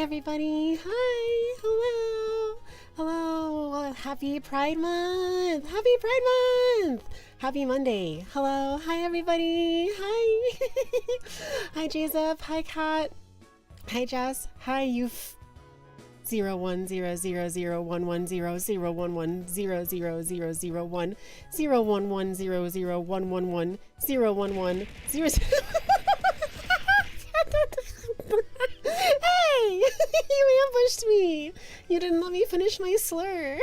everybody. Hi. Hello. Hello. Happy Pride Month. Happy Pride Month. Happy Monday. Hello. Hi, everybody. Hi. Hi, Joseph. Hi, Kat. Hi, Jess. Hi, youth. 010001100110001 011001111 Hey! You ambushed me! You didn't let me finish my slur.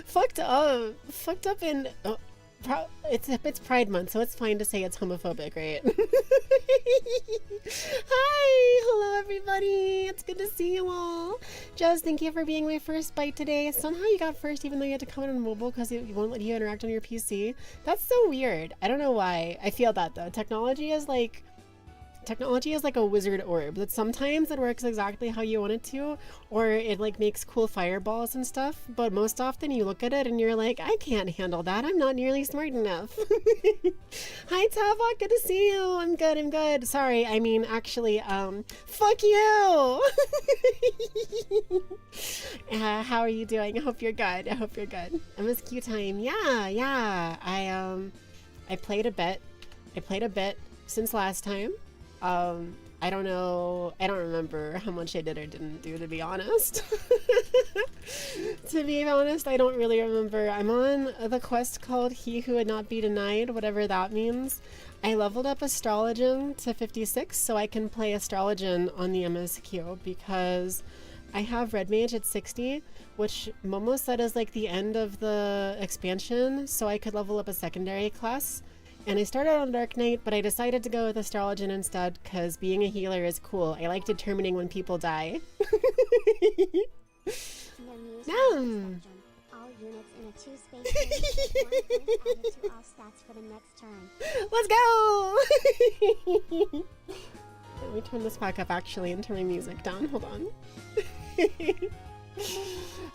Fucked up. Fucked up in... Oh, it's Pride Month, so it's fine to say it's homophobic, right? Hi! Hello, everybody! It's good to see you all. Jess, thank you for being my first bite today. Somehow you got first even though you had to comment on mobile because it won't let you interact on your PC. That's so weird. I don't know why. I feel that, though. Technology is like a wizard orb that sometimes it works exactly how you want it to, or it like makes cool fireballs and stuff, but most often you look at it and you're like, I can't handle that. I'm not nearly smart enough. Hi Tava, good to see you. I'm good. Sorry, I mean actually, fuck you. How are you doing? I hope you're good. MSQ time. Yeah. I played a bit since last time. I don't know, I don't remember how much I did or didn't do, to be honest. To be honest, I don't really remember. I'm on the quest called He Who Would Not Be Denied, whatever that means. I leveled up Astrologian to 56 so I can play Astrologian on the MSQ because I have Red Mage at 60, which Momo said is like the end of the expansion, so I could level up a secondary class. And I started on Dark Knight, but I decided to go with Astrologian instead because being a healer is cool. I like determining when people die. All units in a 2-space added to all stats for the next turn. Let's go! Let me turn this back up actually and turn my music down. Hold on.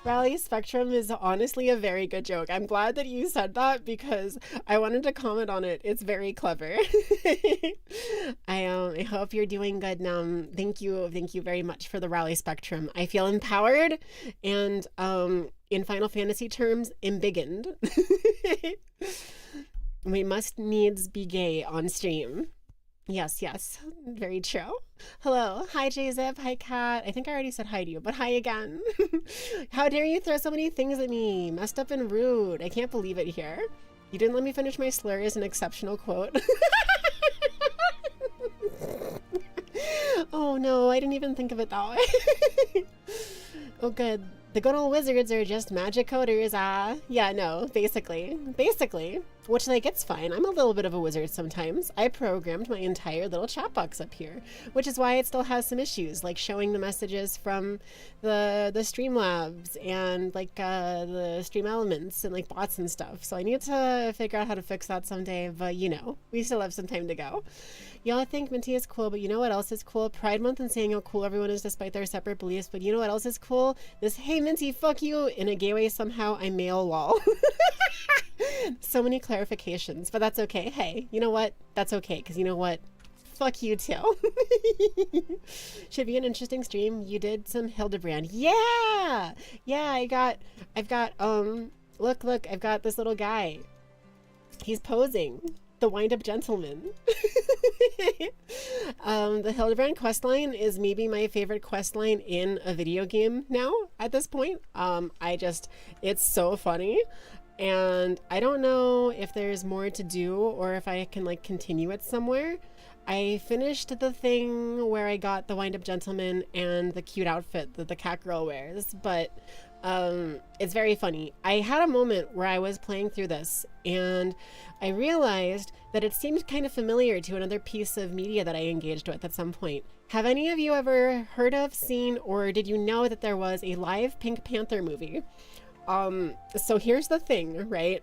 Rally Spectrum is honestly a very good joke. I'm glad that you said that because I wanted to comment on it. It's very clever. I hope you're doing good now. Thank you very much for the Rally Spectrum. I feel empowered and in Final Fantasy terms, embiggened. We must needs be gay on stream. Yes, very true. Hello, hi J-Zip, hi Kat. I think I already said hi to you, but hi again. How dare you throw so many things at me? Messed up and rude. I can't believe it here. You didn't let me finish my slur is an exceptional quote. Oh no, I didn't even think of it that way. Oh good. The good old wizards are just magic coders, yeah, no, basically. Which, like, it's fine. I'm a little bit of a wizard sometimes. I programmed my entire little chat box up here, which is why it still has some issues, like showing the messages from the Streamlabs and, like, the Stream Elements and, like, bots and stuff. So I need to figure out how to fix that someday, but, you know, we still have some time to go. Y'all think Minty is cool, but you know what else is cool? Pride Month and saying how cool everyone is despite their separate beliefs, but you know what else is cool? This, hey Minty, fuck you, in a gay way somehow, I'm male, lol. So many clarifications, but that's okay. Hey, you know what? That's okay, because you know what? Fuck you too. Should be an interesting stream. You did some Hildebrand. Yeah, I've got, look, I've got this little guy. He's posing. The wind-up gentleman. The Hildebrand questline is maybe my favorite questline in a video game now at this point. It's so funny. And I don't know if there's more to do or if I can like continue it somewhere. I finished the thing where I got the wind-up gentleman and the cute outfit that the cat girl wears, but it's very funny. I had a moment where I was playing through this and I realized that it seemed kind of familiar to another piece of media that I engaged with at some point. Have any of you ever heard of, seen, or did you know that there was a live Pink Panther movie? So here's the thing, right?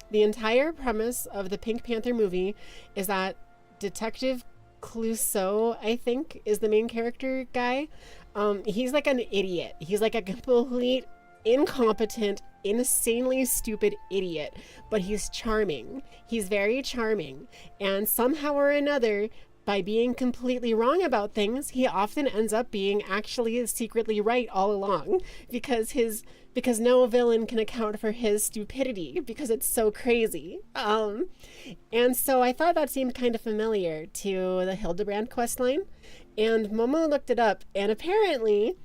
The entire premise of the Pink Panther movie is that Detective Clouseau, I think, is the main character guy. He's like an idiot. He's like a complete incompetent, insanely stupid idiot, but he's charming. He's very charming. And somehow or another, by being completely wrong about things, he often ends up being actually secretly right all along, because no villain can account for his stupidity, because it's so crazy. And so I thought that seemed kind of familiar to the Hildebrand questline, and Momo looked it up, and apparently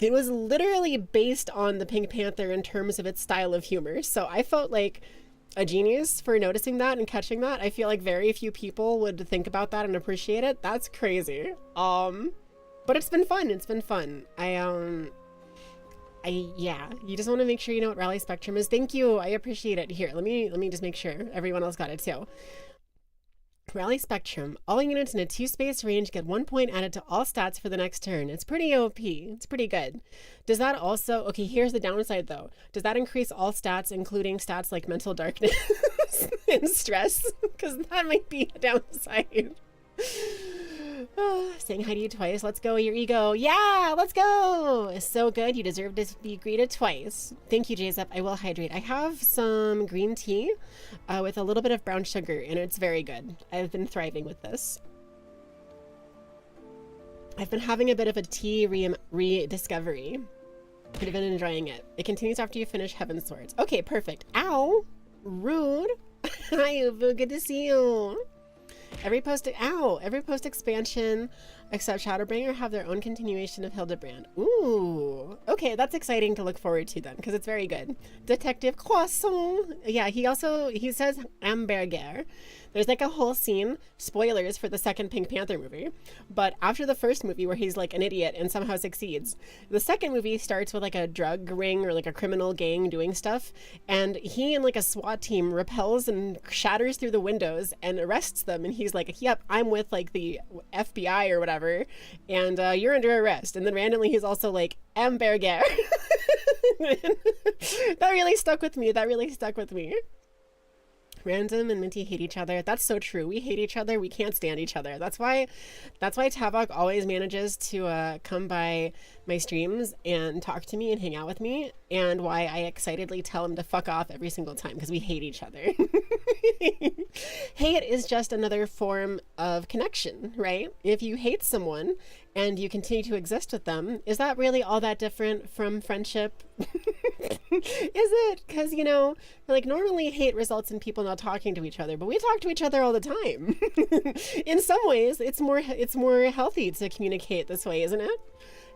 it was literally based on the Pink Panther in terms of its style of humor. So I felt like a genius for noticing that and catching that. I feel like very few people would think about that and appreciate it. That's crazy. But it's been fun. It's been fun. Yeah, you just want to make sure you know what rally spectrum is. Thank you. I appreciate it. Here, let me just make sure everyone else got it too. Rally spectrum. All units in a 2-space range get 1 point added to all stats for the next turn. It's pretty OP. It's pretty good. Does that also... Okay, here's the downside though. Does that increase all stats, including stats like mental darkness and stress? Because that might be a downside. Saying hi to you twice. Let's go, your ego. Yeah, let's go. It's so good. You deserve to be greeted twice. Thank you, Jzep. I will hydrate. I have some green tea with a little bit of brown sugar, and it's very good. I've been thriving with this. I've been having a bit of a tea rediscovery. I've been enjoying it. It continues after you finish Heavensward. Okay, perfect. Ow! Rude. Hi, Ubu. Good to see you. Every post expansion except Shadowbringer have their own continuation of Hildebrand. Ooh, okay, that's exciting to look forward to then, because it's very good. Detective Croissant. Yeah, he says hamburger. There's like a whole scene, spoilers for the second Pink Panther movie, but after the first movie where he's like an idiot and somehow succeeds, the second movie starts with like a drug ring or like a criminal gang doing stuff, and he and like a SWAT team repels and shatters through the windows and arrests them, and he's like, yep, I'm with like the FBI or whatever, and you're under arrest. And then randomly he's also like, hamburger. That really stuck with me. Random and Minty hate each other. That's so true. We hate each other. We can't stand each other. That's why Tavok always manages to come by my streams and talk to me and hang out with me, and why I excitedly tell him to fuck off every single time, because we hate each other. Hate is just another form of connection, right? If you hate someone and you continue to exist with them, is that really all that different from friendship? Is it? Because, you know, like normally hate results in people not talking to each other, but we talk to each other all the time. In some ways, it's more healthy to communicate this way, isn't it?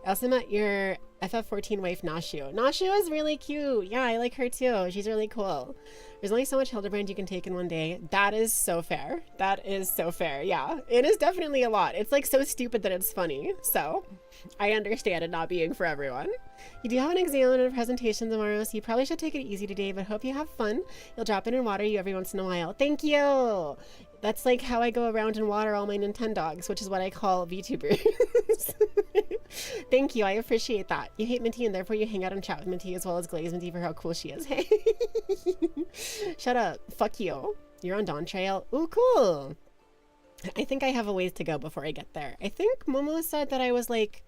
I also met your FF14 wife, Nashu. Nashu is really cute. Yeah, I like her too. She's really cool. There's only so much Hildebrand you can take in one day. That is so fair. That is so fair. Yeah, it is definitely a lot. It's like so stupid that it's funny. So I understand it not being for everyone. You do have an exam and a presentation tomorrow, so you probably should take it easy today, but hope you have fun. You'll drop in and water you every once in a while. Thank you. That's like how I go around and water all my Nintendogs, which is what I call VTubers. Thank you, I appreciate that. You hate Minty and therefore you hang out and chat with Minty as well as glaze Minty for how cool she is. Hey. Shut up. Fuck you. You're on Dawn Trail. Ooh, cool. I think I have a ways to go before I get there. I think Momo said that I was like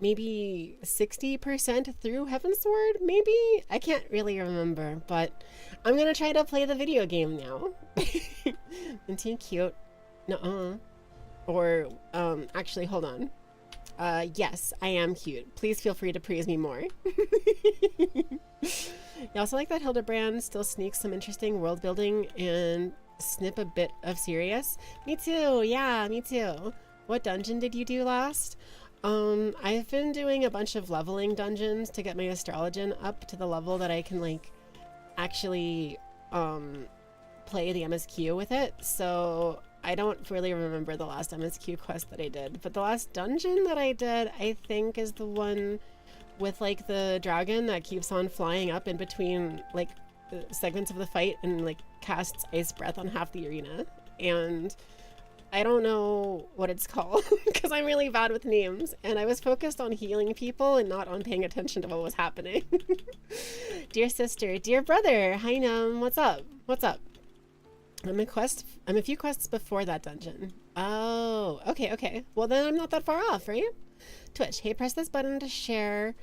maybe 60% through Heavensward, maybe? I can't really remember, but I'm gonna try to play the video game now. Minty cute. Nuh-uh. Or, actually, hold on. Yes, I am cute. Please feel free to praise me more. You also like that Hildebrand still sneaks some interesting world building and snip a bit of serious? Me too, yeah, me too. What dungeon did you do last? I've been doing a bunch of leveling dungeons to get my astrologian up to the level that I can, like, actually, play the MSQ with it, so I don't really remember the last MSQ quest that I did, but the last dungeon that I did, I think, is the one with, like, the dragon that keeps on flying up in between, like, the segments of the fight and, like, casts ice breath on half the arena, and I don't know what it's called because I'm really bad with names, and I was focused on healing people and not on paying attention to what was happening. Dear sister, dear brother, hi Num, what's up? What's up? I'm a few quests before that dungeon. Oh, okay. Well, then I'm not that far off, right? Twitch, hey, press this button to share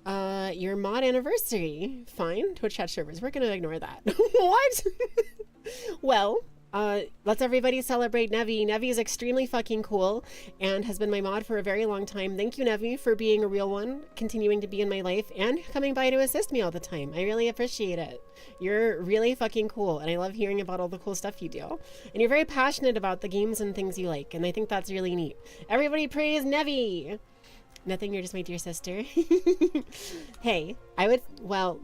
your mod anniversary. Fine, Twitch chat servers, we're gonna ignore that. What? Well, Let's everybody celebrate Nevi. Nevi is extremely fucking cool and has been my mod for a very long time. Thank you, Nevi, for being a real one, continuing to be in my life, and coming by to assist me all the time. I really appreciate it. You're really fucking cool, and I love hearing about all the cool stuff you do. And you're very passionate about the games and things you like, and I think that's really neat. Everybody praise Nevi! Nothing, you're just my dear sister. Hey, I would, well,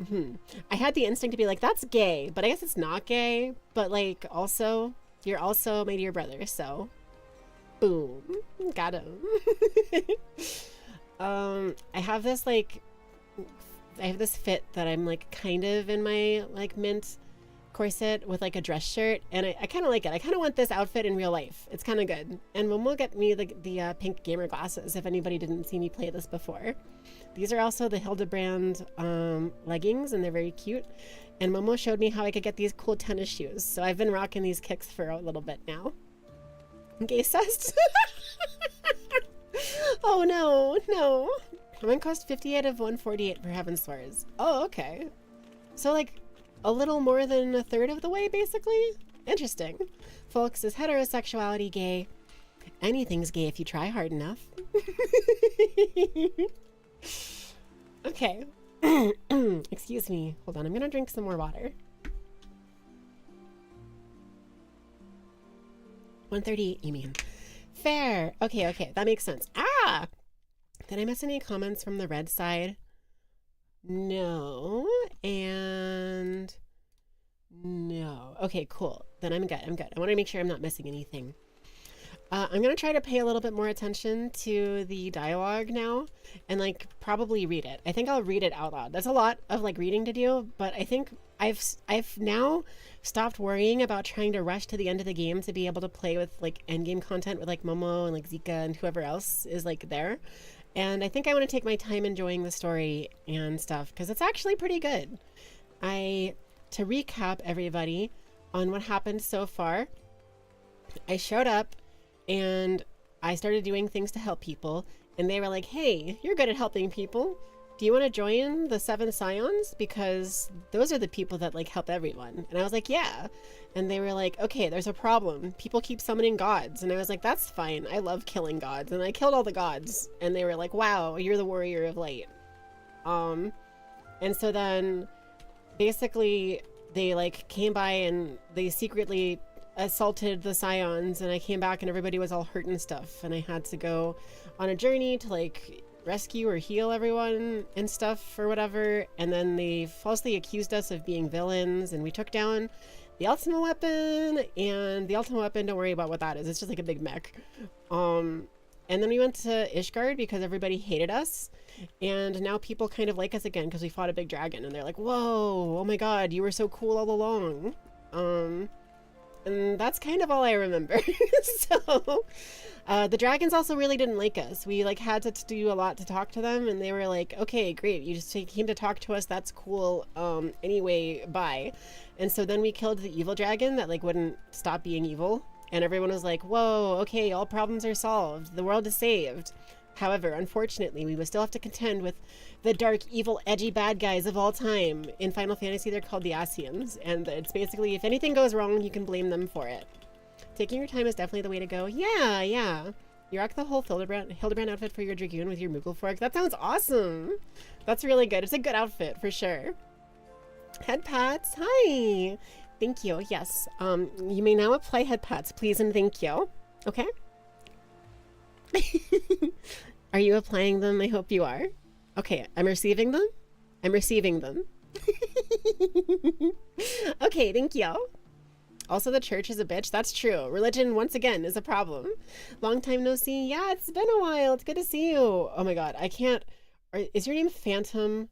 I had the instinct to be like, that's gay, but I guess it's not gay. But like, also, you're also my dear brother, so boom, got him. I have this like, I have this fit that I'm like kind of in my like mint corset with like a dress shirt, and I kind of like it. I kind of want this outfit in real life. It's kind of good. And Momo get me the pink gamer glasses if anybody didn't see me play this before. These are also the Hildebrand leggings, and they're very cute. And Momo showed me how I could get these cool tennis shoes, so I've been rocking these kicks for a little bit now. Gay cessed. Oh no, no. Mine cost 58 of 148 for heavensward. Oh, okay. So like a little more than a third of the way, basically. Interesting. Folks, is heterosexuality gay? Anything's gay if you try hard enough. Okay. Excuse me. Hold on, I'm gonna drink some more water. 138, you mean? Fair. Okay, okay, that makes sense. Ah! Did I miss any comments from the red side? No, and no. Okay, cool. Then I'm good. I'm good. I want to make sure I'm not missing anything. I'm going to try to pay a little bit more attention to the dialogue now and like probably read it. I think I'll read it out loud. That's a lot of like reading to do, but I think I've now stopped worrying about trying to rush to the end of the game to be able to play with like end game content with like Momo and like Zika and whoever else is like there. And I think I want to take my time enjoying the story and stuff because it's actually pretty good. To recap everybody on what happened so far, I showed up and I started doing things to help people, and they were like, hey, you're good at helping people. Do you want to join the 7 Scions? Because those are the people that like help everyone. And I was like, yeah. And they were like, okay, there's a problem. People keep summoning gods. And I was like, that's fine. I love killing gods. And I killed all the gods. And they were like, wow, you're the warrior of light. And so then basically they like came by and they secretly assaulted the Scions, and I came back and everybody was all hurt and stuff. And I had to go on a journey to like rescue or heal everyone and stuff or whatever, and then they falsely accused us of being villains, and we took down the ultimate weapon, and the ultimate weapon, don't worry about what that is, it's just like a big mech. And then we went to Ishgard because everybody hated us, and now people kind of like us again because we fought a big dragon, and they're like, whoa, oh my god, you were so cool all along. And that's kind of all I remember. So the dragons also really didn't like us. We like had to do a lot to talk to them, and they were like, okay, great, you just came to talk to us, that's cool. Anyway, bye. And so then we killed the evil dragon that like wouldn't stop being evil, and everyone was like, whoa, okay, all problems are solved, the world is saved. However, unfortunately, we would still have to contend with the dark, evil, edgy bad guys of all time. In Final Fantasy, they're called the Asians, and it's basically, if anything goes wrong, you can blame them for it. Taking your time is definitely the way to go. Yeah, yeah. You rock the whole Hildebrand outfit for your Dragoon with your Moogle fork. That sounds awesome. That's really good. It's a good outfit, for sure. Head pats, hi. Thank you, yes. You may now apply head pats, please and thank you. Okay? Are you applying them? I hope you are. Okay, I'm receiving them. I'm receiving them. Okay, thank you. Also, the church is a bitch. That's true. Religion, once again, is a problem. Long time no see. Yeah, it's been a while. It's good to see you. Oh my god, I can't... Is your name Phantom?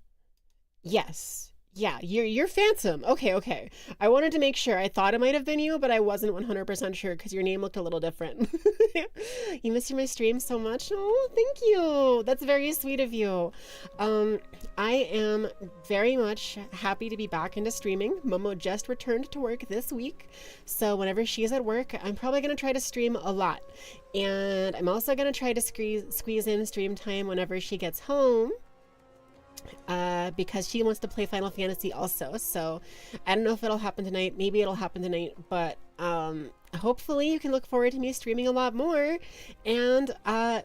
Yes. Yeah, you're Phantom. Okay, okay. I wanted to make sure. I thought it might have been you, but I wasn't 100% sure because your name looked a little different. You missed my stream so much. Oh, thank you. That's very sweet of you. I am very much happy to be back into streaming. Momo just returned to work this week, so whenever she's at work, I'm probably going to try to stream a lot. And I'm also going to try to squeeze in stream time whenever she gets home. because she wants to play Final Fantasy also. So I don't know if it'll happen tonight. Maybe it'll happen tonight, but hopefully you can look forward to me streaming a lot more, and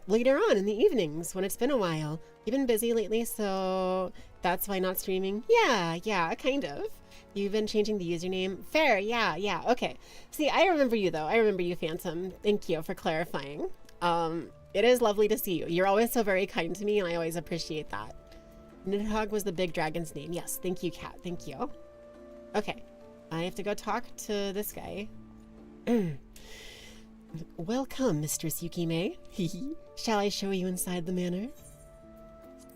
later on in the evenings when it's been a while. You've been busy lately, so that's why not streaming. Yeah, kind of. You've been changing the username. Fair, yeah, okay. See, I remember you though. I remember you, Phantom. Thank you for clarifying. It is lovely to see you. You're always so very kind to me, and I always appreciate that. Nidhogg was the big dragon's name. Yes, thank you, Cat. Thank you. Okay, I have to go talk to this guy. Welcome, Mistress Yukime. Shall I show you inside the manor?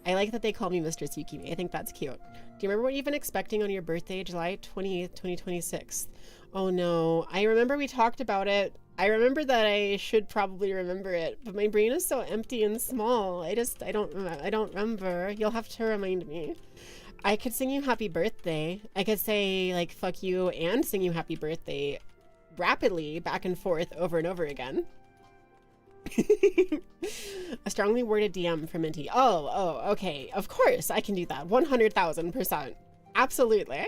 I like that they call me Mistress Yukime. I think that's cute. Do you remember what you've been expecting on your birthday, July 28th, 2026? Oh no, I remember we talked about it. I remember that I should probably remember it, but my brain is so empty and small. I don't remember. You'll have to remind me. I could sing you happy birthday. I could say like fuck you and sing you happy birthday rapidly back and forth over and over again. A strongly worded DM for Minty. Oh, okay. Of course I can do that. 100,000%. Absolutely.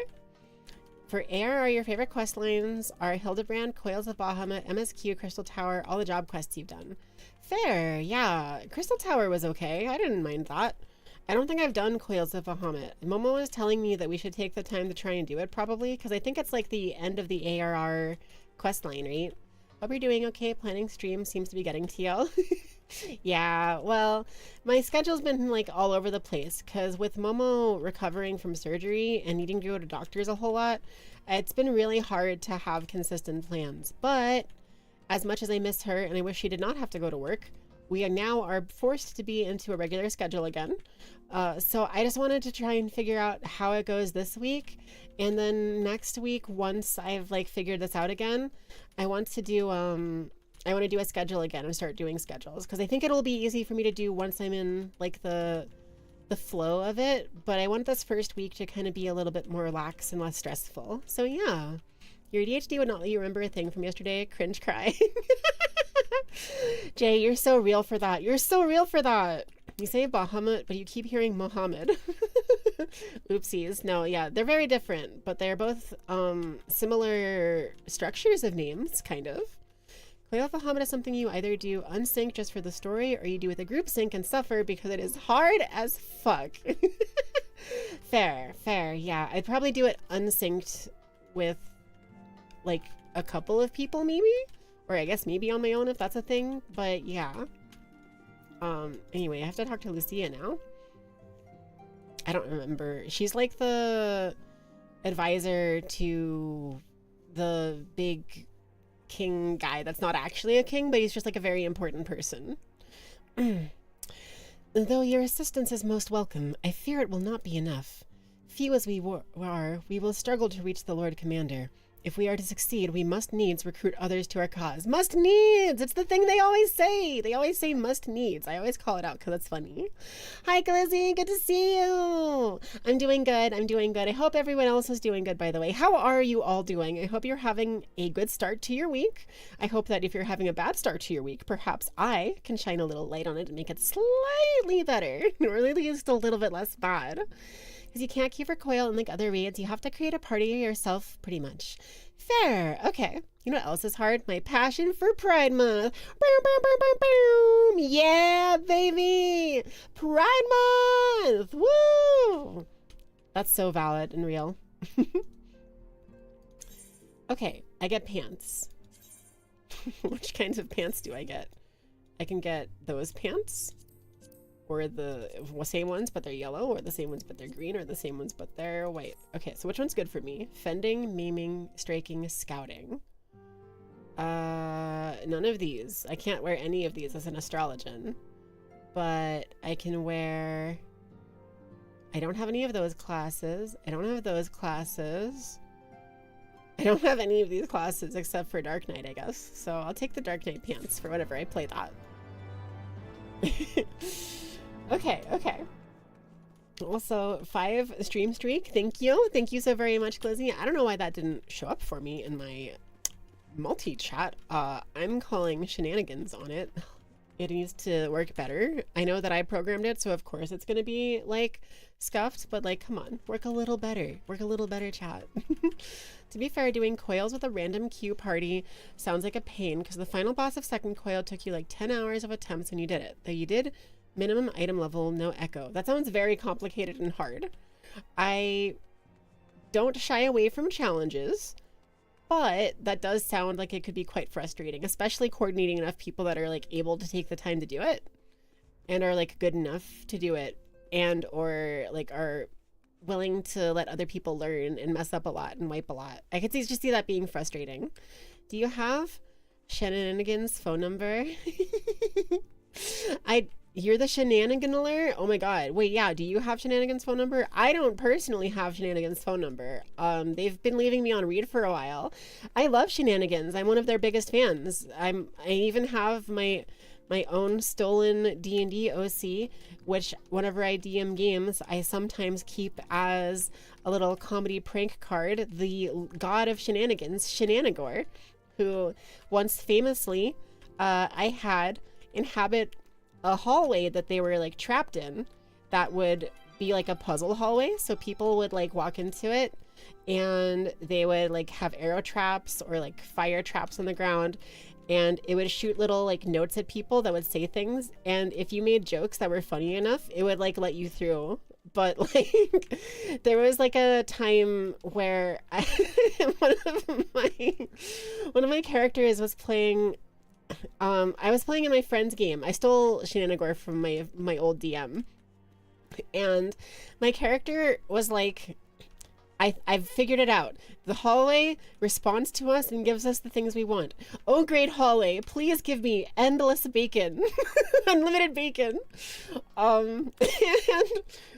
For ARR, your favorite quest lines are Hildebrand, Coils of Bahamut, MSQ, Crystal Tower, all the job quests you've done. Fair, yeah. Crystal Tower was okay. I didn't mind that. I don't think I've done Coils of Bahamut. Momo was telling me that we should take the time to try and do it probably, because I think it's like the end of the ARR quest line, right? Hope you're doing okay. Planning stream seems to be getting to you. Yeah, well, my schedule's been like all over the place because with Momo recovering from surgery and needing to go to doctors a whole lot, it's been really hard to have consistent plans. But as much as I miss her and I wish she did not have to go to work, we now are forced to be into a regular schedule again. So I just wanted to try and figure out how it goes this week. And then next week, once I've like figured this out again, I want to do a schedule again and start doing schedules because I think it'll be easy for me to do once I'm in like the flow of it. But I want this first week to kind of be a little bit more relaxed and less stressful. So yeah, your ADHD would not let you remember a thing from yesterday. Cringe cry. Jay, you're so real for that. You're so real for that. You say Bahamut, but you keep hearing Mohammed. Oopsies. No, yeah, they're very different, but they're both similar structures of names, kind of. Coil of Bahamut is something you either do unsynced just for the story, or you do with a group sync and suffer because it is hard as fuck. Fair, yeah. I'd probably do it unsynced with like a couple of people maybe, or I guess maybe on my own if that's a thing, but yeah. Anyway, I have to talk to Lucia now. I don't remember. She's like the advisor to the big king guy that's not actually a king, but he's just like a very important person. Though your assistance is most welcome, I fear it will not be enough. Few as we are, we will struggle to reach the Lord Commander. If we are to succeed, we must needs recruit others to our cause. Must needs! It's the thing they always say. They always say must needs. I always call it out because it's funny. Hi, Glizzy. Good to see you. I'm doing good. I hope everyone else is doing good, by the way. How are you all doing? I hope you're having a good start to your week. I hope that if you're having a bad start to your week, perhaps I can shine a little light on it and make it slightly better, or at least a little bit less bad. Because you can't keep recoil in like other raids. You have to create a party yourself, pretty much. Fair. Okay. You know what else is hard? My passion for Pride Month. Boom, boom, boom, boom, boom. Yeah, baby. Pride Month. Woo. That's so valid and real. Okay. I get pants. Which kinds of pants do I get? I can get those pants. Or the same ones, but they're yellow, or the same ones, but they're green, or the same ones, but they're white. Okay, so which one's good for me? Fending, maiming, striking, scouting. None of these. I can't wear any of these as an astrologian. But I can wear... I don't have any of those classes. I don't have those classes. I don't have any of these classes except for Dark Knight, I guess. So I'll take the Dark Knight pants for whenever I play that. Okay. Also, 5 stream streak. Thank you. Thank you so very much, Glizzy. I don't know why that didn't show up for me in my multi-chat. I'm calling shenanigans on it. It needs to work better. I know that I programmed it, so of course it's gonna be like scuffed, but like, come on, work a little better. Work a little better, chat. To be fair, doing coils with a random queue party sounds like a pain because the final boss of second coil took you like 10 hours of attempts and you did it. Though you did minimum item level, no echo. That sounds very complicated and hard. I don't shy away from challenges, but that does sound like it could be quite frustrating, especially coordinating enough people that are like able to take the time to do it and are like good enough to do it and or like are willing to let other people learn and mess up a lot and wipe a lot. I could just see that being frustrating. Do you have Shenanigans' phone number? You're the shenaniganer? Oh my god. Wait, yeah, do you have Shenanigans' phone number? I don't personally have Shenanigans' phone number. They've been leaving me on read for a while. I love Shenanigans. I'm one of their biggest fans. I even have my own stolen D&D OC, which whenever I DM games, I sometimes keep as a little comedy prank card, the god of shenanigans, Shenanigor, who once famously I had inhabit a hallway that they were like trapped in that would be like a puzzle hallway. So people would like walk into it and they would like have arrow traps or like fire traps on the ground, and it would shoot little like notes at people that would say things, and if you made jokes that were funny enough, it would like let you through. But like there was like a time where one of my characters was playing I was playing in my friend's game. I stole Shenanigor from my old DM, and my character was like, I've figured it out. The hallway responds to us and gives us the things we want. Oh, great hallway, please give me endless bacon. Unlimited bacon. And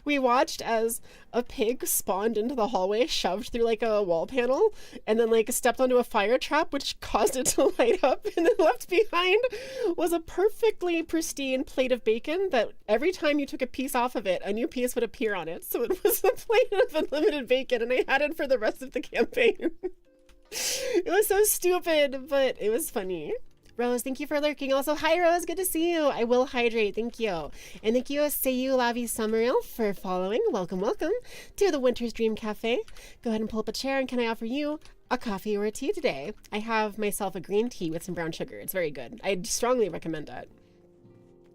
we watched as a pig spawned into the hallway, shoved through like a wall panel, and then like stepped onto a fire trap, which caused it to light up, and then left behind was a perfectly pristine plate of bacon that every time you took a piece off of it, a new piece would appear on it. So it was a plate of unlimited bacon, and I had it for the rest of the campaign. It was so stupid, but it was funny. Rose, thank you for lurking. Also, hi Rose, good to see you. I will hydrate, thank you. And thank you, Seyu Lavi Summeril, for following. Welcome, welcome to the Winter's Dream Cafe. Go ahead and pull up a chair, and can I offer you a coffee or a tea today? I have myself a green tea with some brown sugar. It's very good. I strongly recommend it.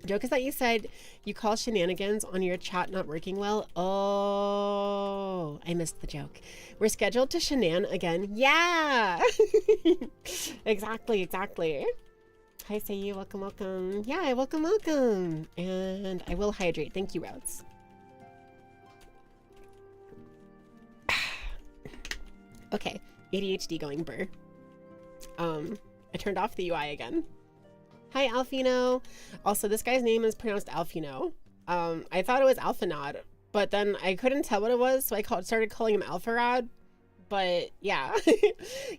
Joke is that you said you call shenanigans on your chat not working well. Oh, I missed the joke. We're scheduled to shenan again. Yeah, exactly. Hi, Seyu. Welcome, welcome. Yeah, welcome, welcome. And I will hydrate. Thank you, Routes. Okay, ADHD going burr. I turned off the UI again. Hi, Alfino. Also, this guy's name is pronounced Alfino. I thought it was Alphanod, but then I couldn't tell what it was, so I started calling him Alpharod. But yeah,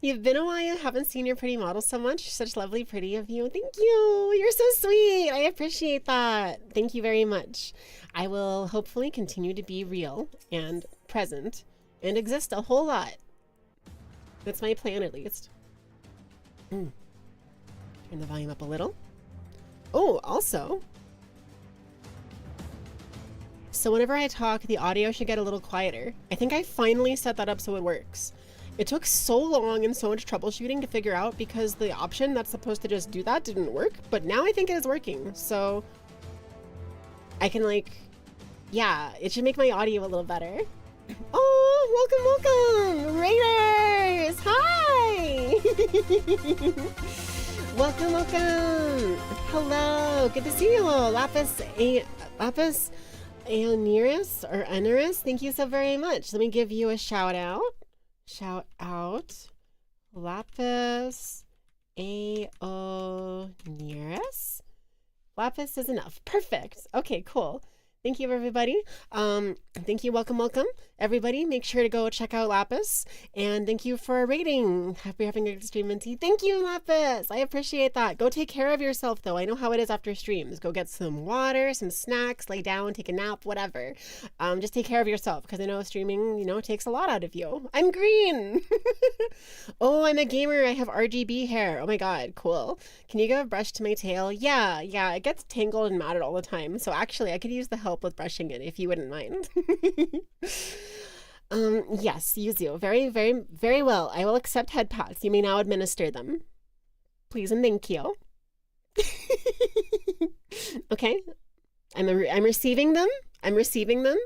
you've been a while. I haven't seen your pretty model so much. Such lovely pretty of you. Thank you. You're so sweet. I appreciate that. Thank you very much. I will hopefully continue to be real and present and exist a whole lot. That's my plan, at least. Turn the volume up a little. Oh, also, so whenever I talk, the audio should get a little quieter. I think I finally set that up so it works. It took so long and so much troubleshooting to figure out because the option that's supposed to just do that didn't work, but now I think it is working. So I can like, yeah, it should make my audio a little better. Oh, welcome, Raiders! Hi! Welcome, welcome. Hello, good to see you all. Lapis Aneris or Aneris, thank you so very much. Let me give you a shout out. Shout out. Lapis Aeneris. Lapis is enough. Perfect. Okay, cool. Thank you, everybody. Thank you. Welcome, welcome. Everybody, make sure to go check out Lapis. And thank you for rating. Happy having a good stream, Minty. Thank you, Lapis. I appreciate that. Go take care of yourself, though. I know how it is after streams. Go get some water, some snacks, lay down, take a nap, whatever. Just take care of yourself, because I know streaming, you know, takes a lot out of you. I'm green. Oh, I'm a gamer. I have RGB hair. Oh my God, cool. Can you give a brush to my tail? Yeah, it gets tangled and matted all the time. So actually, I could use the help with brushing it if you wouldn't mind. Yes, Yuzu. Very, very, very well. I will accept head pats. You may now administer them. Please and thank you. Okay. I'm receiving them. I'm receiving them.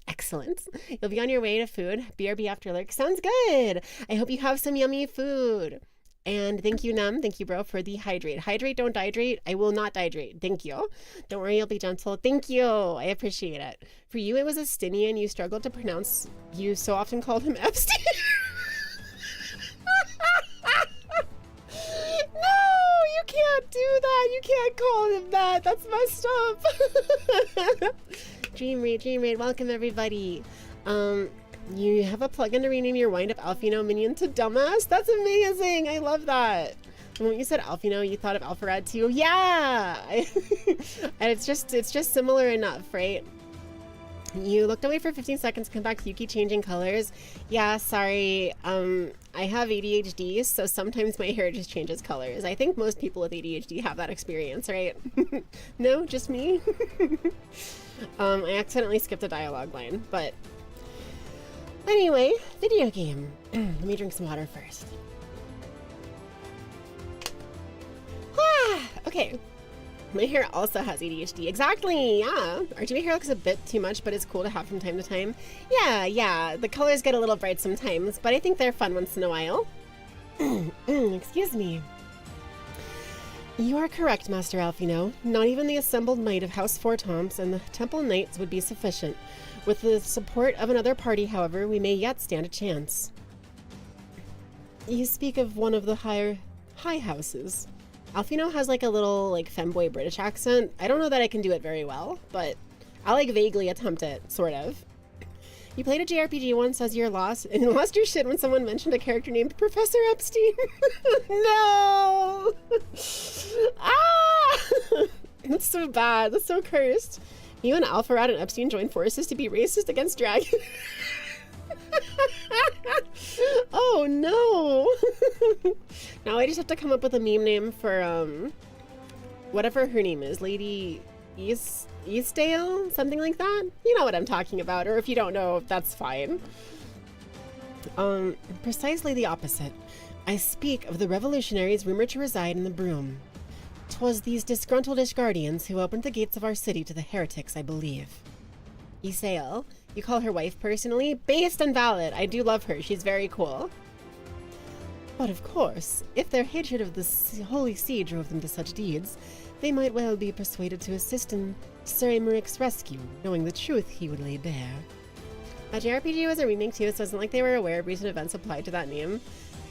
Excellent. You'll be on your way to food. BRB after lurk. Sounds good. I hope you have some yummy food. And thank you, Num. Thank you, bro, for the hydrate. Hydrate, don't dihydrate. I will not dihydrate. Thank you. Don't worry, you'll be gentle. Thank you. I appreciate it. For you, it was a Stinian. You struggled to pronounce. You so often called him Epstein. No, you can't do that. You can't call him that. That's messed up. Dream Raid, welcome everybody. You have a plugin to rename your wind-up Alfino minion to Dumbass? That's amazing! I love that! And when you said Alfino, you thought of Alpharad too? Yeah! And it's just similar enough, right? You looked away for 15 seconds, come back, Yuki changing colors. Yeah, sorry. I have ADHD, so sometimes my hair just changes colors. I think most people with ADHD have that experience, right? No, just me? I accidentally skipped a dialogue line, but anyway, video game. Let me drink some water first. Okay. My hair also has ADHD. Exactly, yeah. RGB hair looks a bit too much, but it's cool to have from time to time. Yeah. The colors get a little bright sometimes, but I think they're fun once in a while. Excuse me. You are correct, Master Alfino. Not even the assembled might of House Fortomps and the Temple Knights would be sufficient. With the support of another party, however, we may yet stand a chance. You speak of one of the high houses. Alfino has like a little femboy British accent. I don't know that I can do it very well, but I'll vaguely attempt it, sort of. You played a JRPG once as your loss and lost your shit when someone mentioned a character named Professor Epstein. No! Ah! That's so bad. That's so cursed. You and Alpharad and Epstein joined forces to be racist against dragons. Oh no! Now I just have to come up with a meme name for whatever her name is, Lady Eastdale, something like that. You know what I'm talking about, or if you don't know, that's fine. Precisely the opposite. I speak of the revolutionaries rumored to reside in the Broom. 'Twas these disgruntledish guardians who opened the gates of our city to the heretics, I believe. Isael, you call her wife personally? Based and valid. I do love her. She's very cool. But of course, if their hatred of the Holy See drove them to such deeds, they might well be persuaded to assist in Sir Emeric's rescue, knowing the truth he would lay bare. JRPG was a remake too, so it wasn't like they were aware of recent events applied to that name.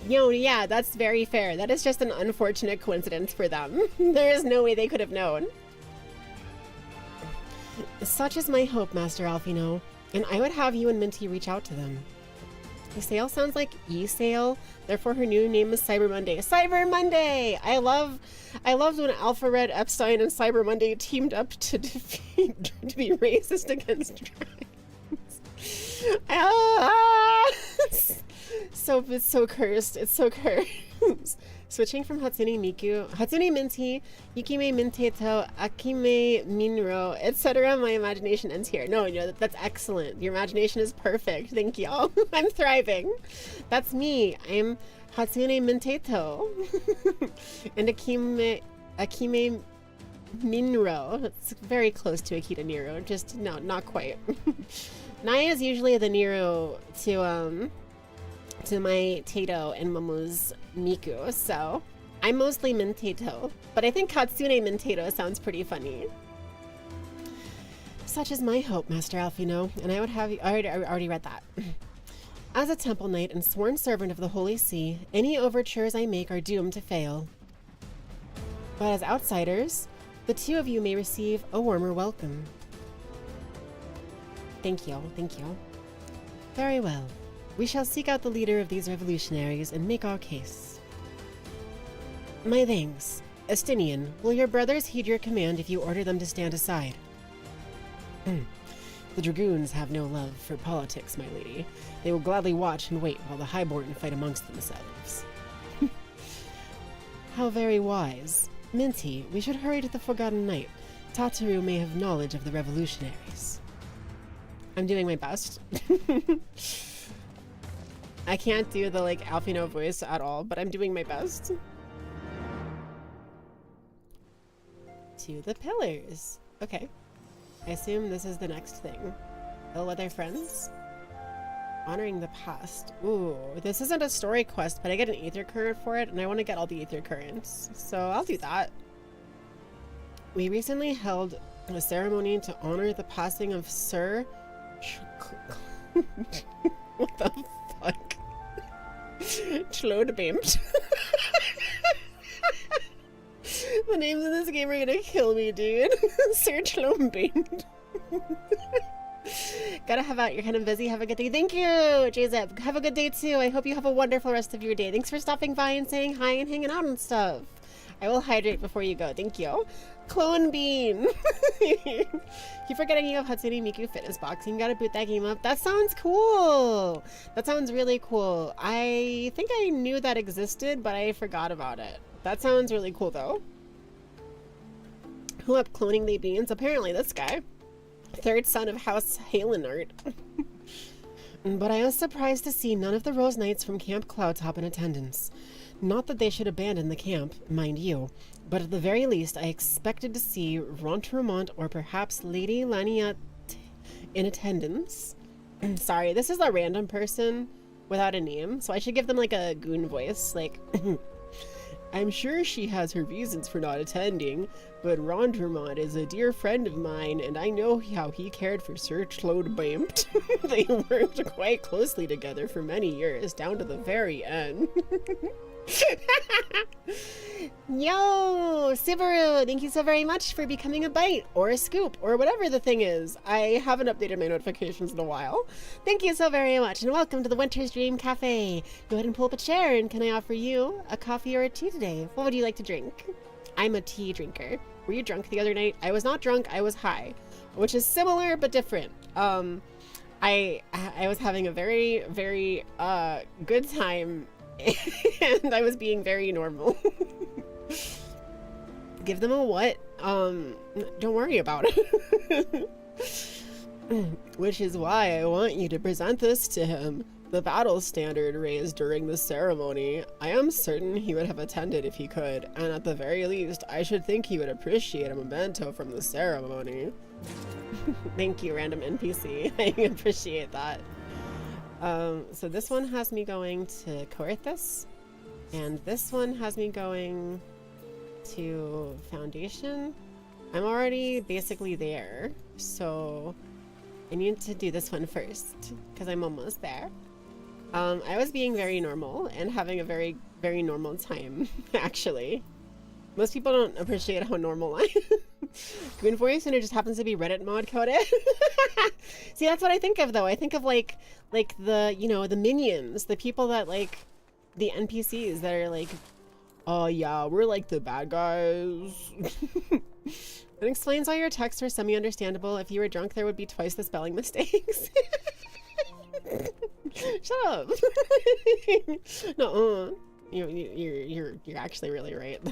Yeah, that's very fair. That is just an unfortunate coincidence for them. There is no way they could have known. Such is my hope, Master Alfino, and I would have you and Minty reach out to them. Isael sounds like E-Sail, therefore her new name is Cyber Monday. Cyber Monday! I loved when Alpharad, Epstein, and Cyber Monday teamed up to be racist against dragons. It's so cursed. It's so cursed. Switching from Hatsune Minty, Yukime Minteto, Akime Minro, etc. My imagination ends here. No, that's excellent. Your imagination is perfect. Thank you. I'm thriving. That's me. I'm Hatsune Minteto. And Akime Minro. It's very close to Akita Nero. Just, no, not quite. Naya is usually the Nero to my Tato and Momo's Miku, so I'm mostly Mintato, but I think Katsune Mintato sounds pretty funny. Such is my hope, Master Alfino, and I would have you. I already read that. As a temple knight and sworn servant of the Holy See, any overtures I make are doomed to fail. But as outsiders, the two of you may receive a warmer welcome. Thank you, thank you. Very well. We shall seek out the leader of these revolutionaries and make our case. My thanks. Estinian, will your brothers heed your command if you order them to stand aside? The dragoons have no love for politics, my lady. They will gladly watch and wait while the highborn fight amongst themselves. How very wise. Minty, we should hurry to the Forgotten Night. Tataru may have knowledge of the revolutionaries. I'm doing my best. I can't do the, like, Alfino voice at all, but I'm doing my best. To the pillars. Okay. I assume this is the next thing. Bellwether friends? Honoring the past. Ooh, this isn't a story quest, but I get an ether current for it, and I want to get all the ether currents. So I'll do that. We recently held a ceremony to honor the passing of Sir... What the fuck? Chlodebaimt. The names in this game are gonna kill me, dude. Sir Chlodebaimt. Gotta have out. You're kind of busy. Have a good day. Thank you, Jzeb. Have a good day too. I hope you have a wonderful rest of your day. Thanks for stopping by and saying hi and hanging out and stuff. I will hydrate before you go. Thank you. Clone Bean. Keep forgetting you have Hatsune Miku Fitness Boxing. Gotta boot that game up. That sounds cool. That sounds really cool. I think I knew that existed, but I forgot about it. That sounds really cool though. Who up cloning the beans? Apparently this guy. Third son of House Halenart. But I was surprised to see none of the Rose Knights from Camp Cloudtop in attendance. Not that they should abandon the camp, mind you, but at the very least I expected to see Rontremont or perhaps Lady Lania in attendance. Sorry, this is a random person without a name, so I should give them like a goon voice, like... I'm sure she has her reasons for not attending, but Rondermont is a dear friend of mine, and I know how he cared for Sir Chlodebaimt. They worked quite closely together for many years, down to the very end. Yo, Subaru, thank you so very much for becoming a bite, or a scoop, or whatever the thing is. I haven't updated my notifications in a while. Thank you so very much, and welcome to the Winter's Dream Cafe. Go ahead and pull up a chair, and can I offer you a coffee or a tea today? What would you like to drink? I'm a tea drinker. Were you drunk the other night? I was not drunk, I was high, which is similar but different. I was having a very, very good time, and I was being very normal. Give them a what? Don't worry about it. Which is why I want you to present this to him. The battle standard raised during the ceremony. I am certain he would have attended if he could, and at the very least, I should think he would appreciate a memento from the ceremony. Thank you, random NPC. I appreciate that. So this one has me going to Coerthus, and this one has me going to Foundation. I'm already basically there, so I need to do this one first, because I'm almost there. I was being very normal and having a very, very normal time, actually. Most people don't appreciate how normal I am. Goon voice, and it just happens to be Reddit mod coded. See, that's what I think of, though. I think of, like the, you know, the minions, the people that, like, the NPCs that are like, oh yeah, we're like the bad guys. It explains why your texts were semi-understandable. If you were drunk, there would be twice the spelling mistakes. Shut up. No, you're actually really right.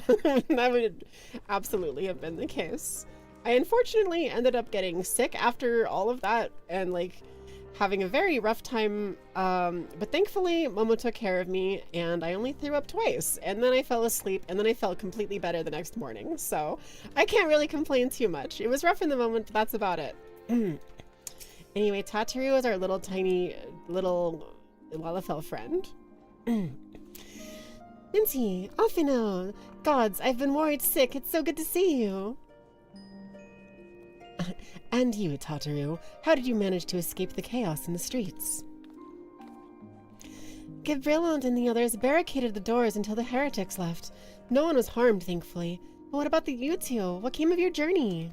That would absolutely have been the case. I unfortunately ended up getting sick after all of that and like having a very rough time. But thankfully, Momo took care of me, and I only threw up twice, and then I fell asleep, and then I felt completely better the next morning. So I can't really complain too much. It was rough in the moment, but that's about it. Anyway, Tataru is our little tiny little Lalafell friend. Minty, Afino, gods, I've been worried sick. It's so good to see you. And you, Tataru, how did you manage to escape the chaos in the streets? Gabriel and the others barricaded the doors until the heretics left. No one was harmed, thankfully. But what about you two? What came of your journey?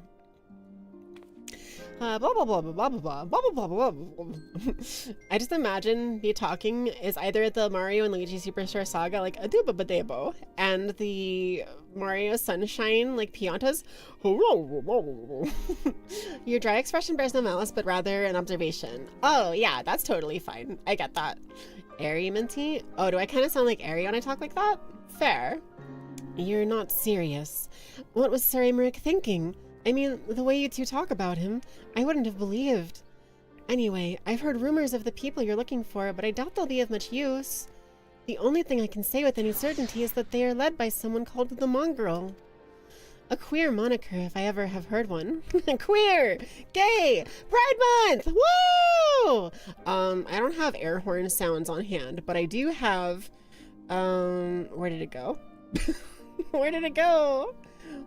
Blah blah blah blah blah blah blah blah blah blah blah. I just imagine me talking is either the Mario and Luigi Superstar Saga like aduba badebo and the Mario Sunshine like Piantas. Your dry expression bears no malice, but rather an observation. Oh yeah, that's totally fine. I get that. Airy Minty? Oh, do I kind of sound like Airy when I talk like that? Fair. You're not serious. What was Sir Emmerich thinking? I mean, the way you two talk about him, I wouldn't have believed. Anyway, I've heard rumors of the people you're looking for, but I doubt they'll be of much use. The only thing I can say with any certainty is that they are led by someone called the Mongrel. A queer moniker, if I ever have heard one. Queer! Gay! Pride Month! Woo! I don't have air horn sounds on hand, but I do have, where did it go? Where did it go?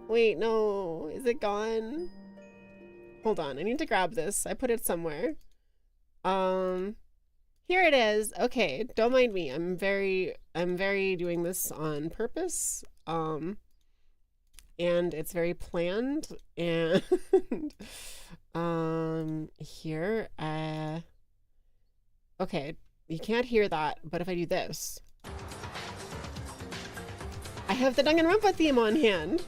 Wait, no. Is it gone? Hold on. I need to grab this. I put it somewhere. Here it is. Okay. Don't mind me. I'm very doing this on purpose. And it's very planned. And, here, okay. You can't hear that, but if I do this, I have the Danganronpa theme on hand.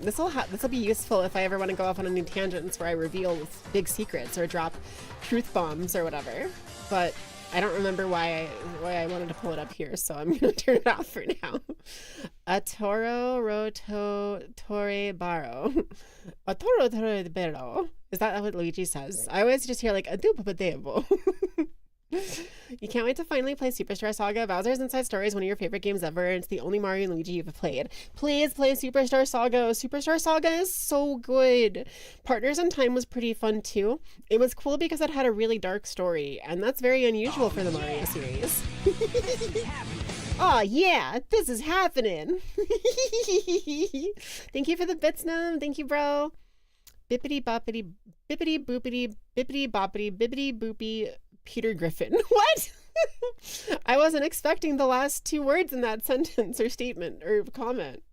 This will be useful if I ever want to go off on a new tangents where I reveal big secrets or drop truth bombs or whatever. But I don't remember why I wanted to pull it up here, so I'm gonna turn it off for now. A toro roto tore baro. A toro tore baro. Is that what Luigi says? I always just hear like a dupapadebo. You can't wait to finally play Superstar Saga. Bowser's Inside Story is one of your favorite games ever, and it's the only Mario and Luigi you've played. Please play Superstar Saga. Superstar Saga is so good. Partners in Time was pretty fun too. It was cool because it had a really dark story, and that's very unusual for the Mario series. Oh yeah, this is happening. Thank you for the bits, Num. Thank you, bro. Bippity boppity, bippity boopity, bippity boppity, bippity boopy. Peter Griffin. What? I wasn't expecting the last two words in that sentence or statement or comment.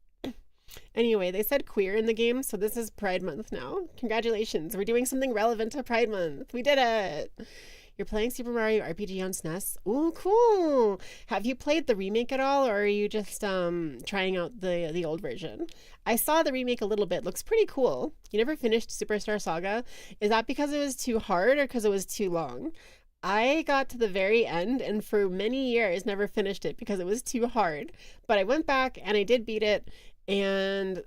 Anyway, they said queer in the game, so this is Pride Month now. Congratulations. We're doing something relevant to Pride Month. We did it. You're playing Super Mario RPG on SNES. Ooh, cool. Have you played the remake at all, or are you just trying out the old version? I saw the remake a little bit. Looks pretty cool. You never finished Superstar Saga. Is that because it was too hard or because it was too long? I got to the very end and for many years never finished it because it was too hard. But I went back and I did beat it and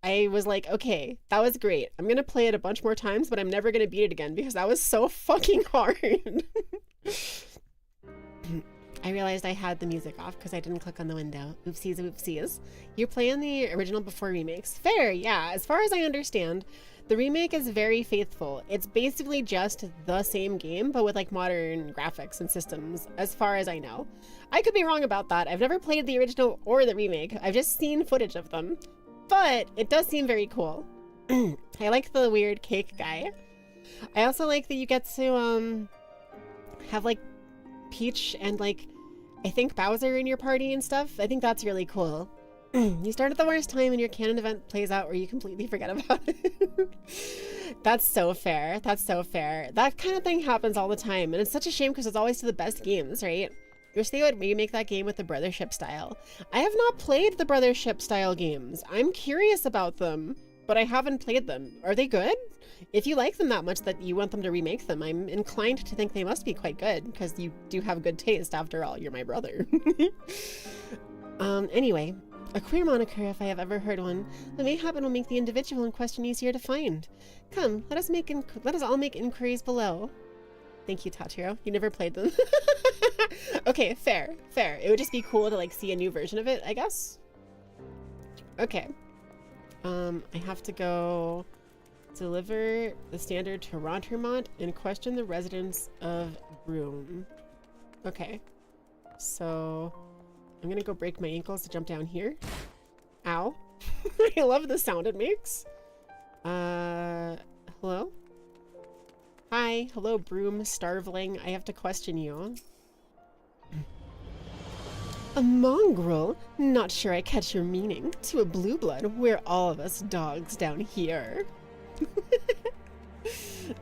I was like, okay, that was great. I'm going to play it a bunch more times, but I'm never going to beat it again because that was so fucking hard. I realized I had the music off because I didn't click on the window. Oopsies, oopsies. You're playing the original before remakes. Fair, yeah. As far as I understand, the remake is very faithful. It's basically just the same game, but with like modern graphics and systems, as far as I know. I could be wrong about that. I've never played the original or the remake. I've just seen footage of them. But it does seem very cool. I like the weird cake guy. I also like that you get to have like Peach and like I think Bowser in your party and stuff. I think that's really cool. You start at the worst time and your canon event plays out where you completely forget about it. That's so fair. That's so fair. That kind of thing happens all the time, and it's such a shame because it's always to the best games, right? Wish they would remake that game with the Brothership style. I have not played the Brothership style games. I'm curious about them, but I haven't played them. Are they good? If you like them that much that you want them to remake them, I'm inclined to think they must be quite good because you do have good taste after all. You're my brother. Anyway. A queer moniker, if I have ever heard one. The mayhap will make the individual in question easier to find. Come, let us all make inquiries below. Thank you, Tatiro. You never played them. Okay, fair, fair. It would just be cool to like see a new version of it, I guess. Okay. I have to go deliver the standard to Rontermont and question the residents of Broome. Okay. So I'm gonna go break my ankles to jump down here. Ow. I love the sound it makes. Hello? Hi. Hello, Broome Starveling. I have to question you. A mongrel? Not sure I catch your meaning. To a blue blood, we're all of us dogs down here.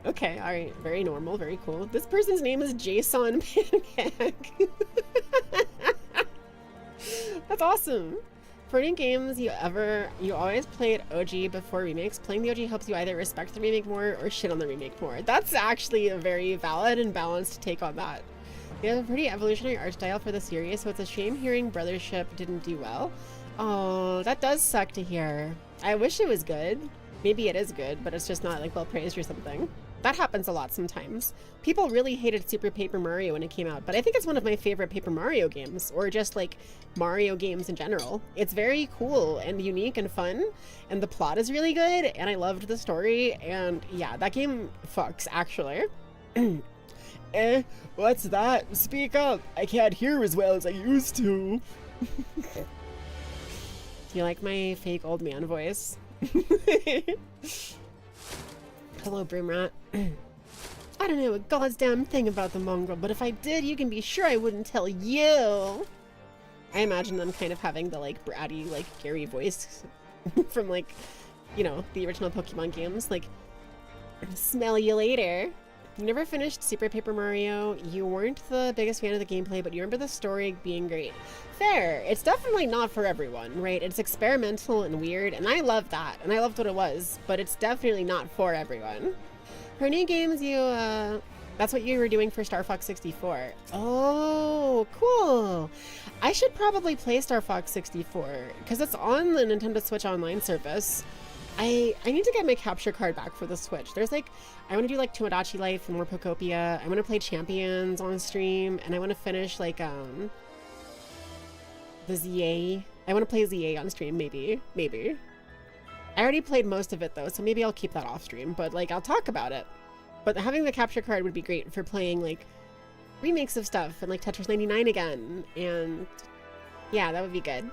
Okay, all right, very normal, very cool. This person's name is Jason Pancake. That's awesome. For any games you always played OG before remakes, playing the OG helps you either respect the remake more or shit on the remake more. That's actually a very valid and balanced take on that. They have a pretty evolutionary art style for the series, so it's a shame hearing Brothership didn't do well. Oh, that does suck to hear. I wish it was good. Maybe it is good, but it's just not like well praised or something. That happens a lot sometimes. People really hated Super Paper Mario when it came out, but I think it's one of my favorite Paper Mario games, or just like Mario games in general. It's very cool and unique and fun, and the plot is really good, and I loved the story, and yeah, that game fucks, actually. What's that? Speak up! I can't hear as well as I used to. Do you like my fake old man voice? Hello, Broomrat. I don't know a goddamn thing about the mongrel, but if I did, you can be sure I wouldn't tell you. I imagine them kind of having the like bratty, like Gary voice from like, you know, the original Pokemon games. Like, smell you later. You never finished Super Paper Mario. You weren't the biggest fan of the gameplay, but you remember the story being great. Fair. It's definitely not for everyone, right? It's experimental and weird, and I love that, and I loved what it was, but it's definitely not for everyone. For new games, that's what you were doing for Star Fox 64. Oh, cool. I should probably play Star Fox 64, because it's on the Nintendo Switch Online service. I need to get my capture card back for the Switch. There's like, I want to do like Tomodachi Life and more Pokopia. I want to play Champions on stream, and I want to finish like the ZA. I want to play ZA on stream, maybe. I already played most of it though, so maybe I'll keep that off stream, but like I'll talk about it. But having the capture card would be great for playing like remakes of stuff and like Tetris 99 again, and yeah, that would be good.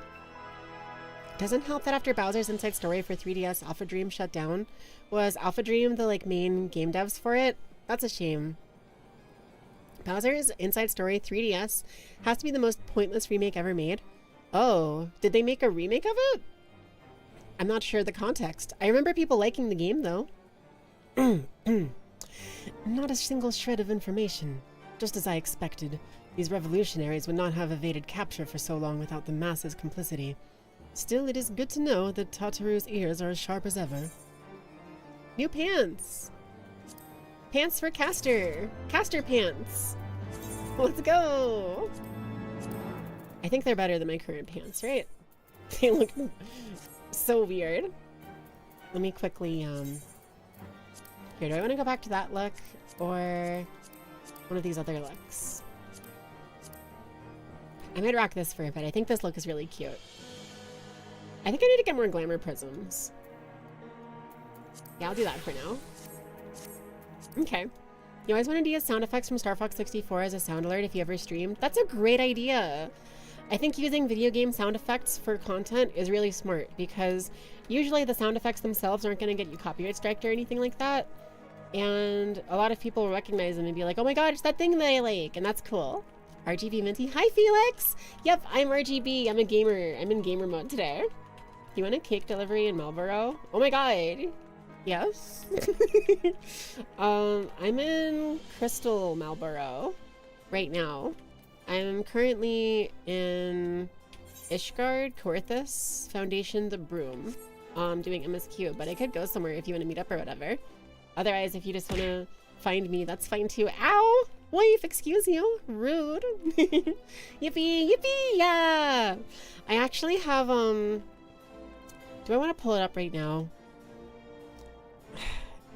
Doesn't help that after Bowser's Inside Story for 3DS, Alpha Dream shut down. Was Alpha Dream the like main game devs for it? That's a shame. Bowser's Inside Story 3DS has to be the most pointless remake ever made. Oh, did they make a remake of it? I'm not sure the context. I remember people liking the game though. Not a single shred of information. Just as I expected. These revolutionaries would not have evaded capture for so long without the masses' complicity. Still, it is good to know that Tataru's ears are as sharp as ever. New pants! Pants for Caster! Caster pants! Let's go! I think they're better than my current pants, right? They look so weird. Let me quickly, here, do I want to go back to that look, or one of these other looks? I might rock this for a bit. I think this look is really cute. I think I need to get more glamour prisms. Yeah, I'll do that for now. Okay. You always wanted to use sound effects from Star Fox 64 as a sound alert if you ever streamed. That's a great idea. I think using video game sound effects for content is really smart because usually the sound effects themselves aren't going to get you copyright striked or anything like that. And a lot of people will recognize them and be like, oh my god, it's that thing that I like, and that's cool. RGB Minty. Hi, Felix! Yep, I'm RGB. I'm a gamer. I'm in gamer mode today. You want a cake delivery in Marlboro? Oh my god. Yes. I'm in Crystal Marlboro right now. I'm currently in Ishgard, Coerthus, Foundation, the Broom, doing MSQ, but I could go somewhere if you want to meet up or whatever. Otherwise, if you just want to find me, that's fine too. Ow! Wife, excuse you. Rude. Yippee, yippee, yeah! I actually have, do I want to pull it up right now?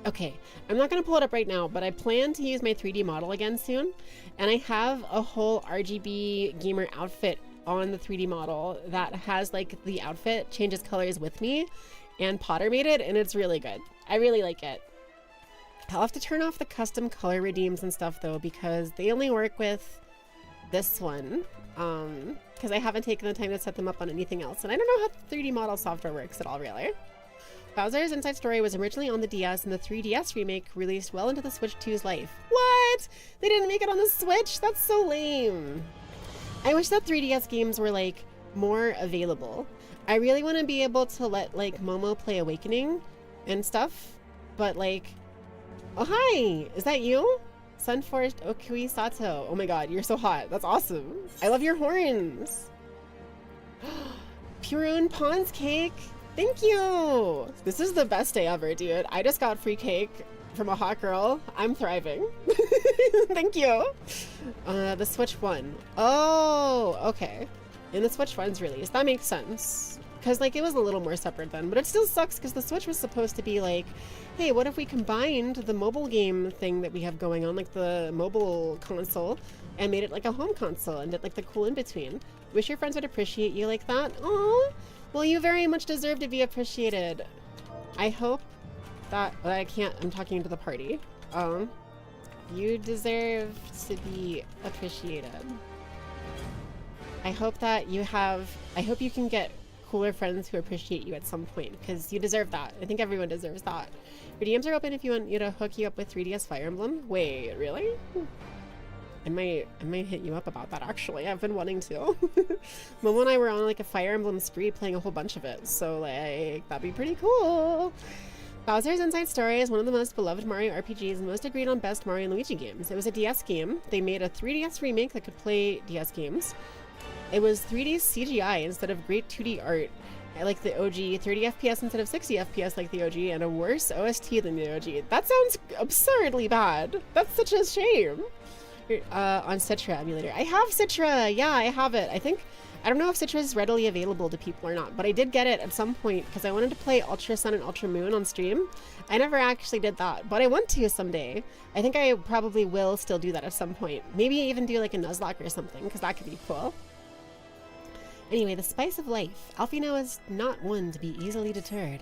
Okay, I'm not going to pull it up right now, but I plan to use my 3D model again soon. And I have a whole RGB gamer outfit on the 3D model that has like the outfit changes colors with me, and Potter made it, and it's really good. I really like it. I'll have to turn off the custom color redeems and stuff though, because they only work with this one. Because I haven't taken the time to set them up on anything else, and I don't know how 3D model software works at all, really. Bowser's Inside Story was originally on the DS, and the 3DS remake released well into the Switch 2's life. What? They didn't make it on the Switch? That's so lame. I wish that 3DS games were, like, more available. I really want to be able to let, like, Momo play Awakening and stuff, but, like, Oh, hi! Is that you? Sunforest Okui Sato. Oh my god, you're so hot. That's awesome. I love your horns. Purun Pond's cake. Thank you. This is the best day ever, dude. I just got free cake from a hot girl. I'm thriving. Thank you. The Switch 1. Oh, okay. And the Switch 1's release. That makes sense. Because, like, it was a little more separate then. But it still sucks because the Switch was supposed to be like, hey, what if we combined the mobile game thing that we have going on, like the mobile console, and made it like a home console and did like the cool in-between. Wish your friends would appreciate you like that. Oh, well, you very much deserve to be appreciated. I hope that, I can't, I'm talking to the party. You deserve to be appreciated. I hope that you have, I hope you can get cooler friends who appreciate you at some point, because you deserve that. I think everyone deserves that. Your DMs are open if you want you to hook you up with 3DS Fire Emblem. Wait, really? I might hit you up about that actually. I've been wanting to. Momo and I were on like a Fire Emblem spree playing a whole bunch of it, so like that'd be pretty cool. Bowser's Inside Story is one of the most beloved Mario RPGs and most agreed on best Mario and Luigi games. It was a DS game. They made a 3DS remake that could play DS games. It was 3D CGI instead of great 2D art. I like the OG, 30 FPS instead of 60 FPS like the OG, and a worse OST than the OG. That sounds absurdly bad. That's such a shame. On Citra emulator. I have Citra! Yeah, I have it. I don't know if Citra is readily available to people or not, but I did get it at some point because I wanted to play Ultra Sun and Ultra Moon on stream. I never actually did that, but I want to someday. I think I probably will still do that at some point. Maybe even do like a Nuzlocke or something, because that could be cool. Anyway, the spice of life. Alfino is not one to be easily deterred.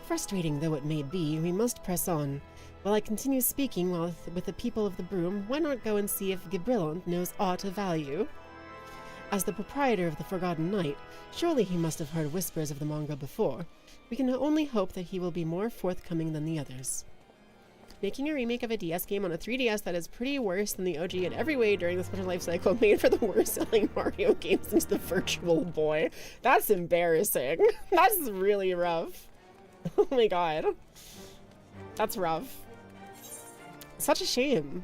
Frustrating though it may be, we must press on. While I continue speaking with the people of the broom, why not go and see if Gibrillant knows aught of value? As the proprietor of the Forgotten Knight, surely he must have heard whispers of the manga before. We can only hope that he will be more forthcoming than the others. Making a remake of a DS game on a 3DS that is pretty worse than the OG in every way during the special life cycle made for the worst selling Mario game since the Virtual Boy. That's embarrassing. That's really rough. Oh my god. That's rough. Such a shame.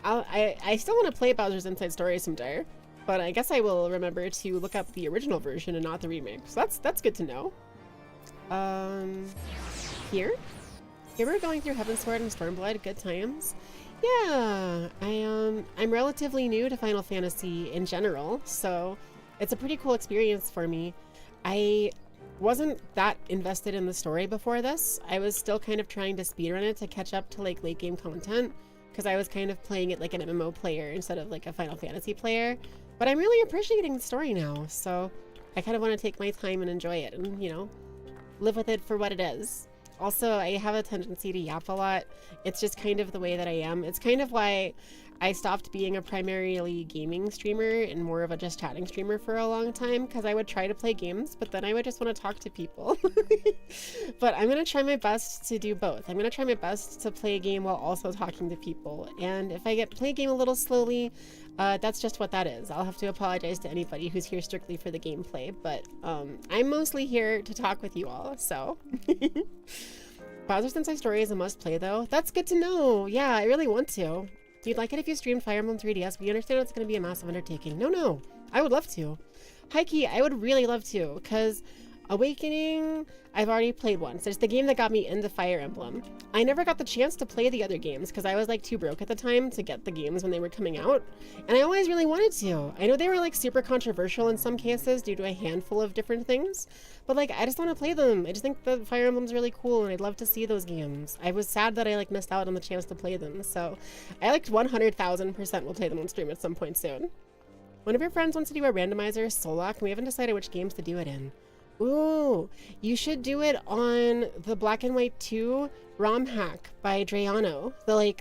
I still want to play Bowser's Inside Story someday, but I guess I will remember to look up the original version and not the remake. So that's good to know. Here we're going through Heavensward and Stormblood. Good times. Yeah, I'm relatively new to Final Fantasy in general, so it's a pretty cool experience for me. I wasn't that invested in the story before this. I was still kind of trying to speedrun it to catch up to like late game content, because I was kind of playing it like an MMO player instead of like a Final Fantasy player. But I'm really appreciating the story now, so I kind of want to take my time and enjoy it and, you know, live with it for what it is. Also, I have a tendency to yap a lot. It's just kind of the way that I am. It's kind of why I stopped being a primarily gaming streamer and more of a just chatting streamer for a long time, because I would try to play games, but then I would just want to talk to people. But I'm going to try my best to do both. I'm going to try my best to play a game while also talking to people. And if I play a game a little slowly, that's just what that is. I'll have to apologize to anybody who's here strictly for the gameplay, but I'm mostly here to talk with you all, so. Bowser's Inside Story is a must-play, though. That's good to know. Yeah, I really want to. You'd like it if you streamed Fire Emblem 3DS, but you understand it's going to be a massive undertaking. No, I would love to. Heike, I would really love to, because Awakening, I've already played once. It's the game that got me into Fire Emblem. I never got the chance to play the other games, because I was like too broke at the time to get the games when they were coming out, and I always really wanted to. I know they were like super controversial in some cases due to a handful of different things, but like I just want to play them. I just think the Fire Emblem's really cool, and I'd love to see those games. I was sad that I like missed out on the chance to play them, so I like 100,000% will play them on stream at some point soon. One of your friends wants to do a randomizer Solak, and we haven't decided which games to do it in. Ooh, you should do it on the Black and White 2 ROM hack by Drayano. The like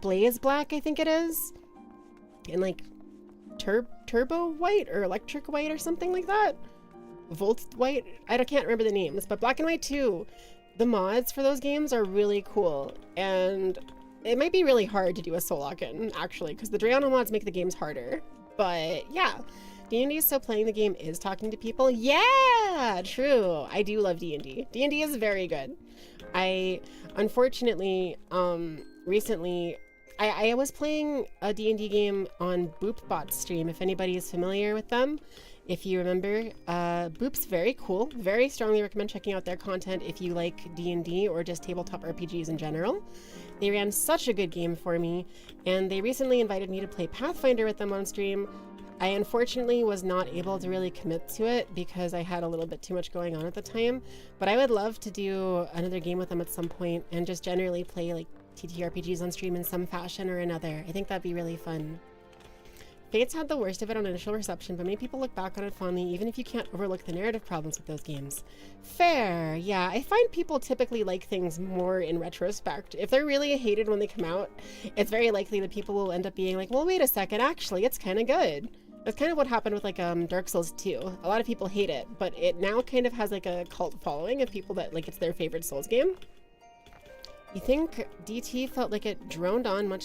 Blaze Black, I think it is, and like Turbo White or Electric White or something like that. Volt White, I can't remember the names, but Black and White 2, the mods for those games are really cool, and it might be really hard to do a Solak in, actually, because the Drayano mods make the games harder. But yeah, D&D, so playing the game is talking to people. Yeah, true. I do love D&D. D&D is very good. I unfortunately recently I was playing a D&D game on BoopBot's stream, if anybody is familiar with them. If you remember, Boop's very cool. Very strongly recommend checking out their content if you like D&D or just tabletop RPGs in general. They ran such a good game for me, and they recently invited me to play Pathfinder with them on stream. I unfortunately was not able to really commit to it because I had a little bit too much going on at the time, but I would love to do another game with them at some point and just generally play like TTRPGs on stream in some fashion or another. I think that'd be really fun. Fates had the worst of it on initial reception, but many people look back on it fondly, even if you can't overlook the narrative problems with those games. Fair, yeah. I find people typically like things more in retrospect. If they're really hated when they come out, it's very likely that people will end up being like, well, wait a second, actually, it's kind of good. That's kind of what happened with like Dark Souls 2. A lot of people hate it, but it now kind of has like a cult following of people that like it's their favorite Souls game. You think DT felt like it droned on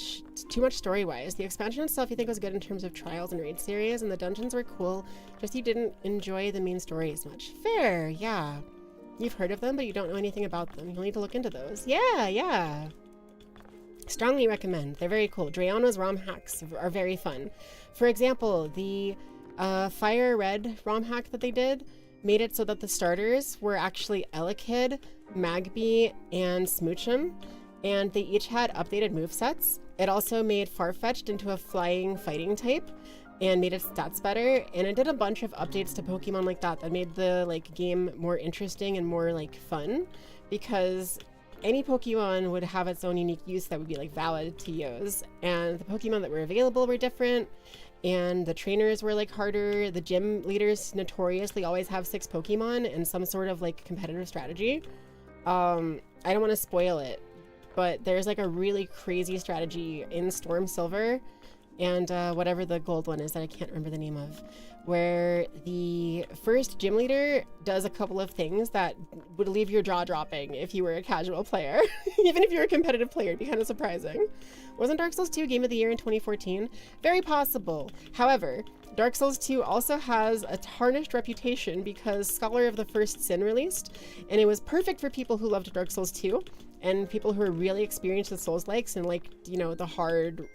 too much story-wise. The expansion itself you think was good in terms of trials and raid series, and the dungeons were cool, just you didn't enjoy the main story as much. Fair, yeah. You've heard of them, but you don't know anything about them. You'll need to look into those. Yeah. Strongly recommend. They're very cool. Drayana's ROM hacks are very fun. For example, the Fire Red ROM hack that they did made it so that the starters were actually Elekid, Magby, and Smoochum, and they each had updated movesets. It also made Farfetch'd into a flying fighting type and made its stats better, and it did a bunch of updates to Pokemon like that made the like game more interesting and more like fun, because any Pokemon would have its own unique use that would be like valid to use, and the Pokemon that were available were different, and the trainers were like harder. The gym leaders notoriously always have 6 Pokemon and some sort of like competitive strategy. I don't want to spoil it, but there's like a really crazy strategy in Storm Silver and whatever the gold one is that I can't remember the name of, where the first gym leader does a couple of things that would leave your jaw dropping if you were a casual player. Even if you're a competitive player, it'd be kind of surprising. Wasn't Dark Souls 2 Game of the Year in 2014? Very possible. However, Dark Souls 2 also has a tarnished reputation because Scholar of the First Sin released, and it was perfect for people who loved Dark Souls 2 and people who are really experienced with Souls-likes and like, you know, the hard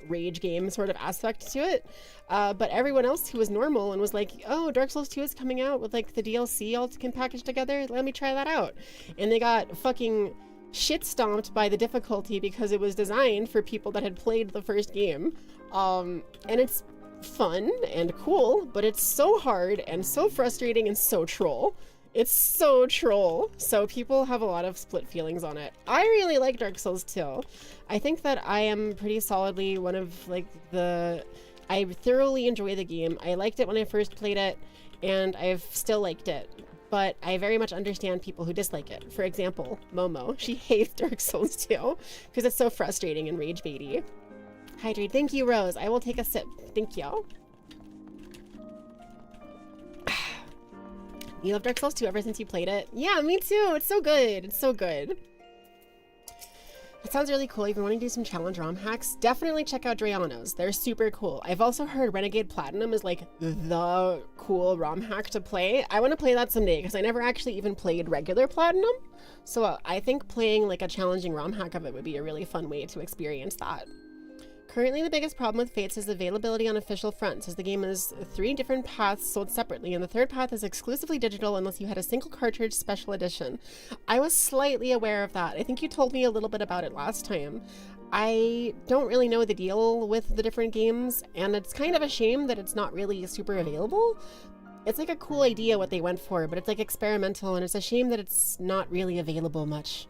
rage game sort of aspect to it. But everyone else who was normal and was like, oh, Dark Souls 2 is coming out with like the DLC all packaged together, let me try that out. And they got fucking shit stomped by the difficulty because it was designed for people that had played the first game. And it's fun and cool, but it's so hard and so frustrating and so troll. It's so troll. So people have a lot of split feelings on it. I really like Dark Souls 2. I think that I am pretty solidly one of like I thoroughly enjoy the game. I liked it when I first played it, and I've still liked it. But I very much understand people who dislike it. For example, Momo. She hates Dark Souls 2 because it's so frustrating and rage baity. Hydrate. Thank you, Rose. I will take a sip. Thank you. You love Dark Souls 2 ever since you played it? Yeah, me too. It's so good. It's so good. It sounds really cool. You've been wanting to do some challenge ROM hacks. Definitely check out Drayana's. They're super cool. I've also heard Renegade Platinum is like the cool ROM hack to play. I want to play that someday because I never actually even played regular Platinum. So I think playing like a challenging ROM hack of it would be a really fun way to experience that. Currently, the biggest problem with Fates is availability on official fronts, as the game is 3 different paths sold separately, and the 3rd path is exclusively digital unless you had a single cartridge special edition. I was slightly aware of that. I think you told me a little bit about it last time. I don't really know the deal with the different games, and it's kind of a shame that it's not really super available. It's like a cool idea what they went for, but it's like experimental, and it's a shame that it's not really available much.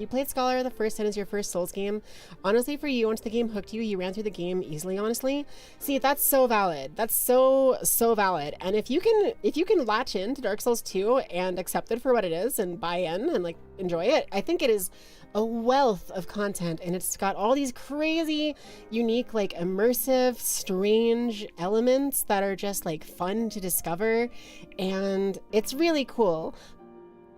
You played Scholar of the First Sin as your first Souls game. Honestly, for you, once the game hooked you, you ran through the game easily, honestly. See, that's so valid. That's so valid. And if you can latch into Dark Souls 2 and accept it for what it is and buy in and like enjoy it, I think it is a wealth of content, and it's got all these crazy, unique, like immersive, strange elements that are just like fun to discover, and it's really cool.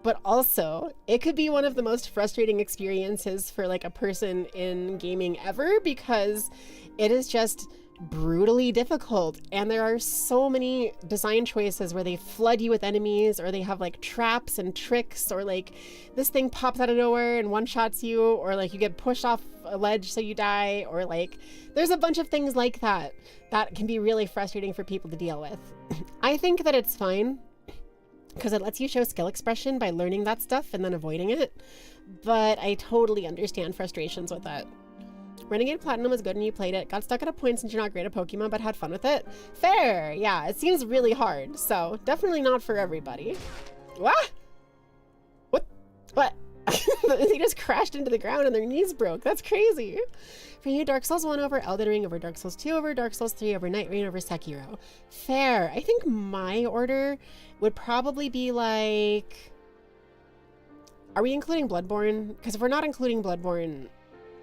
But also, it could be one of the most frustrating experiences for like a person in gaming ever, because it is just brutally difficult, and there are so many design choices where they flood you with enemies, or they have like traps and tricks, or like this thing pops out of nowhere and one-shots you, or like you get pushed off a ledge so you die, or like there's a bunch of things like that that can be really frustrating for people to deal with. I think that it's fine because it lets you show skill expression by learning that stuff and then avoiding it, but I totally understand frustrations with that. Renegade Platinum was good and you played it. Got stuck at a point since you're not great at Pokemon, but had fun with it. Fair, yeah, it seems really hard, so definitely not for everybody. What? What? They just crashed into the ground and their knees broke. That's crazy. For you, Dark Souls 1 over Elden Ring over Dark Souls 2 over Dark Souls 3 over Night Rain over Sekiro. Fair. I think my order would probably be like... Are we including Bloodborne? Because if we're not including Bloodborne...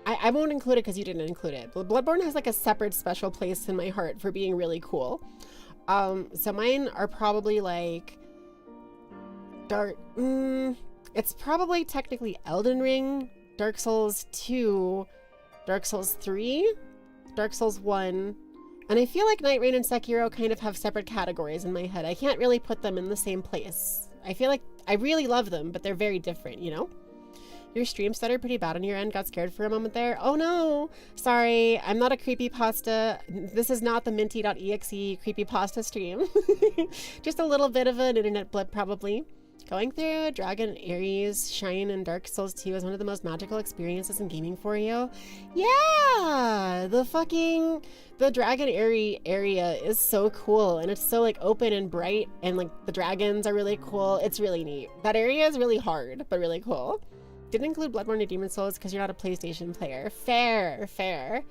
I won't include it because you didn't include it. But Bloodborne has like a separate special place in my heart for being really cool. So mine are probably like it's probably technically Elden Ring, Dark Souls 2, Dark Souls 3, Dark Souls 1, and I feel like Night Rain and Sekiro kind of have separate categories in my head. I can't really put them in the same place. I feel like I really love them, but they're very different, you know? Your stream stuttered pretty bad on your end. Got scared for a moment there. Oh no! Sorry, I'm not a creepypasta. This is not the minty.exe creepypasta stream. Just a little bit of an internet blip, probably. Going through Dragon Ares Shine in Dark Souls 2 is one of the most magical experiences in gaming for you. Yeah! The Dragon Aerie area is so cool, and it's so like open and bright, and like the dragons are really cool. It's really neat. That area is really hard, but really cool. Didn't include Bloodborne or Demon Souls because you're not a PlayStation player. Fair, fair.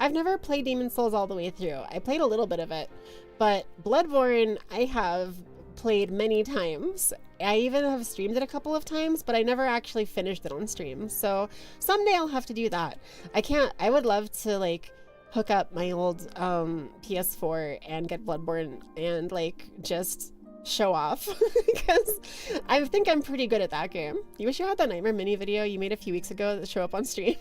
I've never played Demon Souls all the way through. I played a little bit of it, but Bloodborne I have played many times. I even have streamed it a couple of times, but I never actually finished it on stream. So someday I'll have to do that. I would love to like hook up my old PS4 and get Bloodborne and like just show off because I think I'm pretty good at that game. You wish you had that Nightmare Mini video you made a few weeks ago that show up on stream.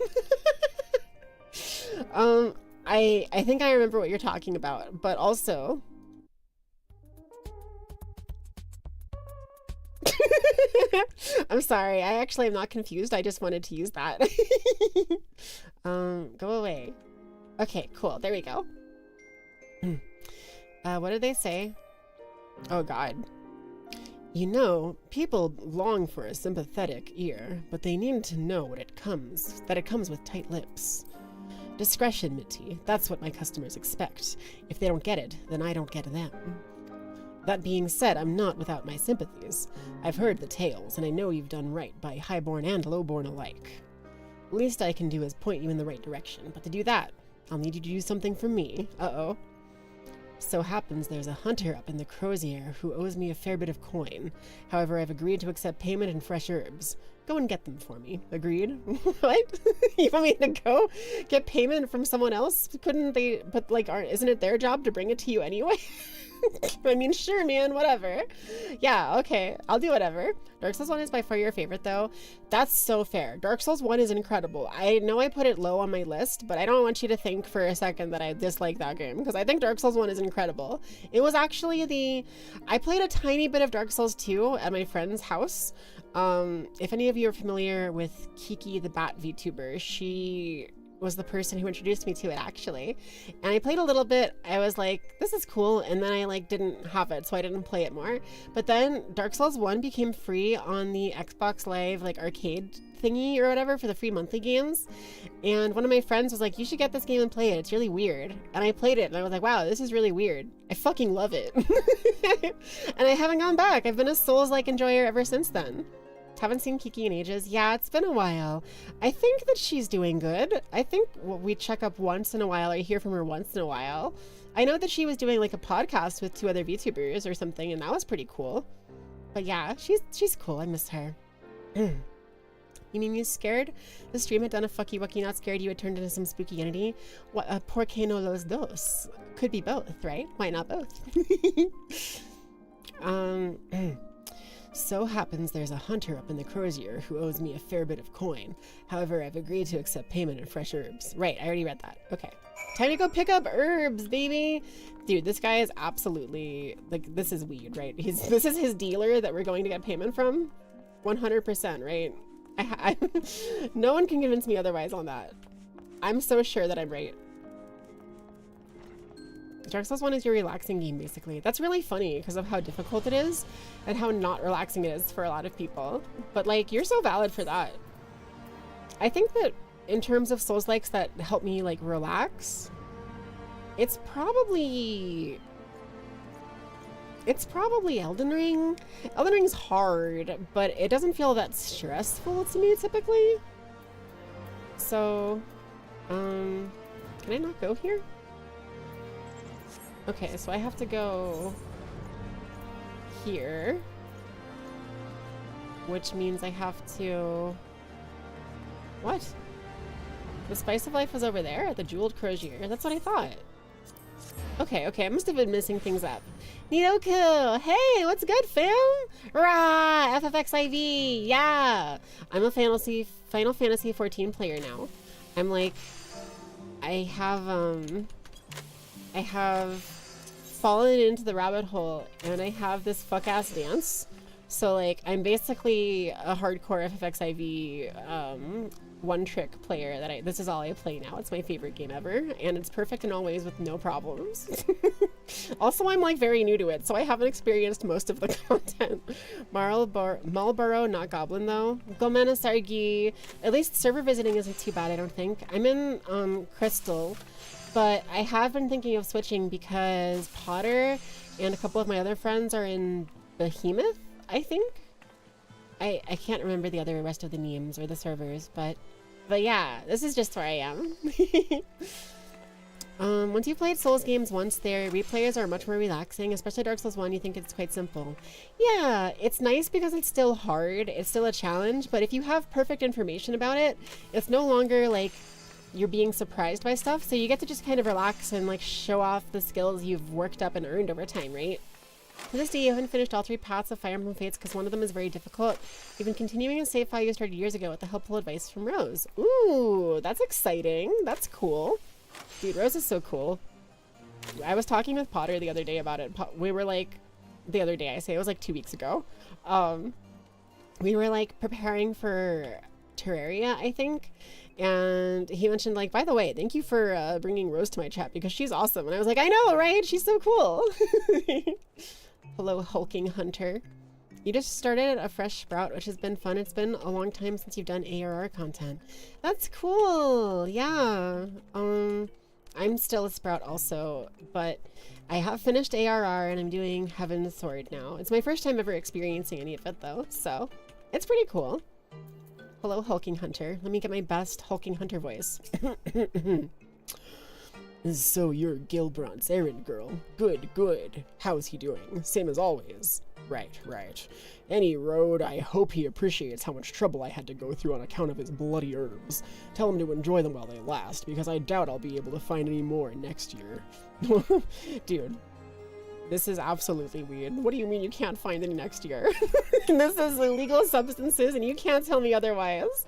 I think I remember what you're talking about, but also I'm sorry, I actually am not confused. I just wanted to use that. Go away. Okay, cool. There we go. What did they say? Oh god. You know, people long for a sympathetic ear, but they need to know that it comes with tight lips. Discretion, Mitty. That's what my customers expect. If they don't get it, then I don't get them. That being said, I'm not without my sympathies. I've heard the tales, and I know you've done right by highborn and lowborn alike. Least I can do is point you in the right direction, but to do that, I'll need you to do something for me. Uh-oh. So happens there's a hunter up in the Crozier who owes me a fair bit of coin. However, I've agreed to accept payment in fresh herbs. Go and get them for me. Agreed? What? You want me to go get payment from someone else? Couldn't they, but like, isn't it their job to bring it to you anyway? I mean, sure, man, whatever. Yeah, okay, I'll do whatever. Dark Souls 1 is by far your favorite, though. That's so fair. Dark Souls 1 is incredible. I know I put it low on my list, but I don't want you to think for a second that I dislike that game, because I think Dark Souls 1 is incredible. It was actually I played a tiny bit of Dark Souls 2 at my friend's house. If any of you are familiar with Kiki the Bat VTuber, she was the person who introduced me to it, actually. And I played a little bit. I was like, this is cool, and then I like didn't have it, so I didn't play it more. But then Dark Souls 1 became free on the Xbox Live like arcade thingy or whatever for the free monthly games, and one of my friends was like, you should get this game and play it, it's really weird. And I played it and I was like, wow, this is really weird. I fucking love it. And I haven't gone back. I've been a Souls like enjoyer ever since then. Haven't seen Kiki in ages. Yeah, it's been a while. I think that she's doing good. I think we check up once in a while, or hear from her once in a while. I know that she was doing like a podcast with 2 other VTubers or something, and that was pretty cool. But yeah, she's cool. I miss her. You mean you scared? The stream had done a fucky wucky not scared you had turned into some spooky entity? What, por que no los dos? Could be both, right? Why not both? So happens there's a hunter up in the crozier who owes me a fair bit of coin. However, I've agreed to accept payment in fresh herbs. Right, I already read that. Okay. Time to go pick up herbs, baby! Dude, this guy is absolutely, like, this is weed, right? This is his dealer that we're going to get payment from? 100%, right? No one can convince me otherwise on that. I'm so sure that I'm right. Dark Souls 1 is your relaxing game, basically. That's really funny because of how difficult it is and how not relaxing it is for a lot of people. But, like, you're so valid for that. I think that in terms of Souls-likes that help me, like, relax, it's probably Elden Ring. Elden Ring's hard, but it doesn't feel that stressful to me, typically. So, can I not go here? Okay, so I have to go here, which means I have to... What? The Spice of Life is over there at the Jeweled Crozier. That's what I thought. Okay, I must have been missing things up. Nidoku! Hey, what's good, fam? Rah! FFXIV! Yeah! I'm a Final Fantasy 14 player now. I'm like... I have fallen into the rabbit hole and I have this fuck-ass dance. So, like, I'm basically a hardcore FFXIV one-trick player that this is all I play now. It's my favorite game ever, and it's perfect in all ways with no problems. Also, I'm, like, very new to it, so I haven't experienced most of the content. Marlboro, not Goblin, though. Gomena Sargi. At least server visiting isn't too bad, I don't think. I'm in Crystal. But I have been thinking of switching because Potter and a couple of my other friends are in Behemoth, I think. I can't remember the rest of the names or the servers, but yeah, this is just where I am. Once you've played Souls games once, their replayers are much more relaxing, especially Dark Souls 1, you think it's quite simple. Yeah, it's nice because it's still hard, it's still a challenge, but if you have perfect information about it, it's no longer like you're being surprised by stuff, so you get to just kind of relax and like show off the skills you've worked up and earned over time, right? To this day, you haven't finished all 3 paths of Fire Emblem Fates because one of them is very difficult. You've been continuing a save file you started years ago with the helpful advice from Rose. Ooh, that's exciting. That's cool. Dude, Rose is so cool. I was talking with Potter the other day about it. We were like, the other day, I say, it was like 2 weeks ago. We were like preparing for Terraria, I think. And he mentioned, like, by the way, thank you for bringing Rose to my chat because she's awesome. And I was like, I know, right? She's so cool. Hello, hulking hunter. You just started a fresh sprout, which has been fun. It's been a long time since you've done ARR content. That's cool. Yeah. I'm still a sprout also, but I have finished ARR and I'm doing heavensward now. It's my first time ever experiencing any of it though, so it's pretty cool. Hello, hulking hunter. Let me get my best hulking hunter voice. So you're Gilbrand's errand girl. Good, good. How's he doing? Same as always. Right, right. Any road, I hope he appreciates how much trouble I had to go through on account of his bloody herbs. Tell him to enjoy them while they last, because I doubt I'll be able to find any more next year. Dude, this is absolutely weird. What do you mean you can't find any next year? This is illegal substances and you can't tell me otherwise.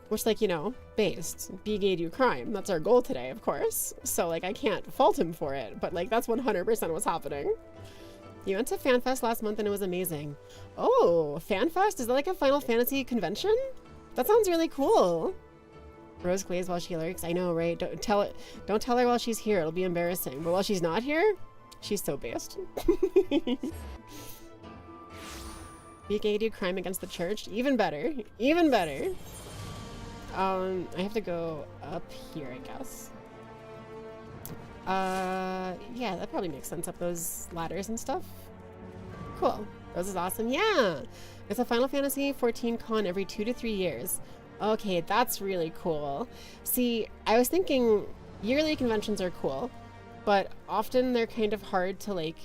Which, like, you know, based. Be gay, do crime. That's our goal today, of course. So, like, I can't fault him for it, but, like, that's 100% what's happening. You went to FanFest last month and it was amazing. Oh, FanFest? Is that like a Final Fantasy convention? That sounds really cool. Rose glaze while she lurks. I know, right? Don't tell her while she's here. It'll be embarrassing. But while she's not here, she's so based. Be gay, do crime against the church? Even better. Even better. I have to go up here, I guess. Yeah, that probably makes sense, up those ladders and stuff. Cool. Rose is awesome. Yeah! It's a Final Fantasy 14 con every 2 to 3 years. Okay, that's really cool. See, I was thinking yearly conventions are cool, but often they're kind of hard to, like,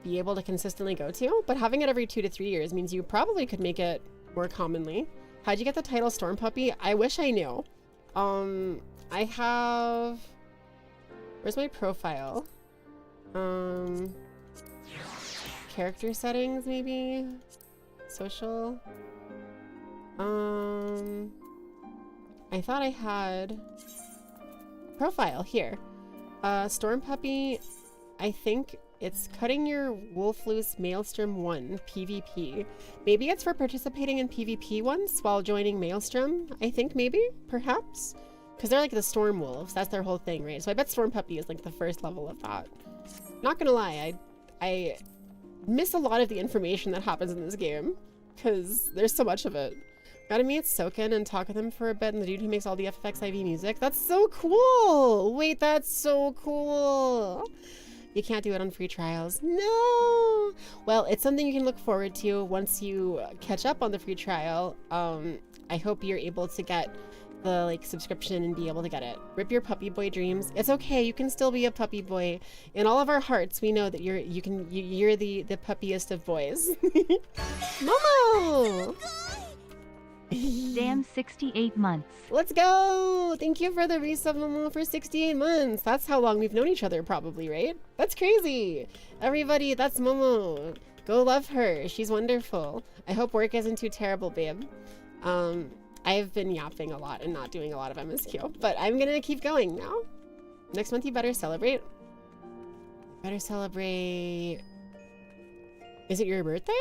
be able to consistently go to, but having it every 2 to 3 years means you probably could make it more commonly. How'd you get the title Storm Puppy? I wish I knew. I have... Where's my profile? Character settings, maybe? Social. I thought I had profile here. Storm Puppy, I think it's cutting your wolf loose Maelstrom 1 PvP. Maybe it's for participating in PvP once while joining Maelstrom. I think maybe, perhaps. Because they're like the Storm Wolves. That's their whole thing, right? So I bet Storm Puppy is like the first level of that. Not gonna lie, I miss a lot of the information that happens in this game. Because there's so much of it. Gotta meet Soken and talk with him for a bit, and the dude who makes all the FFX IV music. That's so cool! Wait, that's so cool! You can't do it on free trials. No! Well, it's something you can look forward to once you catch up on the free trial. I hope you're able to get the like subscription and be able to get it. Rip your puppy boy dreams. It's okay, you can still be a puppy boy. In all of our hearts, we know that you're the puppiest of boys. Momo! Damn, 68 months. Let's go! Thank you for the resub, Momo, for 68 months. That's how long we've known each other, probably, right? That's crazy. Everybody, that's Momo. Go love her. She's wonderful. I hope work isn't too terrible, babe. I've been yapping a lot and not doing a lot of MSQ, but I'm gonna keep going now. Next month you better celebrate. Better celebrate. Is it your birthday?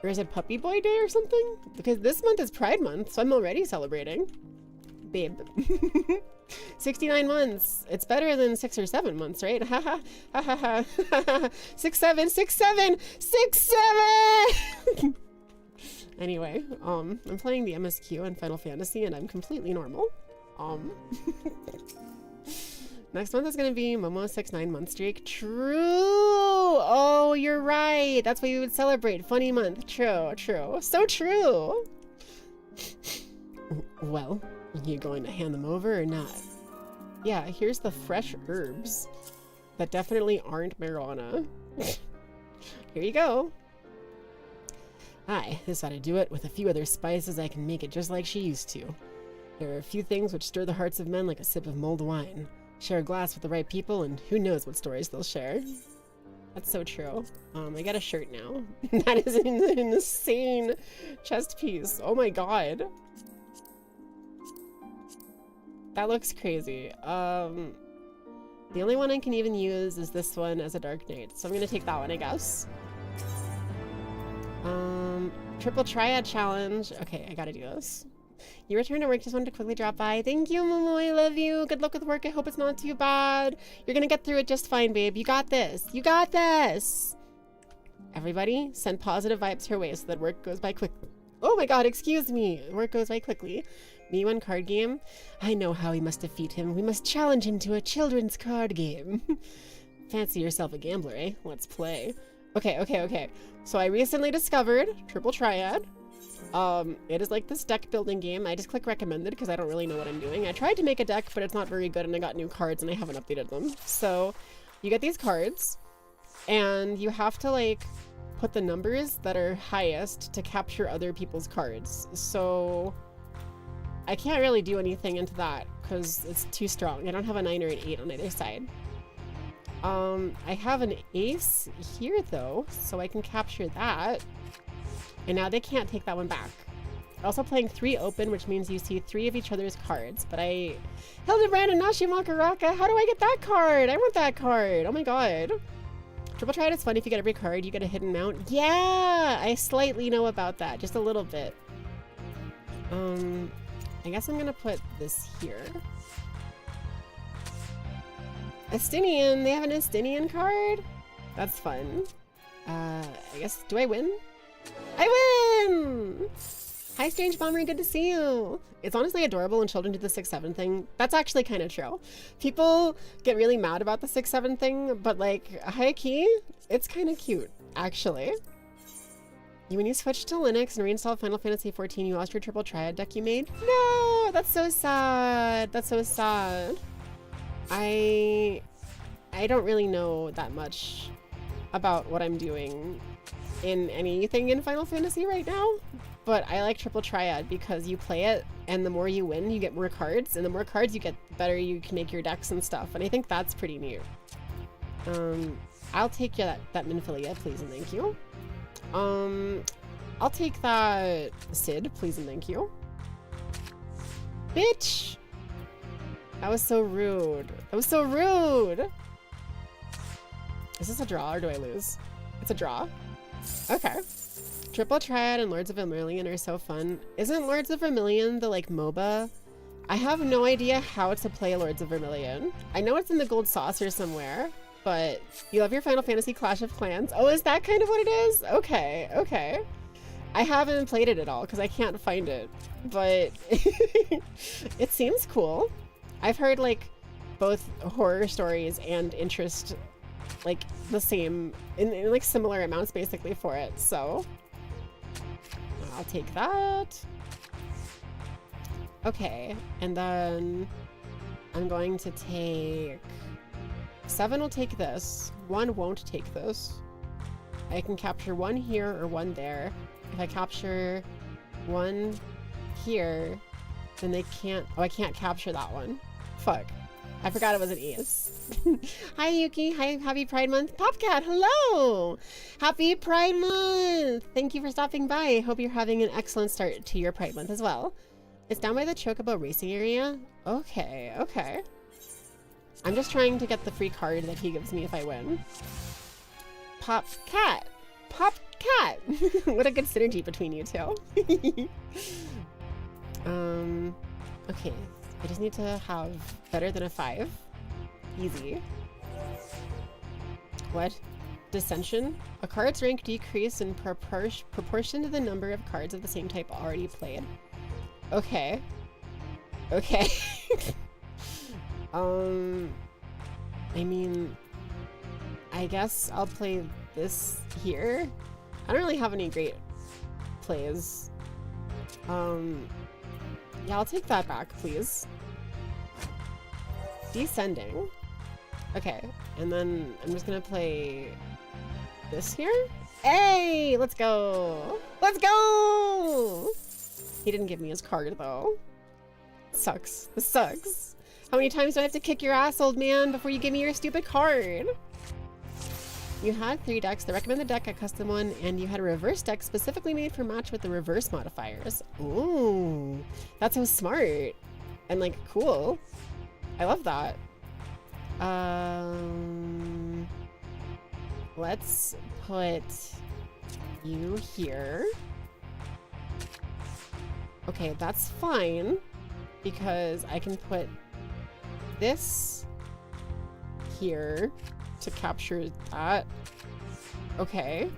Or is it Puppy Boy Day or something? Because this month is Pride Month, so I'm already celebrating. Babe. 69 months. It's better than 6 or 7 months, right? Ha ha ha ha ha. 6, 7, 6, 7, 6, 7! Anyway, I'm playing the MSQ in Final Fantasy and I'm completely normal. Next month is gonna be Momo's 6-9 month streak. True! Oh, you're right! That's what you would celebrate. Funny month. True, true. So true! Well, are you going to hand them over or not? Yeah, here's the fresh herbs that definitely aren't marijuana. Here you go. Aye, this ought to do it. With a few other spices, I can make it just like she used to. There are a few things which stir the hearts of men like a sip of mulled wine. Share a glass with the right people, and who knows what stories they'll share. That's so true. I got a shirt now. That is an insane chest piece. Oh my god. That looks crazy. The only one I can even use is this one as a Dark Knight, so I'm gonna take that one, I guess. Triple Triad Challenge. Okay, I gotta do this. You returned to work, just wanted to quickly drop by. Thank you, Momo, I love you. Good luck with work, I hope it's not too bad. You're gonna get through it just fine, babe. You got this. You got this! Everybody, send positive vibes her way so that work goes by quickly. Oh my god, excuse me. Work goes by quickly. Me one card game? I know how we must defeat him. We must challenge him to a children's card game. Fancy yourself a gambler, eh? Let's play. Okay. So I recently discovered Triple Triad. It is like this deck building game. I just click recommended because I don't really know what I'm doing. I tried to make a deck, but it's not very good and I got new cards and I haven't updated them. So you get these cards and you have to like put the numbers that are highest to capture other people's cards. So I can't really do anything into that because it's too strong. I don't have a 9 or an 8 on either side. I have an ace here though, so I can capture that. And now they can't take that one back. Also playing 3 open, which means you see 3 of each other's cards. But I... Hildebrand and Nashimakaraka, how do I get that card? I want that card. Oh my god. Triple Triad is fun if you get every card, you get a hidden mount. Yeah! I slightly know about that, just a little bit. I guess I'm gonna put this here. Estinian! They have an Estinian card? That's fun. I guess... Do I win? I win! Hi, Strange Bomber, good to see you. It's honestly adorable when children do the 6-7 thing. That's actually kind of true. People get really mad about the 6-7 thing, but like, high key, it's kind of cute, actually. When you switched to Linux and reinstalled Final Fantasy XIV, you lost your Triple Triad deck you made? No! That's so sad. That's so sad. I don't really know that much about what I'm doing in anything in Final Fantasy right now, but I like Triple Triad because you play it and the more you win you get more cards, and the more cards you get the better you can make your decks and stuff, and I think that's pretty neat. I'll take that Minfilia, please and thank you. I'll take that Sid, please and thank you. Bitch! That was so rude. That was so rude! Is this a draw or do I lose? It's a draw. Okay. Triple Triad and Lords of Vermilion are so fun. Isn't Lords of Vermilion the like MOBA? I have no idea how to play Lords of Vermilion. I know it's in the gold saucer somewhere, but you love your Final Fantasy Clash of Clans. Oh, is that kind of what it is? Okay, okay. I haven't played it at all because I can't find it, but it seems cool. I've heard like both horror stories and interest like the same in like similar amounts basically for it, so I'll take that. Okay, and then I'm going to take 7 will take this, 1 won't take this. I can capture 1 here or 1 there. If I capture 1 here, then they can't, oh, I can't capture that one. Fuck. I forgot it was an ace. Hi Yuki, hi, happy Pride Month. Popcat, hello! Happy Pride Month! Thank you for stopping by. Hope you're having an excellent start to your Pride Month as well. It's down by the Chocobo racing area? Okay, okay. I'm just trying to get the free card that he gives me if I win. Popcat! Popcat! What a good synergy between you two. Okay. I just need to have better than a 5. Easy. What? Dissension? A card's rank decrease in proportion to the number of cards of the same type already played. Okay. Okay. I mean, I guess I'll play this here. I don't really have any great plays. Yeah, I'll take that back, please. Descending. Okay, and then I'm just gonna play this here. Hey, let's go! Let's go! He didn't give me his card though. Sucks. This sucks. How many times do I have to kick your ass, old man, before you give me your stupid card? You had 3 decks, the recommended deck, a custom one, and you had a reverse deck specifically made for match with the reverse modifiers. Ooh, that's so smart and like cool. I love that. Let's put you here. Okay, that's fine because I can put this here to capture that. Okay,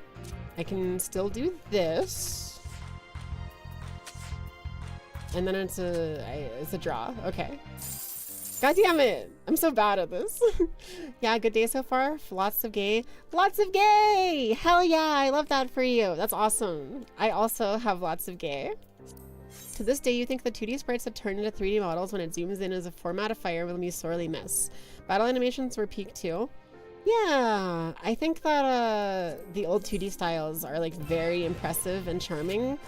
I can still do this, and then it's a draw. Okay. God damn it! I'm so bad at this. Yeah, good day so far. Lots of gay. Lots of gay! Hell yeah, I love that for you. That's awesome. I also have lots of gay. To this day, you think the 2D sprites that turn into 3D models when it zooms in as a formatifier will be sorely miss. Battle animations were peak too. Yeah, I think that the old 2D styles are like very impressive and charming.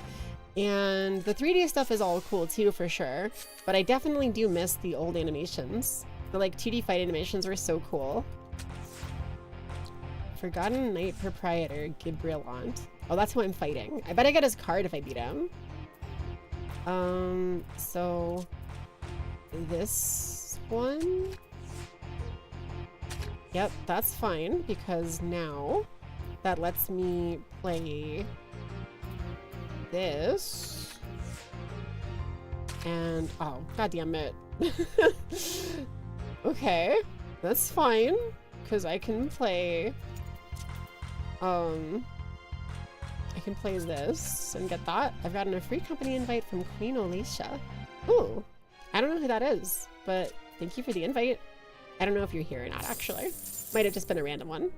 And the 3D stuff is all cool too, for sure. But I definitely do miss the old animations. The like 2D fight animations were so cool. Forgotten Knight Proprietor, Gibrilant. Oh, that's who I'm fighting. I bet I get his card if I beat him. So this one. Yep, that's fine because now that lets me play this. And oh, god damn it. Okay, that's fine because I can play I can play this and get that. I've gotten a free company invite from Queen Alicia. Ooh, I don't know who that is, but thank you for the invite. I don't know if you're here or not, actually. Might have just been a random one.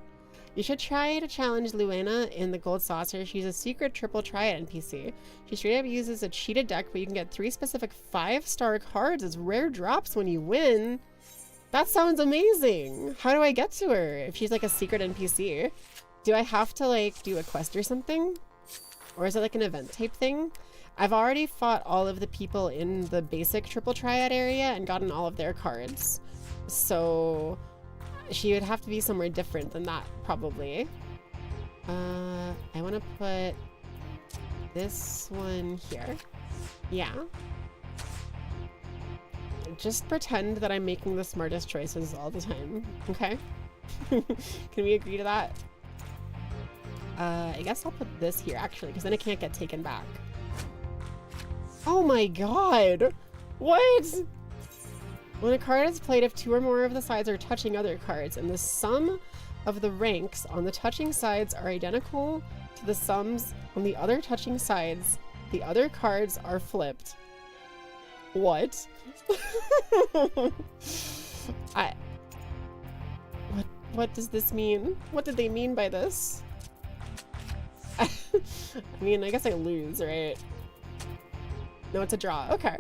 You should try to challenge Luena in the Gold Saucer. She's a secret triple triad NPC. She straight up uses a cheated deck, but you can get 3 specific 5-star cards as rare drops when you win. That sounds amazing. How do I get to her if she's like a secret NPC? Do I have to like do a quest or something? Or is it like an event type thing? I've already fought all of the people in the basic triple triad area and gotten all of their cards. So she would have to be somewhere different than that, probably. I want to put this one here. Yeah. Just pretend that I'm making the smartest choices all the time, okay? Can we agree to that? I guess I'll put this here actually, because then it can't get taken back. Oh my god! What? When a card is played, if 2 or more of the sides are touching other cards, and the sum of the ranks on the touching sides are identical to the sums on the other touching sides, the other cards are flipped. What? What does this mean? What did they mean by this? I mean, I guess I lose, right? No, it's a draw. Okay.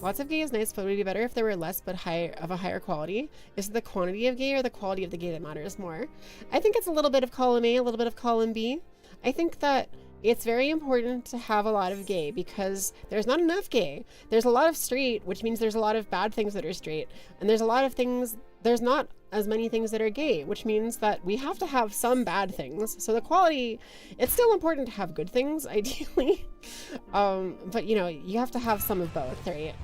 Lots of gay is nice, but would it be better if there were less but of a higher quality? Is it the quantity of gay or the quality of the gay that matters more? I think it's a little bit of column A, a little bit of column B. I think that it's very important to have a lot of gay because there's not enough gay. There's a lot of straight, which means there's a lot of bad things that are straight. And there's a lot of things, there's not as many things that are gay, which means that we have to have some bad things. So the quality, it's still important to have good things, ideally. But you know, you have to have some of both, right?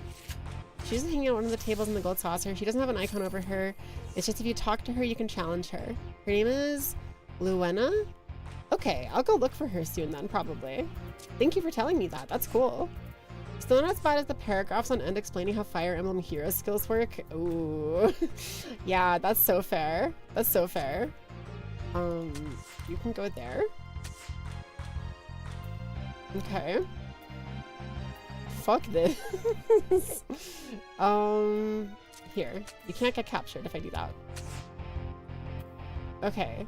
She's hanging out on one of the tables in the gold saucer. She doesn't have an icon over her. It's just if you talk to her, you can challenge her. Her name is Luena. Okay, I'll go look for her soon then, probably. Thank you for telling me that. That's cool. Still not as bad as the paragraphs on end explaining how Fire Emblem hero skills work. Ooh. Yeah, that's so fair. That's so fair. You can go there. Okay. Fuck this. Here. You can't get captured if I do that. Okay.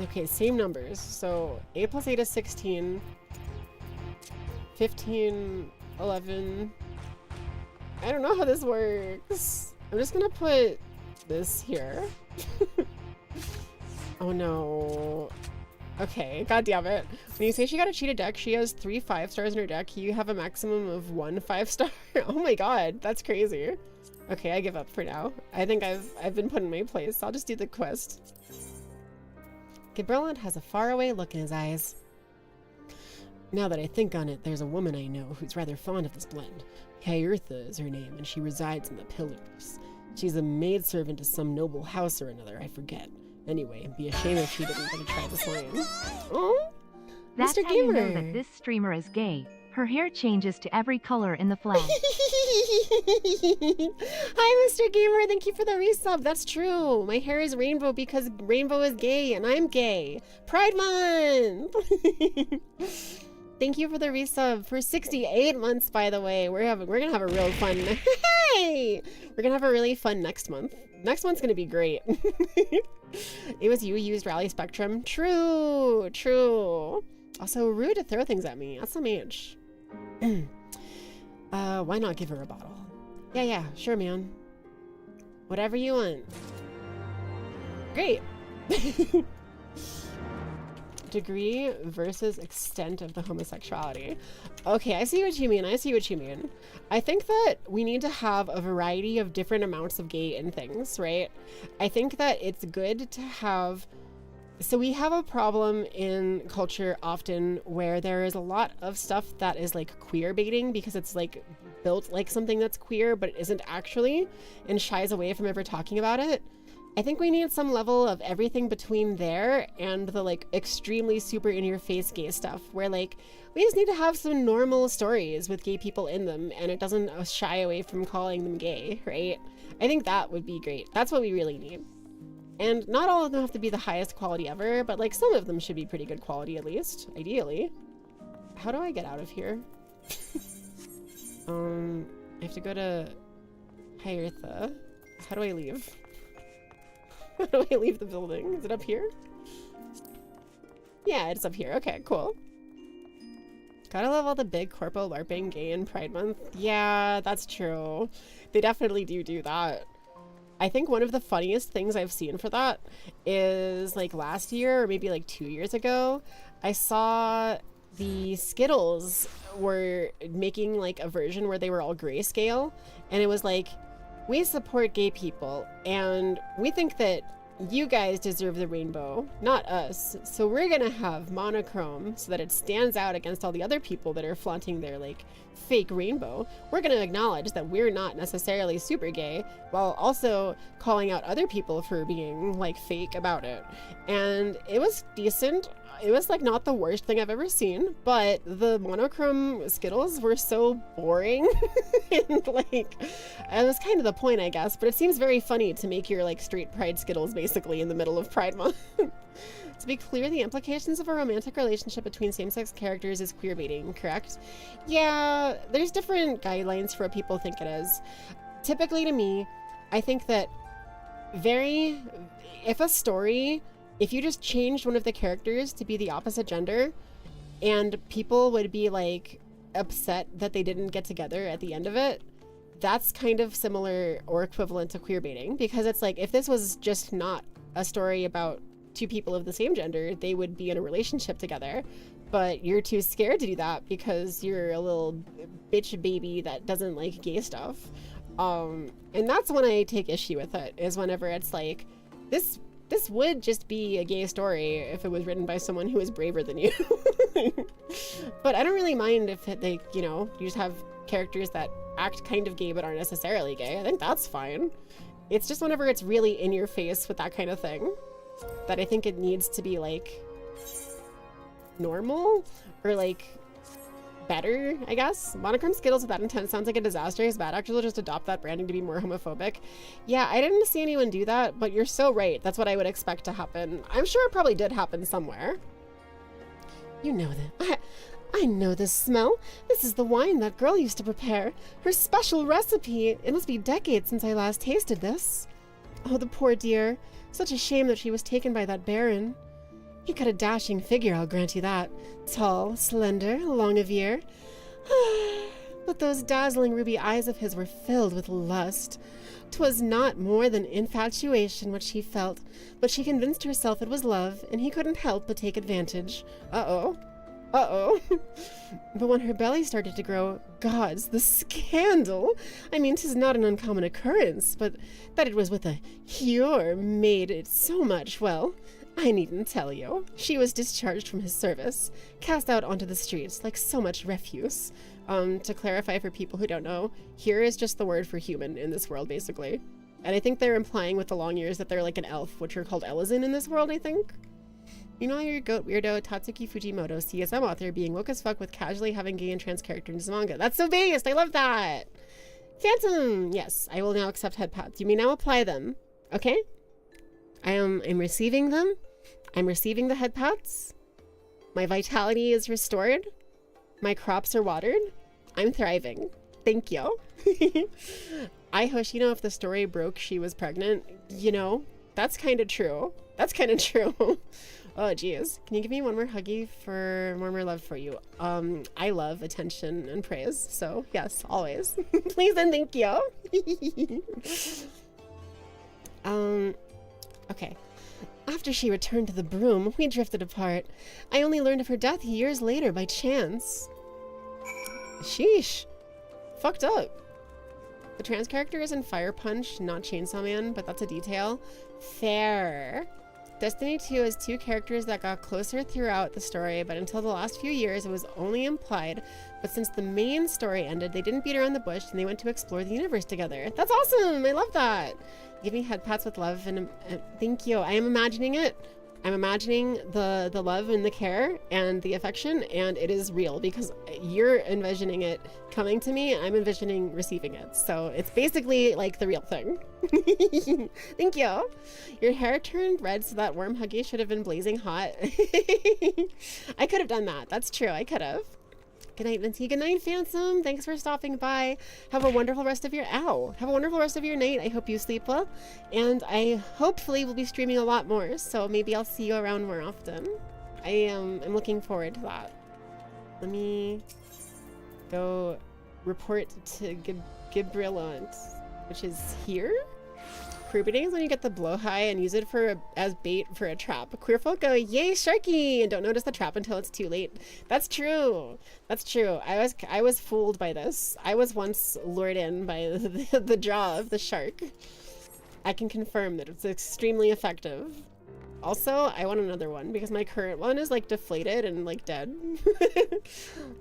Okay, same numbers. So 8 plus 8 is 16. 15, 11. I don't know how this works. I'm just gonna put this here. Oh no. Okay, god damn it. When you say she got a cheated deck, she has 3 5-stars in her deck. You have a maximum of 1 5-star. Oh my god, that's crazy. Okay, I give up for now. I think I've been put in my place. I'll just do the quest. Gabrielland has a faraway look in his eyes. Now that I think on it, there's a woman I know who's rather fond of this blend. Kayurtha is her name, and she resides in the Pillars. She's a maidservant to some noble house or another, I forget. Anyway, it'd be a shame if she didn't get to try this line. Oh, That's Mr. how you Gamer. know that this streamer is gay. Her hair changes to every color in the flag. Hi, Mr. Gamer. Thank you for the resub. That's true. My hair is rainbow because rainbow is gay, and I'm gay. Pride Month. Thank you for the resub for 68 months. By the way, we're gonna have a real fun. Hey, we're gonna have a really fun next month. Next month's gonna be great. It was you who used Rally Spectrum. True, true. Also rude to throw things at me. That's some age. Why not give her a bottle? Yeah, sure, man. Whatever you want. Great. Degree versus extent of the homosexuality. Okay, I see what you mean. I see what you mean. I think that we need to have a variety of different amounts of gay in things, right? I think that it's good to have. So we have a problem in culture often where there is a lot of stuff that is like queer baiting because it's like built like something that's queer, but it isn't actually, and shies away from ever talking about it. I think we need some level of everything between there and the like extremely super in your face gay stuff where like we just need to have some normal stories with gay people in them and it doesn't shy away from calling them gay, right? I think that would be great. That's what we really need. And not all of them have to be the highest quality ever, but like some of them should be pretty good quality at least, ideally. How do I get out of here? I have to go to Hyertha. How do I leave? How do I leave the building? Is it up here? Yeah, it's up here. Okay, cool. Gotta love all the big corpo LARPing gay in Pride Month. Yeah, that's true. They definitely do that. I think one of the funniest things I've seen for that is like last year or maybe like 2 years ago, I saw the Skittles were making like a version where they were all grayscale and it was like, we support gay people and we think that you guys deserve the rainbow, not us. So we're gonna have monochrome so that it stands out against all the other people that are flaunting their like fake rainbow. We're gonna acknowledge that we're not necessarily super gay while also calling out other people for being like fake about it. And it was decent. It was like not the worst thing I've ever seen, but the monochrome Skittles were so boring. And like, it was kind of the point, I guess, but it seems very funny to make your like straight pride Skittles basically in the middle of Pride Month. To be clear, the implications of a romantic relationship between same-sex characters is queerbaiting, correct? Yeah, there's different guidelines for what people think it is. Typically to me, I think that if you just changed one of the characters to be the opposite gender and people would be like upset that they didn't get together at the end of it, that's kind of similar or equivalent to queerbaiting, because it's like if this was just not a story about two people of the same gender, they would be in a relationship together, but you're too scared to do that because you're a little bitch baby that doesn't like gay stuff. And that's when I take issue with it, is whenever it's like, this would just be a gay story if it was written by someone who is braver than you. But I don't really mind if they, you know, you just have characters that act kind of gay but aren't necessarily gay. I think that's fine. It's just whenever it's really in your face with that kind of thing that I think it needs to be like normal or like better, I guess. Monochrome Skittles with that intent sounds like a disaster. His bad actors will just adopt that branding to be more homophobic. Yeah, I didn't see anyone do that, but you're so right. That's what I would expect to happen. I'm sure it probably did happen somewhere. You know that. I know this smell. This is the wine that girl used to prepare. Her special recipe. It must be decades since I last tasted this. Oh, the poor dear. Such a shame that she was taken by that baron. He cut a dashing figure, I'll grant you that. Tall, slender, long of year. But those dazzling ruby eyes of his were filled with lust. 'Twas not more than infatuation what she felt, but she convinced herself it was love, and he couldn't help but take advantage. Uh-oh. Uh-oh. But when her belly started to grow, gods, the scandal! I mean, 'tis not an uncommon occurrence, but that it was with a Hure made it so much, well, I needn't tell you. She was discharged from his service, cast out onto the streets like so much refuse. To clarify for people who don't know, Hure is just the word for human in this world, basically. And I think they're implying with the long ears that they're like an elf, which are called Elizin in this world, I think. You know, your goat weirdo Tatsuki Fujimoto, CSM author, being woke as fuck with casually having gay and trans characters in his manga. That's so based! I love that! Phantom! Yes, I will now accept head pads. You may now apply them. Okay? I'm receiving them. I'm receiving the head pads. My vitality is restored. My crops are watered. I'm thriving. Thank you. I Hoshino, if the story broke she was pregnant, you know, that's kind of true. That's kind of true. Oh, geez. Can you give me one more huggy for more love for you? I love attention and praise, so yes, always. Please and thank you. Okay. After she returned to the broom, we drifted apart. I only learned of her death years later by chance. Sheesh. Fucked up. The trans character is in Fire Punch, not Chainsaw Man, but that's a detail. Fair. Destiny 2 has two characters that got closer throughout the story, but until the last few years it was only implied. But since the main story ended, they didn't beat around the bush and they went to explore the universe together. That's awesome! I love that! Give me head pats with love and thank you. I am imagining it. I'm imagining the love and the care and the affection, and it is real because you're envisioning it coming to me. I'm envisioning receiving it. So it's basically like the real thing. Thank you. Your hair turned red, so that warm huggy should have been blazing hot. I could have done that. That's true. I could have. Good night, Minty. Good night, Phantom. Thanks for stopping by. Have a wonderful rest of your Have a wonderful rest of your night. I hope you sleep well, and I hopefully will be streaming a lot more. So maybe I'll see you around more often. I'm looking forward to that. Let me go report to Gibrillant, which is here. Queer baiting is when you get the blow high and use it as bait for a trap. Queer folk go, yay, Sharky, and don't notice the trap until it's too late. That's true. That's true. I was fooled by this. I was once lured in by the jaw of the shark. I can confirm that it's extremely effective. Also, I want another one because my current one is like deflated and like dead.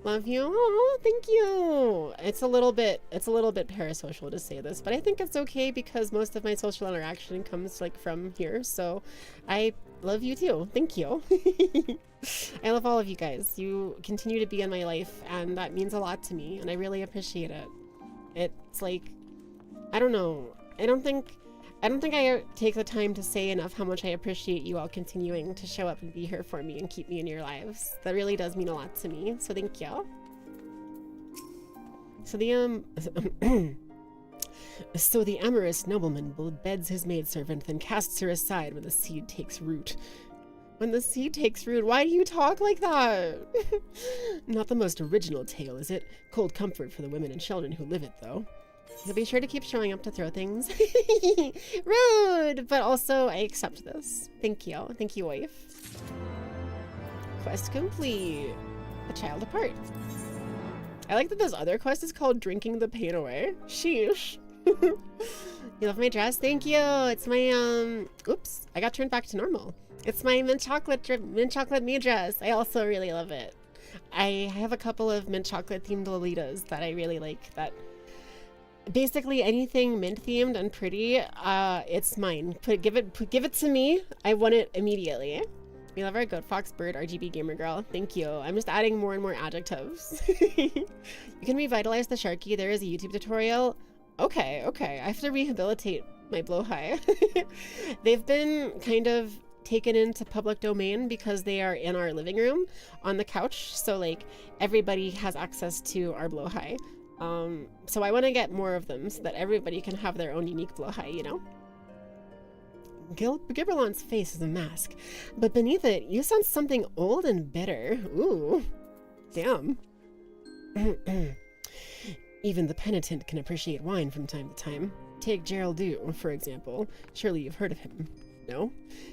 Love you. Oh, thank you. It's a little bit parasocial to say this, but I think it's okay because most of my social interaction comes like from here. So I love you too. Thank you. I love all of you guys. You continue to be in my life and that means a lot to me and I really appreciate it. It's like, I don't know. I don't think I take the time to say enough how much I appreciate you all continuing to show up and be here for me and keep me in your lives. That really does mean a lot to me, so thank you. So the amorous nobleman beds his maidservant, then casts her aside when the seed takes root. When the seed takes root, why do you talk like that? Not the most original tale, is it? Cold comfort for the women and children who live it, though. So be sure to keep showing up to throw things. Rude! But also, I accept this. Thank you. Thank you, wife. Quest complete. A child apart. I like that this other quest is called Drinking the Pain Away. Sheesh. You love my dress? Thank you. It's my, oops. I got turned back to normal. It's my mint chocolate me dress. I also really love it. I have a couple of mint chocolate themed Lolitas that I really like that... Basically anything mint themed and pretty, it's mine. Give it to me. I want it immediately. We love our goat, fox, bird, RGB gamer girl. Thank you. I'm just adding more and more adjectives. You can revitalize the Sharky. There is a YouTube tutorial. Okay. I have to rehabilitate my blowhigh. They've been kind of taken into public domain because they are in our living room on the couch. So like everybody has access to our blowhigh. So I want to get more of them so that everybody can have their own unique blowhigh, you know? Gibberlon's face is a mask, but beneath it, you sense something old and bitter. Ooh. Damn. Even the penitent can appreciate wine from time to time. Take Gerald Dew, for example. Surely you've heard of him. No?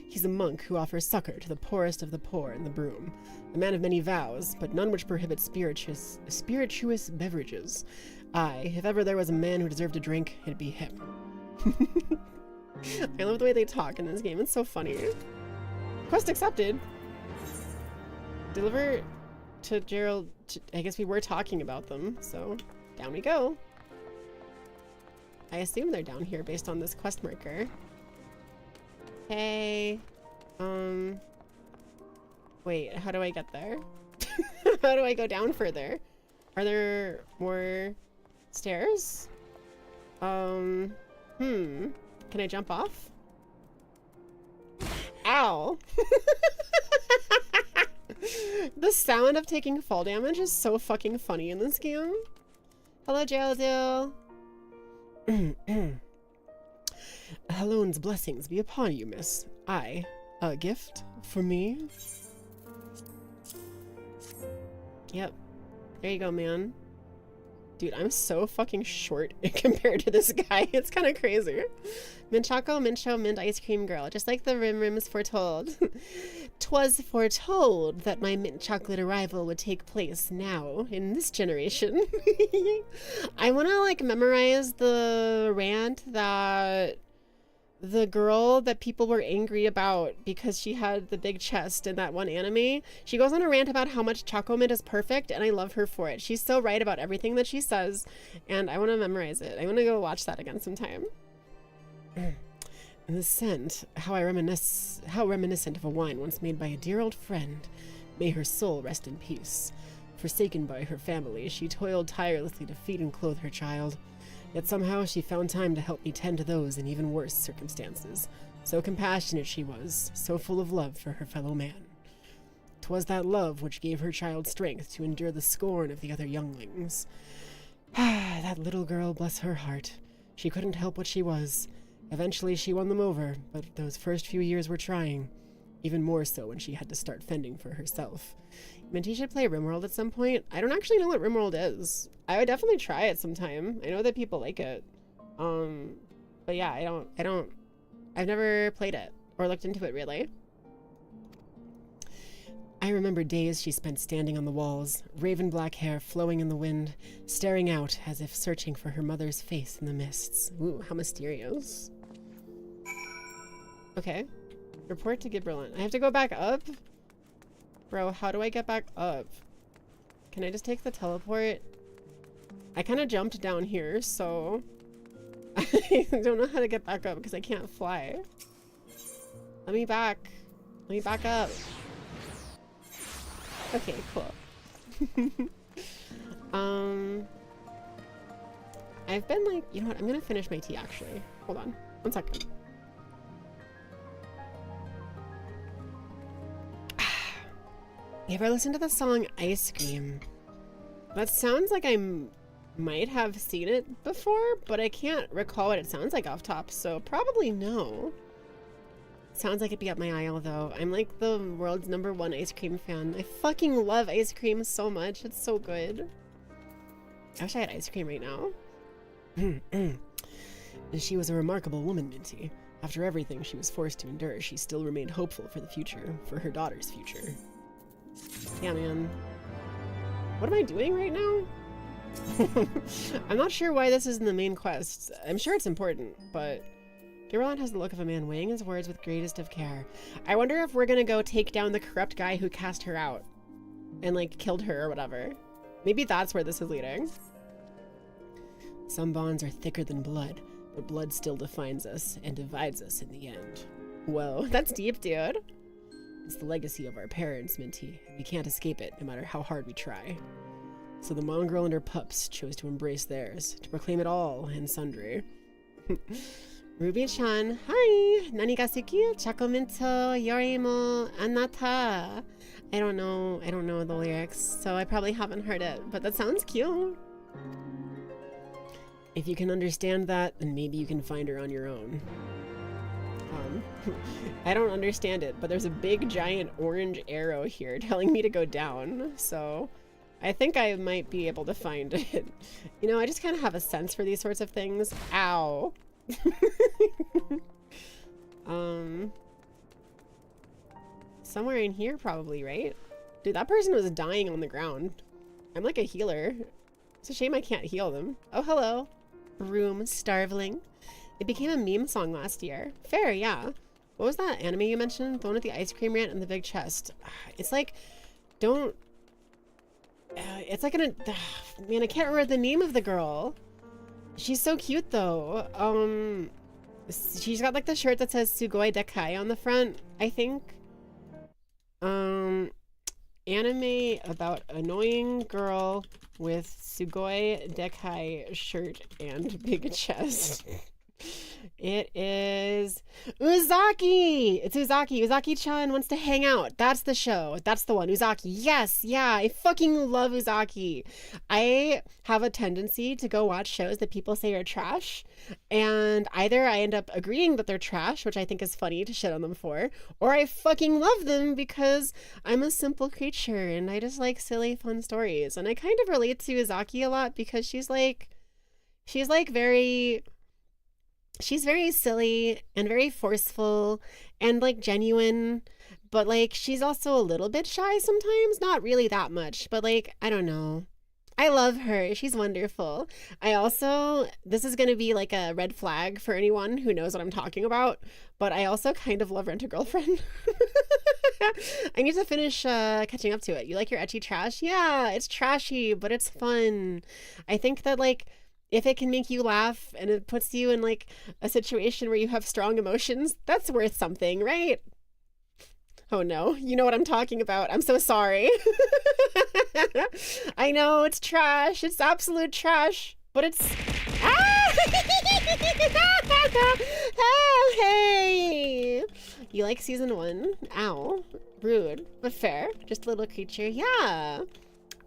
He's a monk who offers succor to the poorest of the poor in the broom. A man of many vows, but none which prohibit spirituous beverages. Aye, if ever there was a man who deserved a drink, it'd be him. I love the way they talk in this game. It's so funny. Quest accepted. Deliver to Gerald. I guess we were talking about them, so down we go. I assume they're down here based on this quest marker. Hey, wait, how do I get there? How do I go down further? Are there more stairs? Can I jump off? Ow! The sound of taking fall damage is so fucking funny in this game. Hello, Geraldine. Hellone's blessings be upon you, miss. A gift for me? Yep. There you go, man. Dude, I'm so fucking short compared to this guy. It's kind of crazy. Mint choco, mint show, mint ice cream girl. Just like the rims foretold. 'Twas foretold that my mint chocolate arrival would take place now, in this generation. I want to, like, memorize the rant that the girl that people were angry about because she had the big chest in that one anime. She goes on a rant about how much Choco Mint is perfect, and I love her for it. She's so right about everything that she says, and I want to memorize it. I want to go watch that again sometime. The scent, how reminiscent of a wine once made by a dear old friend. May her soul rest in peace. Forsaken by her family, she toiled tirelessly to feed and clothe her child. Yet somehow she found time to help me tend to those in even worse circumstances. So compassionate she was, so full of love for her fellow man. 'Twas that love which gave her child strength to endure the scorn of the other younglings. That little girl, bless her heart. She couldn't help what she was. Eventually she won them over, but those first few years were trying. Even more so when she had to start fending for herself. Minty should play RimWorld at some point. I don't actually know what RimWorld is. I would definitely try it sometime. I know that people like it. But yeah, I've never played it or looked into it really. I remember days she spent standing on the walls, raven black hair flowing in the wind, staring out as if searching for her mother's face in the mists. Ooh, how mysterious. Okay. Report to Gibberlin. I have to go back up? Bro, how do I get back up? Can I just take the teleport? I kind of jumped down here, so I don't know how to get back up because I can't fly. Let me back. Let me back up. Okay, cool. I've been like, you know what? I'm gonna finish my tea actually. Hold on. 1 second. You ever listen to the song Ice Cream? That sounds like I might have seen it before, but I can't recall what it sounds like off top, so probably no. Sounds like it'd be up my aisle though. I'm like the world's #1 ice cream fan. I fucking love ice cream so much. It's so good. I wish I had ice cream right now. She was a remarkable woman, Minty. After everything she was forced to endure, she still remained hopeful for the future, for her daughter's future. Yeah, man. What am I doing right now? I'm not sure why this is in the main quest. I'm sure it's important, but Gibberlin has the look of a man weighing his words with greatest of care. I wonder if we're gonna go take down the corrupt guy who cast her out and like killed her or whatever. Maybe that's where this is leading. Some bonds are thicker than blood, but blood still defines us and divides us in the end. Whoa, that's deep, dude. It's the legacy of our parents, Minty, and we can't escape it no matter how hard we try. So the mongrel and her pups chose to embrace theirs, to proclaim it all and sundry. Ruby-chan, hi! Nani ga suki? Chakomento yori mo anata. I don't know the lyrics, so I probably haven't heard it, but that sounds cute. If you can understand that, then maybe you can find her on your own. I don't understand it, but there's a big giant orange arrow here telling me to go down, so I think I might be able to find it. You know, I just kind of have a sense for these sorts of things. Ow. Somewhere in here probably, right? Dude, that person was dying on the ground. I'm like a healer. It's a shame I can't heal them. Oh, hello. Room Starveling. It became a meme song last year. Fair, yeah. What was that anime you mentioned? The one with the ice cream rant and the big chest. It's like, don't... it's like an... man, I can't remember the name of the girl. She's so cute, though. She's got like the shirt that says Sugoi Dekai on the front, I think. Anime about annoying girl with Sugoi Dekai shirt and big chest. It is Uzaki! It's Uzaki. Uzaki-chan wants to hang out. That's the show. That's the one. Uzaki. Yes, yeah. I fucking love Uzaki. I have a tendency to go watch shows that people say are trash, and either I end up agreeing that they're trash, which I think is funny to shit on them for, or I fucking love them because I'm a simple creature and I just like silly, fun stories. And I kind of relate to Uzaki a lot because she's very silly and very forceful and like genuine, but like she's also a little bit shy sometimes. Not really that much, but like, I don't know. I love her. She's wonderful. This is going to be like a red flag for anyone who knows what I'm talking about, but I also kind of love Rent-A-Girlfriend. I need to finish catching up to it. You like your ecchi trash? Yeah, it's trashy, but it's fun. I think that like, if it can make you laugh and it puts you in like a situation where you have strong emotions, that's worth something, right? Oh no, you know what I'm talking about. I'm so sorry. I know it's trash. It's absolute trash, but it's... Ah! Oh, hey! You like season 1? Ow. Rude, but fair. Just a little creature. Yeah.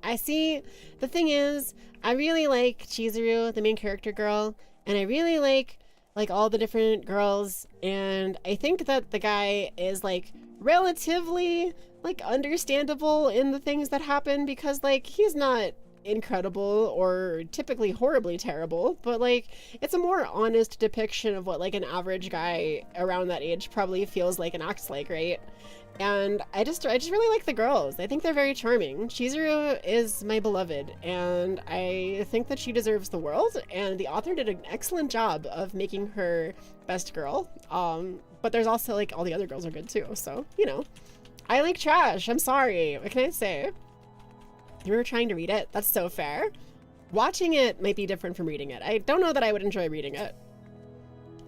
I see. The thing is, I really like Chizuru, the main character girl, and I really like all the different girls, and I think that the guy is like relatively like understandable in the things that happen because like he's not incredible or typically horribly terrible, but like it's a more honest depiction of what like an average guy around that age probably feels like and acts like, right? And I just really like the girls. I think they're very charming. Chizuru is my beloved, and I think that she deserves the world, and the author did an excellent job of making her best girl. But there's also like all the other girls are good too. So, you know, I like trash. I'm sorry. What can I say? You were trying to read it? That's so fair. Watching it might be different from reading it. I don't know that I would enjoy reading it.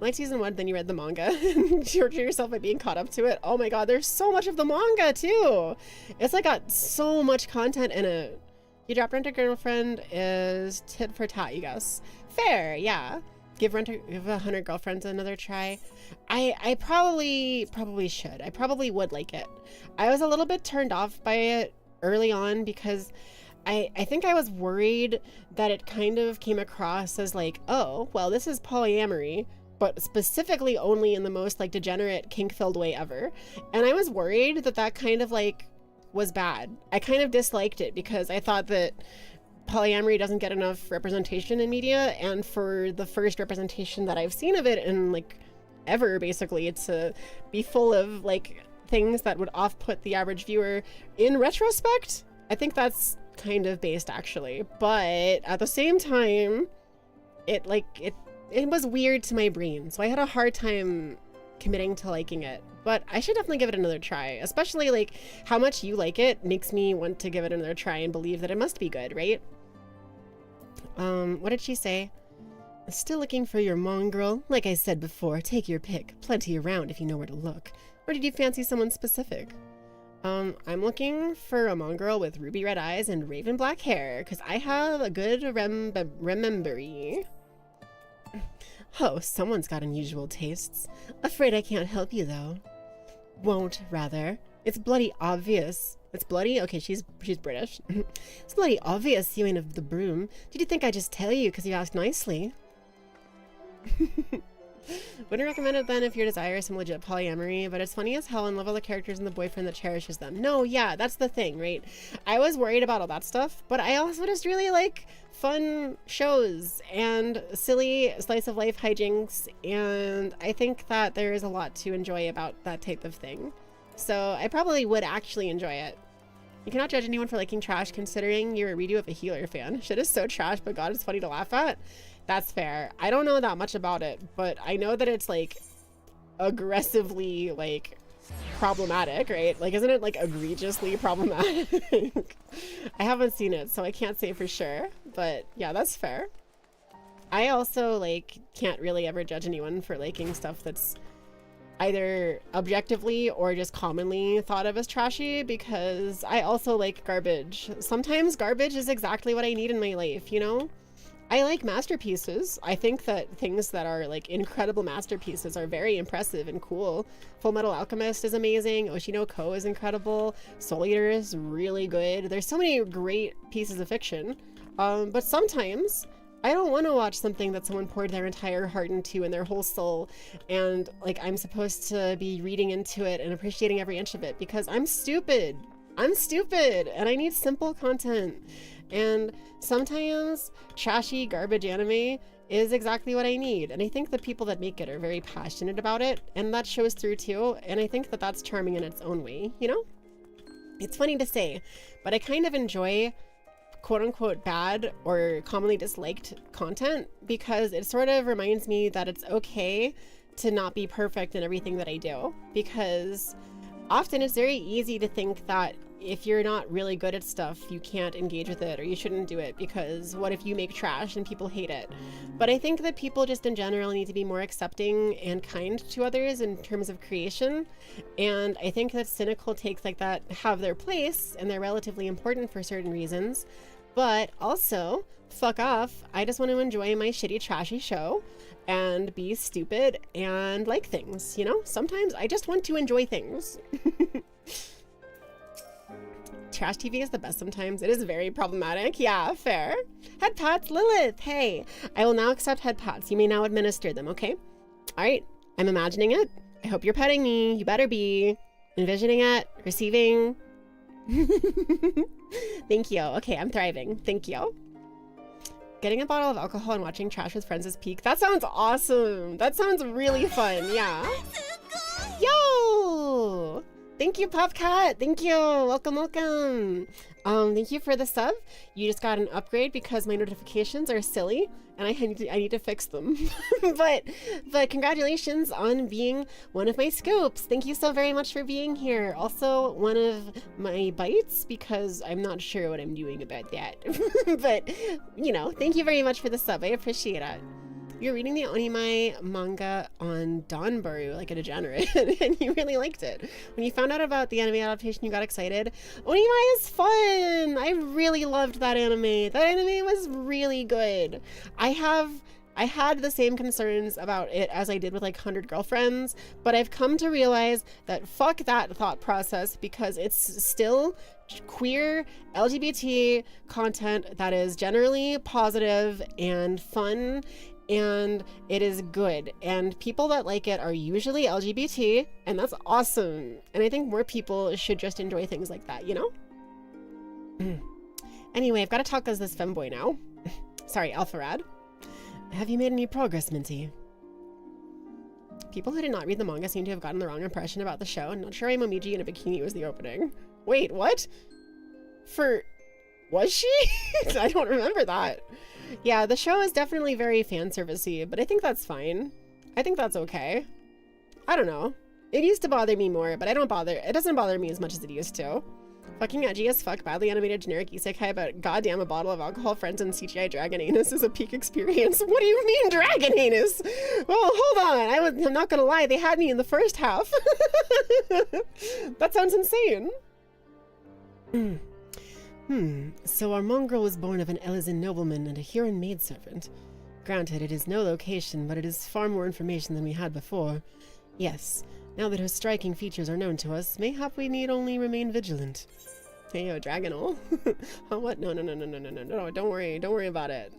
Like season 1, then you read the manga and torture yourself by being caught up to it. Oh my god, there's so much of the manga too. It's like got so much content in it. You drop Rent a Girlfriend is tit for tat, you guess. Fair, yeah. Give 100 Girlfriends another try. I probably should. I probably would like it. I was a little bit turned off by it early on because I think I was worried that it kind of came across as like, oh, well, this is polyamory, but specifically only in the most like degenerate kink-filled way ever. And I was worried that that kind of like was bad. I kind of disliked it because I thought that polyamory doesn't get enough representation in media, and for the first representation that I've seen of it in like ever, basically, it's to be full of like things that would off-put the average viewer in retrospect. I think that's kind of based actually, but at the same time it was weird to my brain, so I had a hard time committing to liking it. But I should definitely give it another try, especially like how much you like it makes me want to give it another try and believe that it must be good, right? What did she say? Still looking for your mongrel? Like I said before, take your pick. Plenty around if you know where to look. Or did you fancy someone specific? I'm looking for a mongrel with ruby red eyes and raven black hair, because I have a good remembery. Oh, someone's got unusual tastes. Afraid I can't help you, though. Won't, rather. It's bloody obvious. It's bloody? Okay, she's British. It's bloody obvious you ain't of the broom. Did you think I'd just tell you because you asked nicely? Wouldn't recommend it then if your desire is some legit polyamory, but it's funny as hell in love with the characters and the boyfriend that cherishes them. No, yeah, that's the thing, right? I was worried about all that stuff, but I also just really like fun shows and silly slice of life hijinks, and I think that there is a lot to enjoy about that type of thing. So I probably would actually enjoy it. You cannot judge anyone for liking trash considering you're a redo of a Healer fan. Shit is so trash, but god, it's funny to laugh at. That's fair. I don't know that much about it, but I know that it's like aggressively like problematic, right? Like, isn't it like egregiously problematic? I haven't seen it, so I can't say for sure, but yeah, that's fair. I also like can't really ever judge anyone for liking stuff that's either objectively or just commonly thought of as trashy, because I also like garbage. Sometimes garbage is exactly what I need in my life, you know? I like masterpieces. I think that things that are like incredible masterpieces are very impressive and cool. Full Metal Alchemist is amazing. Oshino Ko is incredible. Soul Eater is really good. There's so many great pieces of fiction. But sometimes I don't want to watch something that someone poured their entire heart into and their whole soul, and like I'm supposed to be reading into it and appreciating every inch of it, because I'm stupid. I'm stupid and I need simple content. And sometimes trashy garbage anime is exactly what I need. And I think the people that make it are very passionate about it, and that shows through too. And I think that that's charming in its own way, you know? It's funny to say, but I kind of enjoy quote-unquote bad or commonly disliked content because it sort of reminds me that it's okay to not be perfect in everything that I do, because often it's very easy to think that if you're not really good at stuff, you can't engage with it or you shouldn't do it, because what if you make trash and people hate it? But I think that people just in general need to be more accepting and kind to others in terms of creation. And I think that cynical takes like that have their place and they're relatively important for certain reasons. But also, fuck off. I just want to enjoy my shitty trashy show and be stupid and like things, you know? Sometimes I just want to enjoy things. Trash TV is the best sometimes. It is very problematic. Yeah, fair. Head pats, Lilith. Hey, I will now accept head pats. You may now administer them, okay? All right, I'm imagining it. I hope you're petting me. You better be. Envisioning it, receiving. Thank you. Okay, I'm thriving. Thank you. Getting a bottle of alcohol and watching trash with friends is peak. That sounds awesome. That sounds really fun. Yeah. Yo! Thank you, Popcat. Thank you. Welcome, welcome. Thank you for the sub. You just got an upgrade because my notifications are silly and I need to fix them. but congratulations on being one of my scoops. Thank you so very much for being here. Also one of my bites because I'm not sure what I'm doing about that. But you know, thank you very much for the sub. I appreciate it. You're reading the Onimai manga on Donbaru like a degenerate, and you really liked it. When you found out about the anime adaptation, you got excited. Onimai is fun! I really loved that anime. That anime was really good. I had the same concerns about it as I did with like 100 Girlfriends, but I've come to realize that fuck that thought process because it's still queer LGBT content that is generally positive and fun, and it is good, and people that like it are usually LGBT, and that's awesome. And I think more people should just enjoy things like that, you know? Anyway, I've got to talk as this femboy now. Sorry, Alpharad. Have you made any progress, Minty? People who did not read the manga seem to have gotten the wrong impression about the show. I'm not sure Momiji in a bikini was the opening. Wait, what? Was she? I don't remember that. Yeah, the show is definitely very fan servicey, but I think that's fine. I think that's okay. I don't know. It used to bother me more, but it doesn't bother me as much as it used to. Fucking edgy as fuck, badly animated generic isekai about goddamn a bottle of alcohol, friends, and CGI dragon anus is a peak experience. What do you mean dragon anus? Well, hold on. I'm not gonna lie, they had me in the first half. That sounds insane. So our mongrel was born of an Elysian nobleman and a Huron maidservant. Granted, it is no location, but it is far more information than we had before. Yes, now that her striking features are known to us, mayhap we need only remain vigilant. Hey, yo, Dragonol. Oh, what? No, don't worry about it.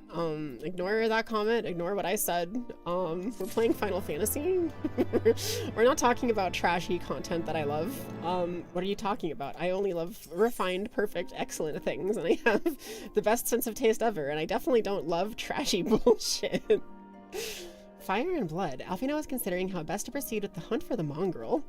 Ignore that comment, ignore what I said. We're playing Final Fantasy. We're not talking about trashy content that I love. What are you talking about? I only love refined, perfect, excellent things, and I have the best sense of taste ever, and I definitely don't love trashy bullshit. Fire and Blood. Alfino is considering how best to proceed with the hunt for the mongrel.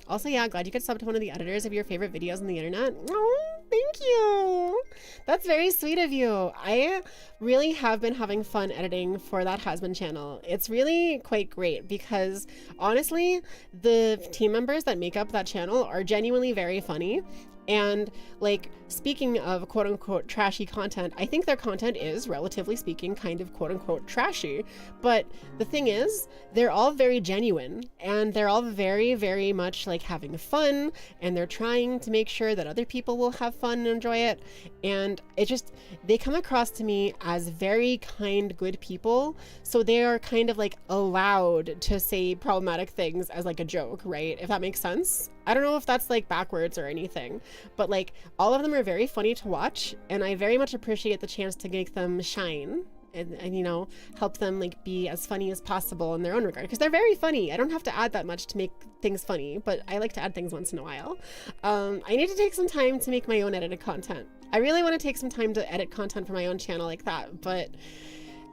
Also, yeah, glad you could sub to one of the editors of your favorite videos on the internet. Oh, thank you. That's very sweet of you. I really have been having fun editing for that Hasbin channel. It's really quite great because honestly, the team members that make up that channel are genuinely very funny. And like, speaking of quote unquote trashy content, I think their content is, relatively speaking, kind of quote unquote trashy. But the thing is, they're all very genuine and they're all very, very much like having fun, and they're trying to make sure that other people will have fun and enjoy it. And it just, they come across to me as very kind, good people. So they are kind of like allowed to say problematic things as like a joke, right? If that makes sense. I don't know if that's like backwards or anything, but like all of them are very funny to watch, and I very much appreciate the chance to make them shine and you know, help them like be as funny as possible in their own regard, because they're very funny. I don't have to add that much to make things funny, but I like to add things once in a while. I need to take some time to make my own edited content. I really want to take some time to edit content for my own channel like that, but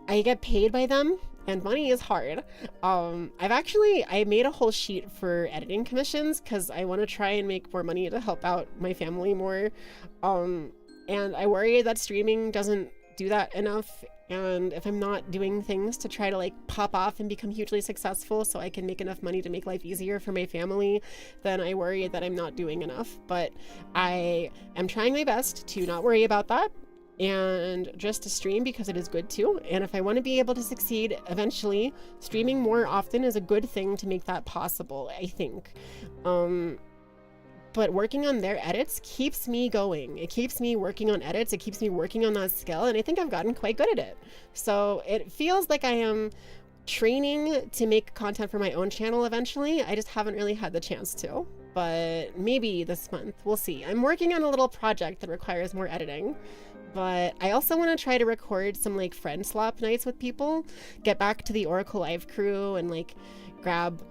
I get paid by them and money is hard. I made a whole sheet for editing commissions because I want to try and make more money to help out my family more. And I worry that streaming doesn't do that enough. And if I'm not doing things to try to like pop off and become hugely successful so I can make enough money to make life easier for my family, then I worry that I'm not doing enough. But I am trying my best to not worry about that and just to stream because it is good too. And if I want to be able to succeed eventually, streaming more often is a good thing to make that possible, I think. But working on their edits keeps me going. It keeps me working on edits. It keeps me working on that skill, and I think I've gotten quite good at it. So it feels like I am training to make content for my own channel eventually. I just haven't really had the chance to, but maybe this month, we'll see. I'm working on a little project that requires more editing, but I also want to try to record some like friend swap nights with people, get back to the Oracle Live crew and like grab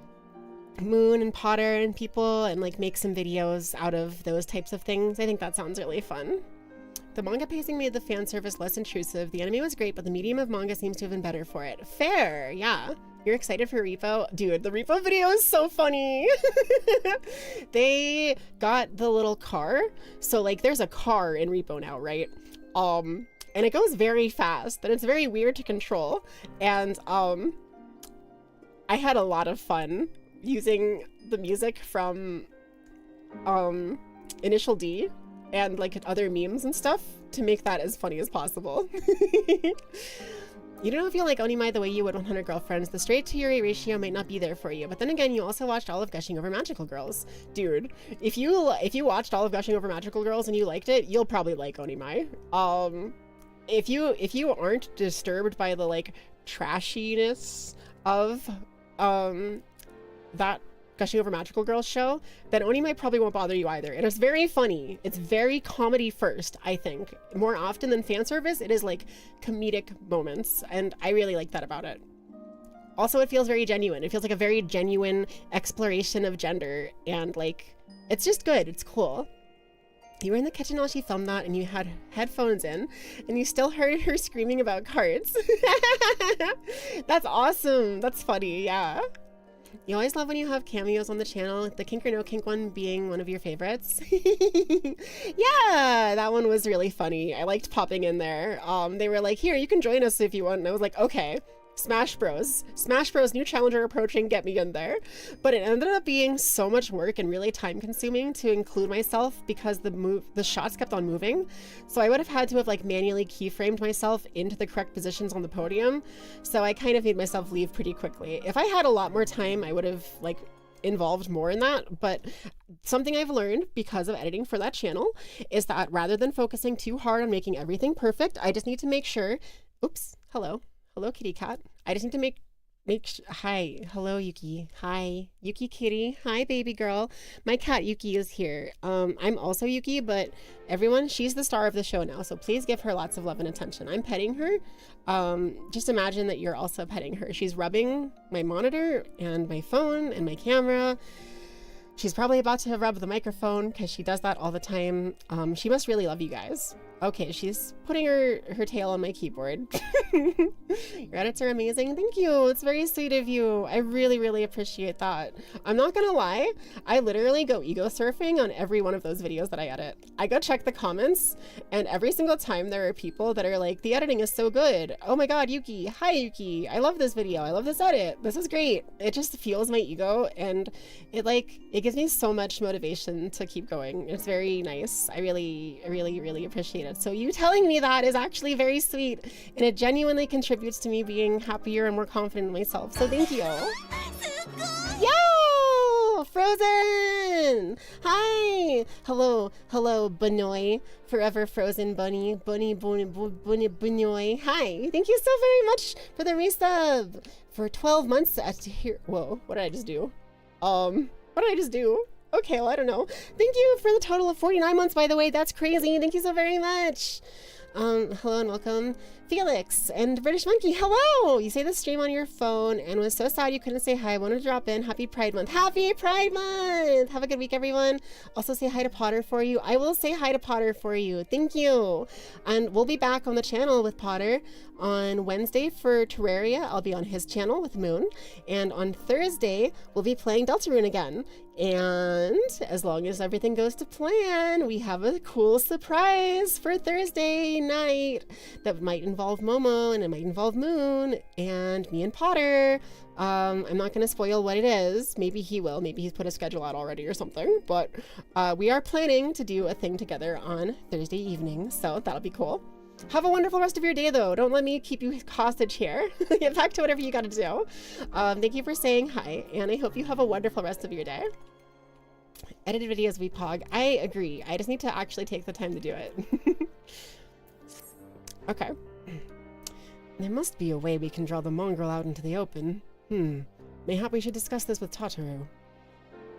Moon and Potter and people and like make some videos out of those types of things. I think that sounds really fun. The manga pacing made the fan service less intrusive. The anime was great, but the medium of manga seems to have been better for it. Fair, yeah. You're excited for Repo? Dude, the Repo video is so funny. They got the little car. So like there's a car in Repo now, right? And it goes very fast and it's very weird to control. And I had a lot of fun using the music from Initial D and like other memes and stuff to make that as funny as possible. You don't feel like Onimai the way you would 100 Girlfriends. The straight to Yuri ratio might not be there for you. But then again, you also watched all of Gushing Over Magical Girls. Dude, if you watched all of Gushing Over Magical Girls and you liked it, you'll probably like Onimai. If you aren't disturbed by the like trashiness of that Gushing Over Magical Girls show, then Onimai probably won't bother you either. It is very funny. It's very comedy first, I think. More often than fan service, it is like comedic moments, and I really like that about it. Also, it feels very genuine. It feels like a very genuine exploration of gender, and like, it's just good. It's cool. You were in the kitchen while she filmed that, and you had headphones in, and you still heard her screaming about carts. That's awesome. That's funny, yeah. You always love when you have cameos on the channel, the Kink or No Kink one being one of your favorites. Yeah, that one was really funny. I liked popping in there. They were like, here, you can join us if you want. And I was like, okay, Smash Bros. Smash Bros. New challenger approaching, get me in there. But it ended up being so much work and really time consuming to include myself because the shots kept on moving. So I would have had to have like manually keyframed myself into the correct positions on the podium. So I kind of made myself leave pretty quickly. If I had a lot more time, I would have like involved more in that. But something I've learned because of editing for that channel is that rather than focusing too hard on making everything perfect, I just need to make sure, oops, hello, kitty cat. I just need to make hi, hello Yuki, hi Yuki kitty, hi baby girl. My cat Yuki is here. I'm also Yuki, but everyone, she's the star of the show now, so please give her lots of love and attention. I'm petting her. Just imagine that you're also petting her. She's rubbing my monitor and my phone and my camera. She's probably about to rub the microphone because she does that all the time. She must really love you guys. Okay, she's putting her tail on my keyboard. Your edits are amazing. Thank you. It's very sweet of you. I really, really appreciate that. I'm not gonna lie. I literally go ego surfing on every one of those videos that I edit. I go check the comments, and every single time there are people that are like, the editing is so good. Oh my god, Yuki. Hi, Yuki. I love this video. I love this edit. This is great. It just fuels my ego, and it gives me so much motivation to keep going. It's very nice. I really, really, really appreciate it. So you telling me that is actually very sweet, and it genuinely contributes to me being happier and more confident in myself. So thank you. Yo! Frozen! Hi! Hello, Benoy. Forever frozen bunny. Bunny, Benoy. Hi! Thank you so very much for the resub. For 12 months here. Whoa, what did I just do? What did I just do? Okay, well, I don't know. Thank you for the total of 49 months, by the way. That's crazy. Thank you so very much. Hello and welcome. Felix and British Monkey, hello! You say the stream on your phone and was so sad you couldn't say hi. I wanted to drop in. Happy Pride Month. Happy Pride Month! Have a good week, everyone. Also say hi to Potter for you. I will say hi to Potter for you. Thank you. And we'll be back on the channel with Potter on Wednesday for Terraria. I'll be on his channel with Moon. And on Thursday, we'll be playing Deltarune again. And as long as everything goes to plan, we have a cool surprise for Thursday night that might involve Momo, and it might involve Moon and me and Potter. I'm not going to spoil what it is. Maybe he will. Maybe he's put a schedule out already or something. But we are planning to do a thing together on Thursday evening, so that'll be cool. Have a wonderful rest of your day, though. Don't let me keep you hostage here. Get back to whatever you got to do. Thank you for saying hi, and I hope you have a wonderful rest of your day. Edited videos we pog. I agree. I just need to actually take the time to do it. Okay. There must be a way we can draw the mongrel out into the open. Mayhap we should discuss this with Tataru.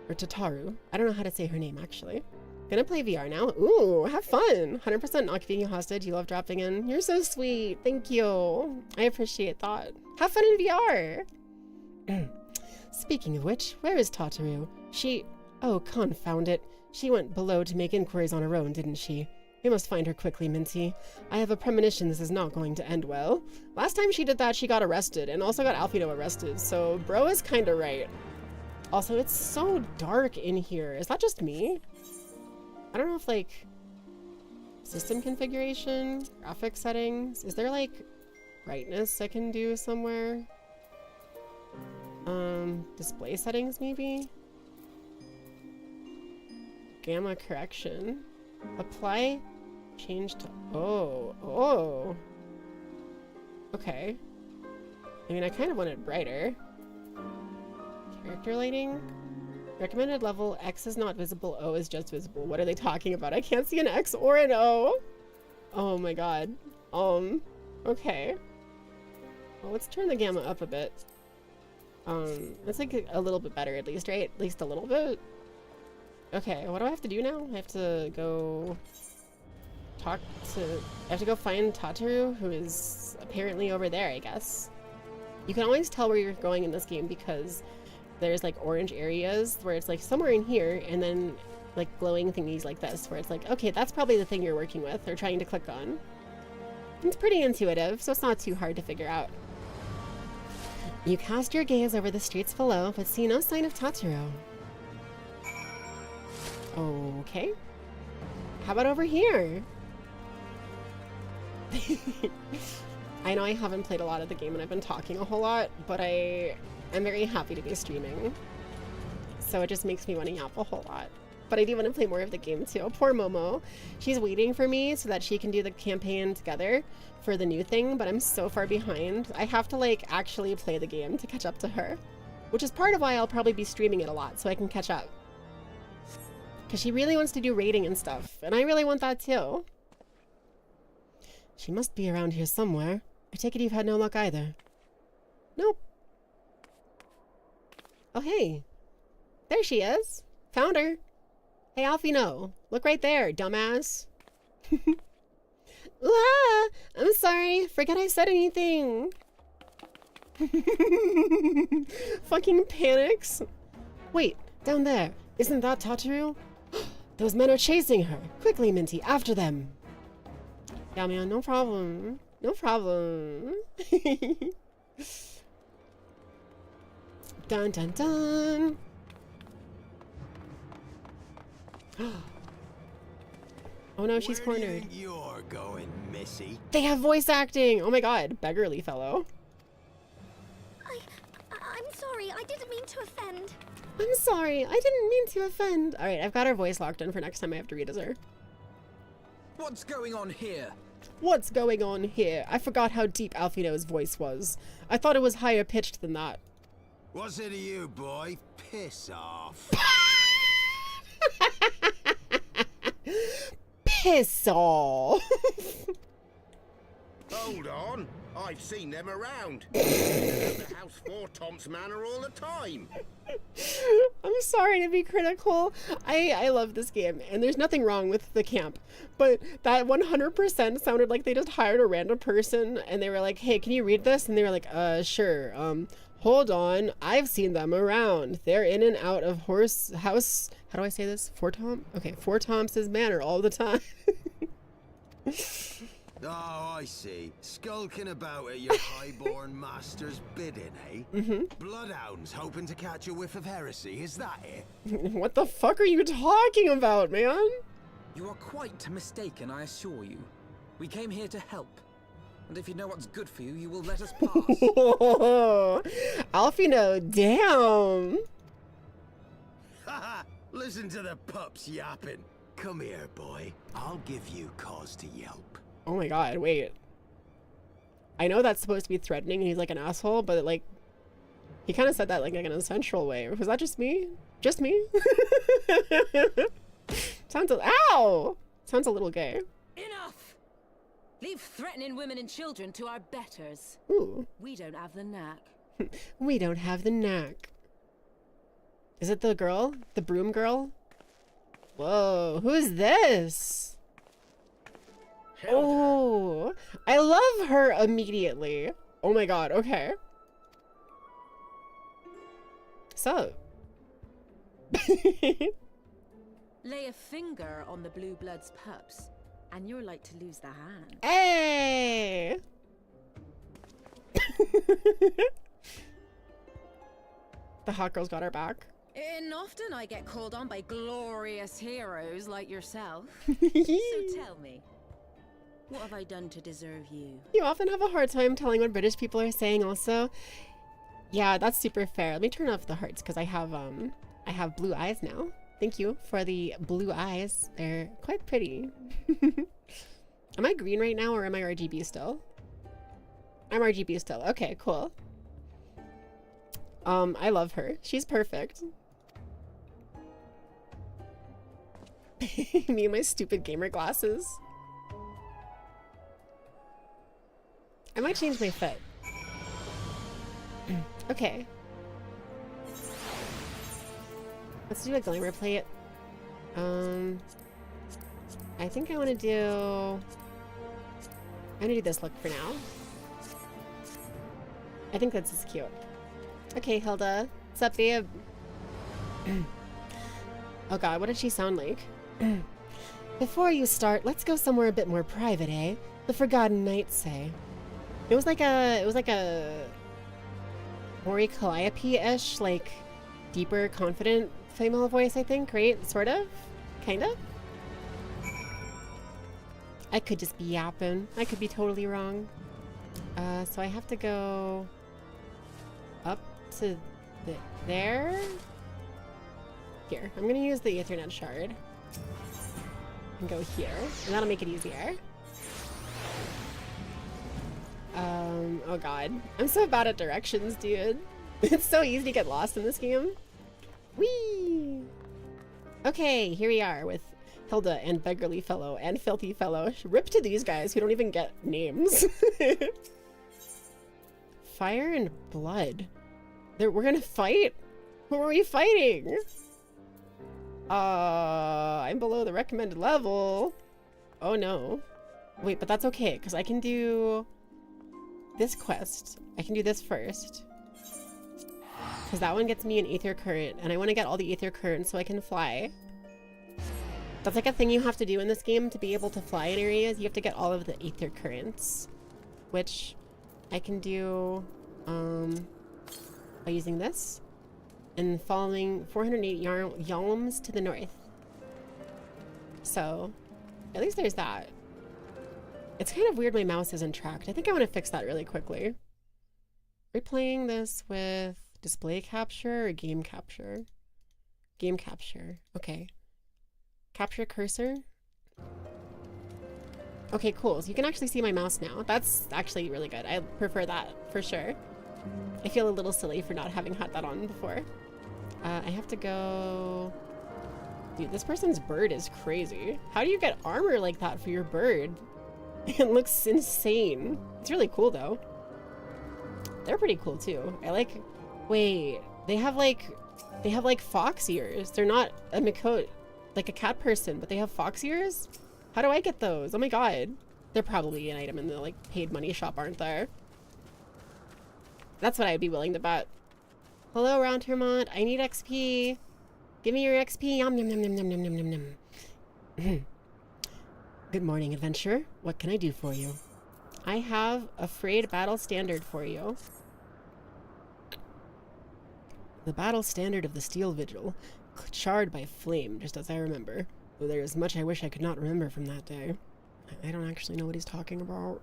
Or Tataru. I don't know how to say her name, actually. Gonna play VR now. Ooh, have fun. 100% not keeping you hostage. You love dropping in. You're so sweet. Thank you. I appreciate that. Have fun in VR. Speaking of which, where is Tataru? Oh, confound it. She went below to make inquiries on her own, didn't she? We must find her quickly, Minty. I have a premonition this is not going to end well. Last time she did that, she got arrested, and also got Alfino arrested, so bro is kinda right. Also, it's so dark in here. Is that just me? I don't know if, like, system configuration, graphic settings, is there, like, brightness I can do somewhere? Display settings, maybe? Gamma correction. Apply, change to, oh. Okay. I mean, I kind of want it brighter. Character lighting. Recommended level, X is not visible, O is just visible. What are they talking about? I can't see an X or an O. Oh my god. Okay. Well, let's turn the gamma up a bit. That's like a little bit better at least, right? At least a little bit. Okay, what do I have to do now? I have to go I have to go find Tataru, who is apparently over there, I guess. You can always tell where you're going in this game because there's like orange areas where it's like somewhere in here, and then like glowing thingies like this where it's like, okay, that's probably the thing you're working with or trying to click on. It's pretty intuitive, so it's not too hard to figure out. You cast your gaze over the streets below, but see no sign of Tataru. Okay. How about over here? I know I haven't played a lot of the game and I've been talking a whole lot, but I am very happy to be streaming. So it just makes me want to yap a whole lot. But I do want to play more of the game too. Poor Momo. She's waiting for me so that she can do the campaign together for the new thing, but I'm so far behind. I have to like actually play the game to catch up to her, which is part of why I'll probably be streaming it a lot so I can catch up. Because she really wants to do raiding and stuff, and I really want that too. She must be around here somewhere. I take it you've had no luck either. Nope. Oh hey. There she is. Found her. Hey Alfino, look right there, dumbass. Ah, I'm sorry, forget I said anything. Fucking panics. Wait, down there, isn't that Tataru? Those men are chasing her. Quickly, Minty, after them. Yeah, man, no problem. No problem. Dun dun dun. Oh no, she's cornered. Where do you think you're going, Missy? They have voice acting! Oh my god, beggarly fellow. I'm sorry, I didn't mean to offend. I'm sorry, I didn't mean to offend. Alright, I've got her voice locked in for next time I have to read as her. What's going on here? What's going on here? I forgot how deep Alfino's voice was. I thought it was higher pitched than that. What's it to you, boy? Piss off. Piss off. Hold on. I've seen them around. They're at the house 4 Tom's Manor all the time. I'm sorry to be critical. I love this game, and there's nothing wrong with the camp, but that 100% sounded like they just hired a random person, and they were like, hey, can you read this? And they were like, sure. Hold on. I've seen them around. They're in and out of house. How do I say this? 4 Tom? Okay, 4 Tom's Manor all the time. Oh, I see. Skulking about at your highborn master's bidding, eh? Mm-hmm. Bloodhounds hoping to catch a whiff of heresy, is that it? What the fuck are you talking about, man? You are quite mistaken, I assure you. We came here to help. And if you know what's good for you, you will let us pass. Alfino, damn. Haha, listen to the pups yapping. Come here, boy. I'll give you cause to yelp. Oh my god, wait. I know that's supposed to be threatening and he's like an asshole, but like, he kind of said that like in a sensual way. Was that just me? Just me? Ow! Sounds a little gay. Enough! Leave threatening women and children to our betters. Ooh. We don't have the knack. We don't have the knack. Is it the girl? The broom girl? Whoa, who is this? Oh, I love her immediately. Oh my god, okay. So. Lay a finger on the blue blood's pups. And you're like to lose the hand. Hey! The hot girl's got our back. And often I get called on by glorious heroes like yourself. So tell me, what have I done to deserve you? You often have a hard time telling what British people are saying also. Yeah, that's super fair. Let me turn off the hearts because I have blue eyes now. Thank you for the blue eyes. They're quite pretty. Am I green right now or am I RGB still? I'm RGB still. Okay, cool. I love her. She's perfect. Me and my stupid gamer glasses. I might change my fit. Okay. Let's do a glamour plate. I think I want to do... I'm gonna do this look for now. I think that's just cute. Okay, Hilda. What's up, babe? Oh god, what did she sound like? Before you start, let's go somewhere a bit more private, eh? The Forgotten Knights say. It was like a Mori Calliope-ish, like deeper, confident female voice, I think, right? Sort of? Kind of? I could just be yapping. I could be totally wrong. So I have to go up to there? Here. I'm gonna use the Ethernet shard. And go here. And that'll make it easier. Oh god. I'm so bad at directions, dude. It's so easy to get lost in this game. Whee! Okay, here we are with Hilda and Beggarly Fellow and Filthy Fellow. Rip to these guys who don't even get names. Fire and blood. We're gonna fight? Who are we fighting? I'm below the recommended level. Oh no. Wait, but that's okay, because I can do this quest. I can do this first. Because that one gets me an Aether Current, and I want to get all the Aether Currents so I can fly. That's like a thing you have to do in this game to be able to fly in areas. You have to get all of the Aether Currents, which I can do by using this and following 408 yalms to the north. So at least there's that. It's kind of weird my mouse isn't tracked. I think I want to fix that really quickly. Are we playing this with display capture or game capture? Game capture. Okay. Capture cursor. Okay, cool. So you can actually see my mouse now. That's actually really good. I prefer that for sure. I feel a little silly for not having had that on before. I have to go... Dude, this person's bird is crazy. How do you get armor like that for your bird? It looks insane. It's really cool though. They're pretty cool too. I like... Wait, they have like fox ears. They're not a Makot, like a cat person, but they have fox ears? How do I get those? Oh my god. They're probably an item in the like paid money shop, aren't there? That's what I'd be willing to bet. Hello, Round Hermont. I need XP. Give me your XP. Yum, yum, yum, yum, yum, yum, yum, yum. Good morning, adventurer. What can I do for you? I have a frayed battle standard for you. The battle standard of the Steel Vigil, charred by flame, just as I remember. Though there is much I wish I could not remember from that day. I don't actually know what he's talking about.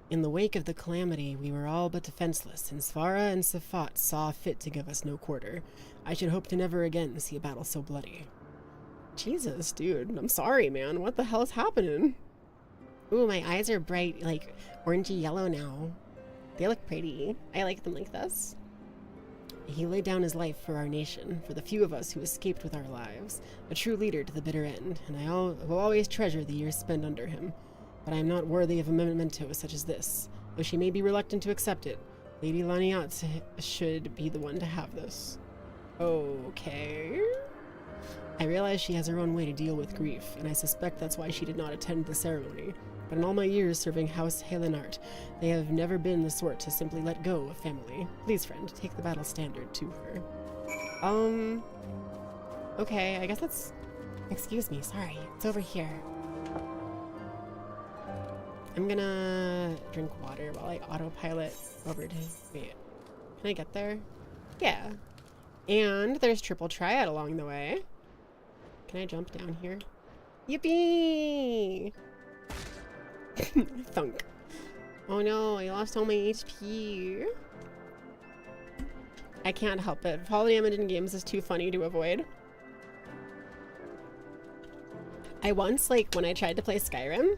In the wake of the calamity, we were all but defenseless, and Svara and Safat saw fit to give us no quarter. I should hope to never again see a battle so bloody. Jesus, dude. I'm sorry, man. What the hell is happening? Ooh, my eyes are bright, like, orangey yellow now. They look pretty. I like them like this. He laid down his life for our nation, for the few of us who escaped with our lives. A true leader to the bitter end, and I will always treasure the years spent under him. But I am not worthy of a memento such as this. Though she may be reluctant to accept it, Lady Laniat should be the one to have this. Okay. I realize she has her own way to deal with grief, and I suspect that's why she did not attend the ceremony. But in all my years serving House Helenart, they have never been the sort to simply let go of family. Please, friend, take the battle standard to her. Okay, I guess that's... Excuse me, sorry. It's over here. I'm gonna drink water while I autopilot over to... Wait, can I get there? Yeah. And there's triple triad along the way. Can I jump down here? Yippee! Thunk. Oh no, I lost all my HP. I can't help it. Fall damage in games is too funny to avoid. I once, like, when I tried to play Skyrim,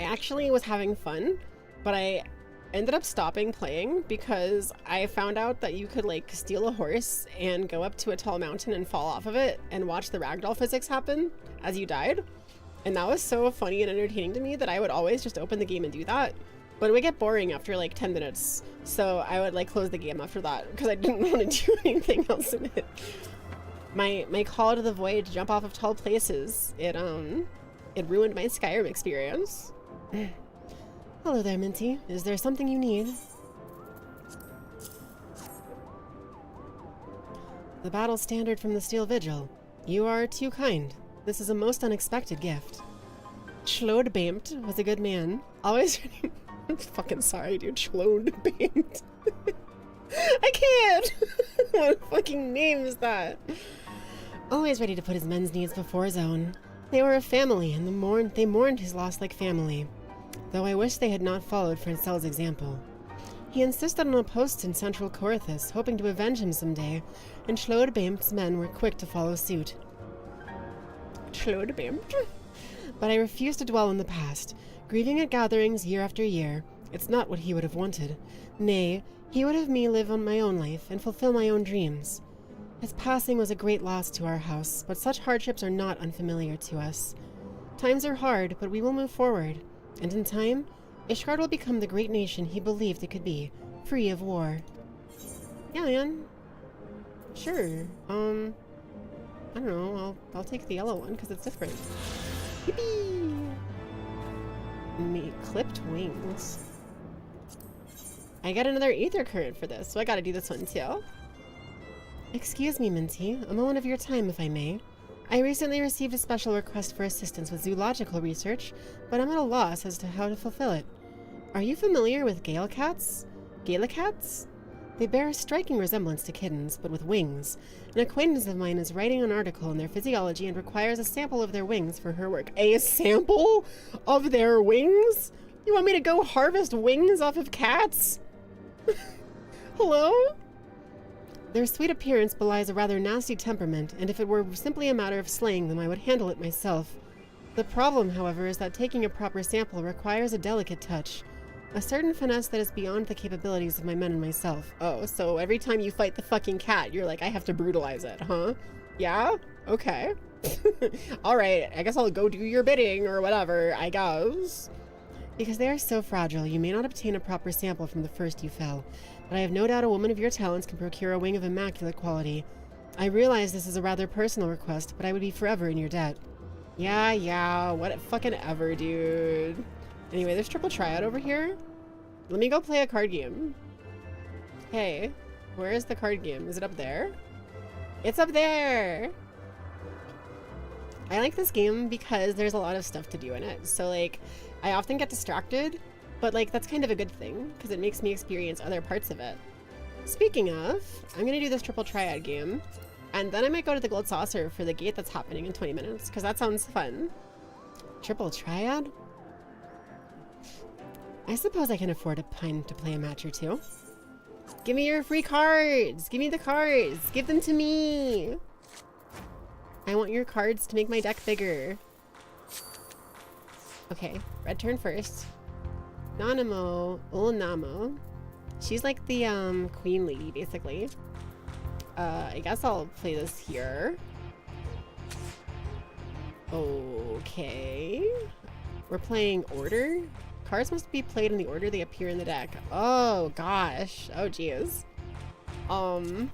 I actually was having fun, but I ended up stopping playing because I found out that you could, like, steal a horse and go up to a tall mountain and fall off of it and watch the ragdoll physics happen as you died. And that was so funny and entertaining to me that I would always just open the game and do that. But it would get boring after like 10 minutes. So I would like close the game after that because I didn't want to do anything else in it. My call to the void to jump off of tall places, it ruined my Skyrim experience. Hello there, Minty. Is there something you need? The battle standard from the Steel Vigil. You are too kind. This is a most unexpected gift. Schlodbaimt was a good man. Always I'm fucking sorry, dude. Schlodbaimt. I can't! What fucking name is that? Always ready to put his men's needs before his own. They were a family, and they mourned his loss like family. Though I wish they had not followed Francel's example. He insisted on a post in central Corythus, hoping to avenge him someday, and Schlodbaimt's men were quick to follow suit. But I refuse to dwell on the past, grieving at gatherings year after year. It's not what he would have wanted. Nay, he would have me live on my own life and fulfill my own dreams. His passing was a great loss to our house, but such hardships are not unfamiliar to us. Times are hard, but we will move forward, and in time, Ishgard will become the great nation he believed it could be, free of war. Yeah, man. Sure. I don't know, I'll take the yellow one because it's different. Yippee! Me clipped wings. I got another ether current for this, so I gotta do this one too. Excuse me, Minty, a moment of your time if I may. I recently received a special request for assistance with zoological research, but I'm at a loss as to how to fulfill it. Are you familiar with Gale cats? Gala cats? They bear a striking resemblance to kittens, but with wings. An acquaintance of mine is writing an article on their physiology and requires a sample of their wings for her work. A sample of their wings? You want me to go harvest wings off of cats? Hello? Their sweet appearance belies a rather nasty temperament, and if it were simply a matter of slaying them, I would handle it myself. The problem, however, is that taking a proper sample requires a delicate touch. A certain finesse that is beyond the capabilities of my men and myself. Oh, so every time you fight the fucking cat, you're like, I have to brutalize it, huh? Yeah? Okay. Alright, I guess I'll go do your bidding or whatever, I guess. Because they are so fragile, you may not obtain a proper sample from the first you fell, but I have no doubt a woman of your talents can procure a wing of immaculate quality. I realize this is a rather personal request, but I would be forever in your debt. Yeah, what fucking ever, dude. Anyway, there's triple triad over here. Let me go play a card game. Hey, where is the card game? Is it up there? It's up there! I like this game because there's a lot of stuff to do in it. So, like, I often get distracted, but, like, that's kind of a good thing because it makes me experience other parts of it. Speaking of, I'm gonna do this triple triad game, and then I might go to the Gold Saucer for the gate that's happening in 20 minutes because that sounds fun. Triple triad? I suppose I can afford a pine to play a match or two. Give me your free cards! Give me the cards! Give them to me! I want your cards to make my deck bigger. Okay, red turn first. Nanamo Ulnamo. She's like the queen lady, basically. I guess I'll play this here. Okay. We're playing order. Cards must be played in the order they appear in the deck. Oh gosh. Oh geez. I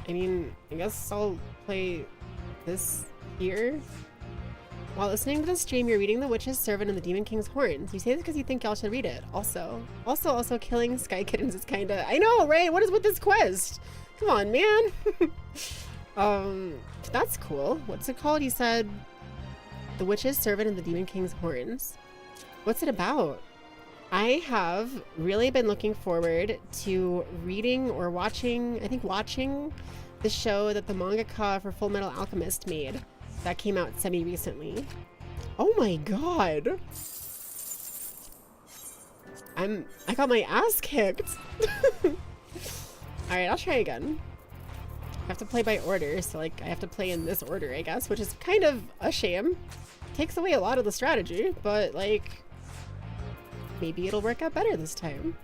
mean, I guess I'll play this here. While listening to the stream, you're reading The Witch's Servant and the Demon King's Horns. You say this because you think y'all should read it. Also killing sky kittens is kinda... I know, right? What is with this quest? Come on, man. That's cool. What's it called? You said The Witch's Servant and the Demon King's Horns. What's it about? I have really been looking forward to reading or watching, I think watching the show that the mangaka for Full Metal Alchemist made that came out semi-recently. Oh my god! I got my ass kicked! Alright, I'll try again. I have to play by order, so like I have to play in this order, I guess, which is kind of a shame. Takes away a lot of the strategy, but like maybe it'll work out better this time.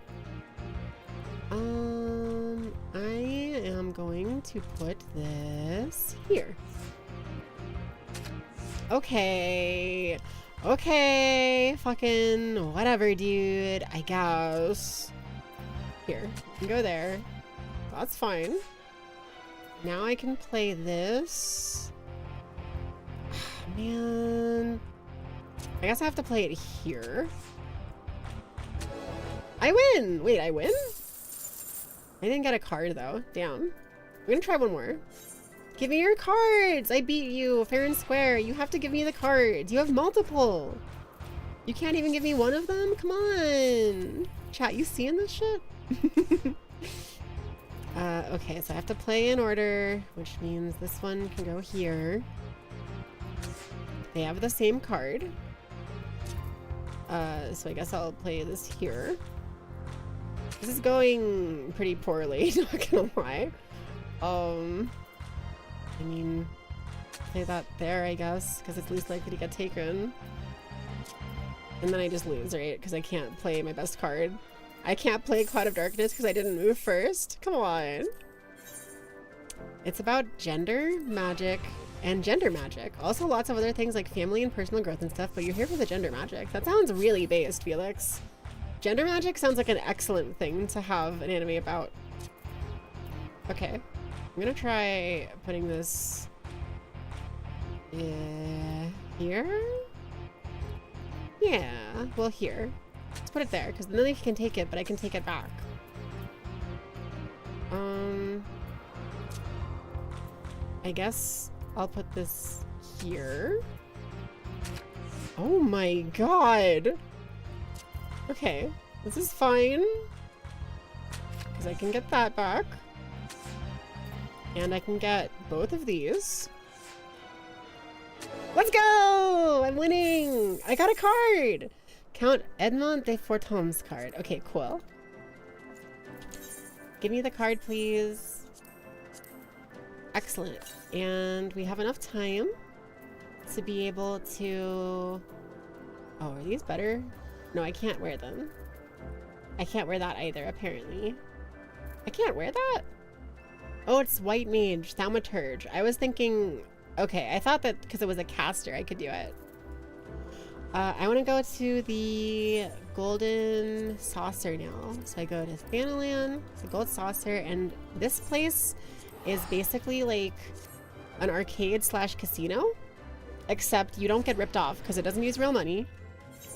I am going to put this here. Okay. Okay, fucking whatever, dude. I guess. Here, you can go there. That's fine. Now I can play this. Man. I guess I have to play it here. I win! Wait, I win? I didn't get a card though. Damn. I'm gonna try one more. Give me your cards! I beat you, fair and square. You have to give me the cards. You have multiple. You can't even give me one of them? Come on. Chat, you seeing this shit? Okay, so I have to play in order, which means this one can go here. They have the same card. So I guess I'll play this here. This is going pretty poorly, not gonna lie. I mean, play that there, I guess, because it's least likely to get taken. And then I just lose, right? Because I can't play my best card. I can't play Cloud of Darkness because I didn't move first. Come on. It's about gender, magic, and gender magic. Also lots of other things like family and personal growth and stuff, but you're here for the gender magic. That sounds really based, Felix. Gender magic sounds like an excellent thing to have an anime about. Okay. I'm gonna try putting this here? Yeah, well here. Let's put it there, because then they can take it, but I can take it back. I guess I'll put this here. Oh my god! Okay, this is fine. Because I can get that back. And I can get both of these. Let's go! I'm winning! I got a card! Count Edmond de Fortom's card. Okay, cool. Give me the card, please. Excellent. And we have enough time to be able to... Oh, are these better? No, I can't wear them. I can't wear that either, apparently. I can't wear that? Oh, it's White Mage, Thaumaturge. I was thinking... Okay, I thought that because it was a caster, I could do it. I want to go to the Golden Saucer now. So I go to Thanalan, the Gold Saucer, and this place is basically like an arcade slash casino, except you don't get ripped off because it doesn't use real money.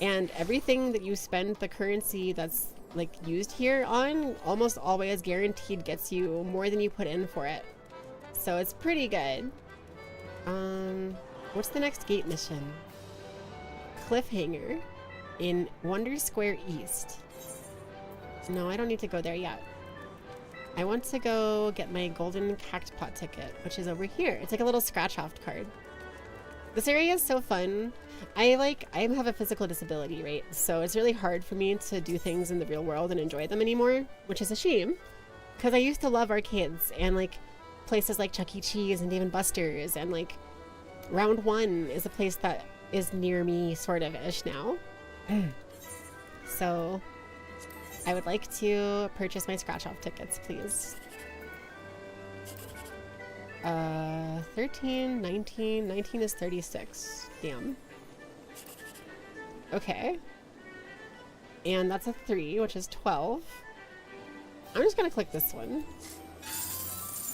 And everything that you spend the currency that's like used here on almost always guaranteed gets you more than you put in for it. So it's pretty good. What's the next gate mission? Cliffhanger in Wonder Square East. No, I don't need to go there yet. I want to go get my golden cactpot ticket, which is over here. It's like a little scratch-off card. This area is so fun. I have a physical disability, right? So it's really hard for me to do things in the real world and enjoy them anymore, which is a shame. Because I used to love arcades and like places like Chuck E. Cheese and Dave & Buster's, and like Round One is a place that is near me sort of ish now. So I would like to purchase my scratch off tickets, please. 13, 19, 19 is 36. Damn. Okay. And that's a 3, which is 12. I'm just gonna click this one.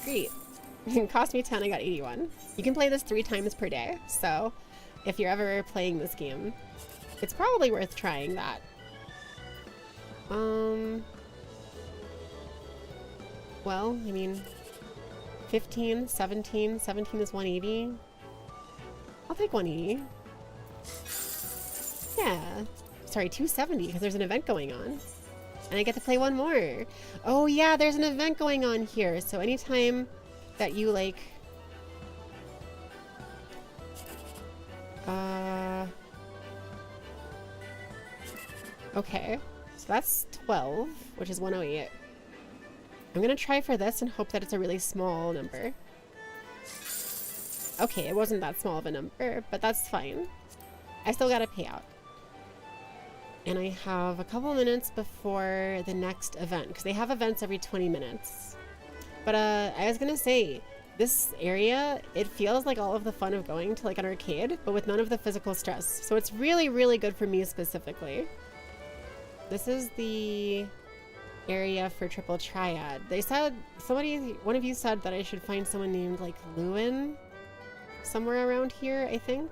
Great. It cost me 10, I got 81. You can play this 3 times per day, so if you're ever playing this game, it's probably worth trying that. Well, I mean, 15, 17, 17 is 180. I'll take 180. Yeah, sorry, 270 because there's an event going on. And I get to play one more. Oh yeah, there's an event going on here. So anytime that you like... Okay, so that's 12, which is 108. I'm gonna try for this and hope that it's a really small number. Okay, it wasn't that small of a number, but that's fine. I still gotta pay out. And I have a couple minutes before the next event, because they have events every 20 minutes. But I was gonna say, this area, it feels like all of the fun of going to like an arcade, but with none of the physical stress. So it's really, really good for me specifically. This is the area for Triple Triad. They said, one of you said that I should find someone named like Lewin somewhere around here, I think.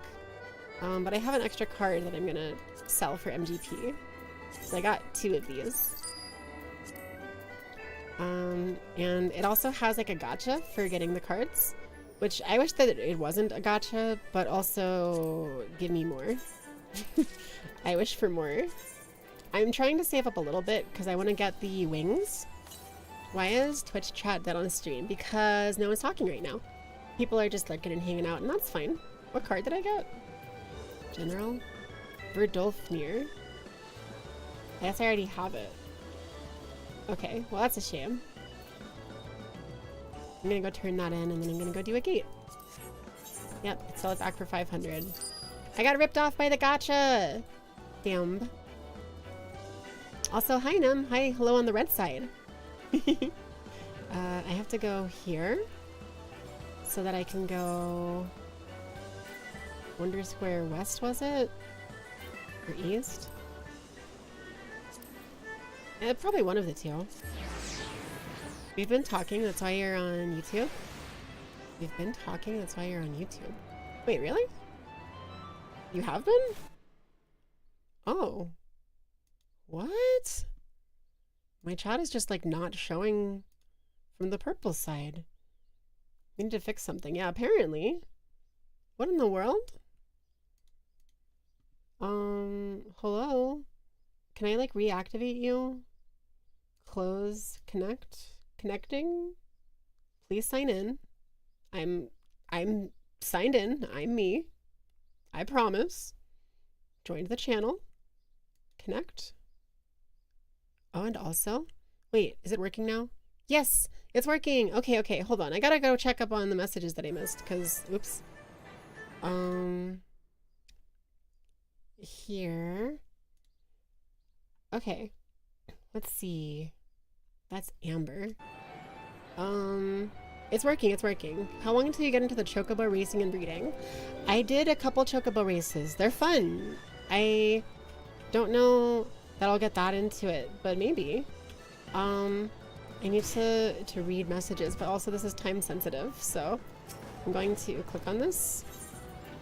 But I have an extra card that I'm gonna sell for MGP. So I got 2 of these. And it also has like a gacha for getting the cards, which I wish that it wasn't a gacha, but also give me more. I wish for more. I'm trying to save up a little bit because I want to get the wings. Why is Twitch chat dead on the stream? Because no one's talking right now. People are just lurking and hanging out, and that's fine. What card did I get? General? Verdolfnir? I guess I already have it. Okay, well that's a shame. I'm gonna go turn that in, and then I'm gonna go do a gate. Yep, sell it back for 500. I got ripped off by the gacha! Damn. Also, hi Nem. Hi, hello on the red side. I have to go here so that I can go Wonder Square West, was it? Or East? Probably one of the two. We've been talking, that's why you're on YouTube? We've been talking, that's why you're on YouTube. Wait, really? You have been? Oh. What? My chat is just like not showing from the purple side. We need to fix something. Yeah, apparently. What in the world? Hello? Can I like reactivate you? Close, connect, connecting? Please sign in. I'm signed in. I'm me. I promise. Joined the channel. Connect. Oh, and also, wait, is it working now? Yes, it's working. Okay, okay, hold on. I gotta go check up on the messages that I missed, because, oops. Here. Okay, let's see. That's Amber. It's working, it's working. How long until you get into the chocobo racing and breeding? I did a couple chocobo races. They're fun. I don't know that I'll get that into it, but maybe. I need to read messages, but also this is time sensitive, so I'm going to click on this,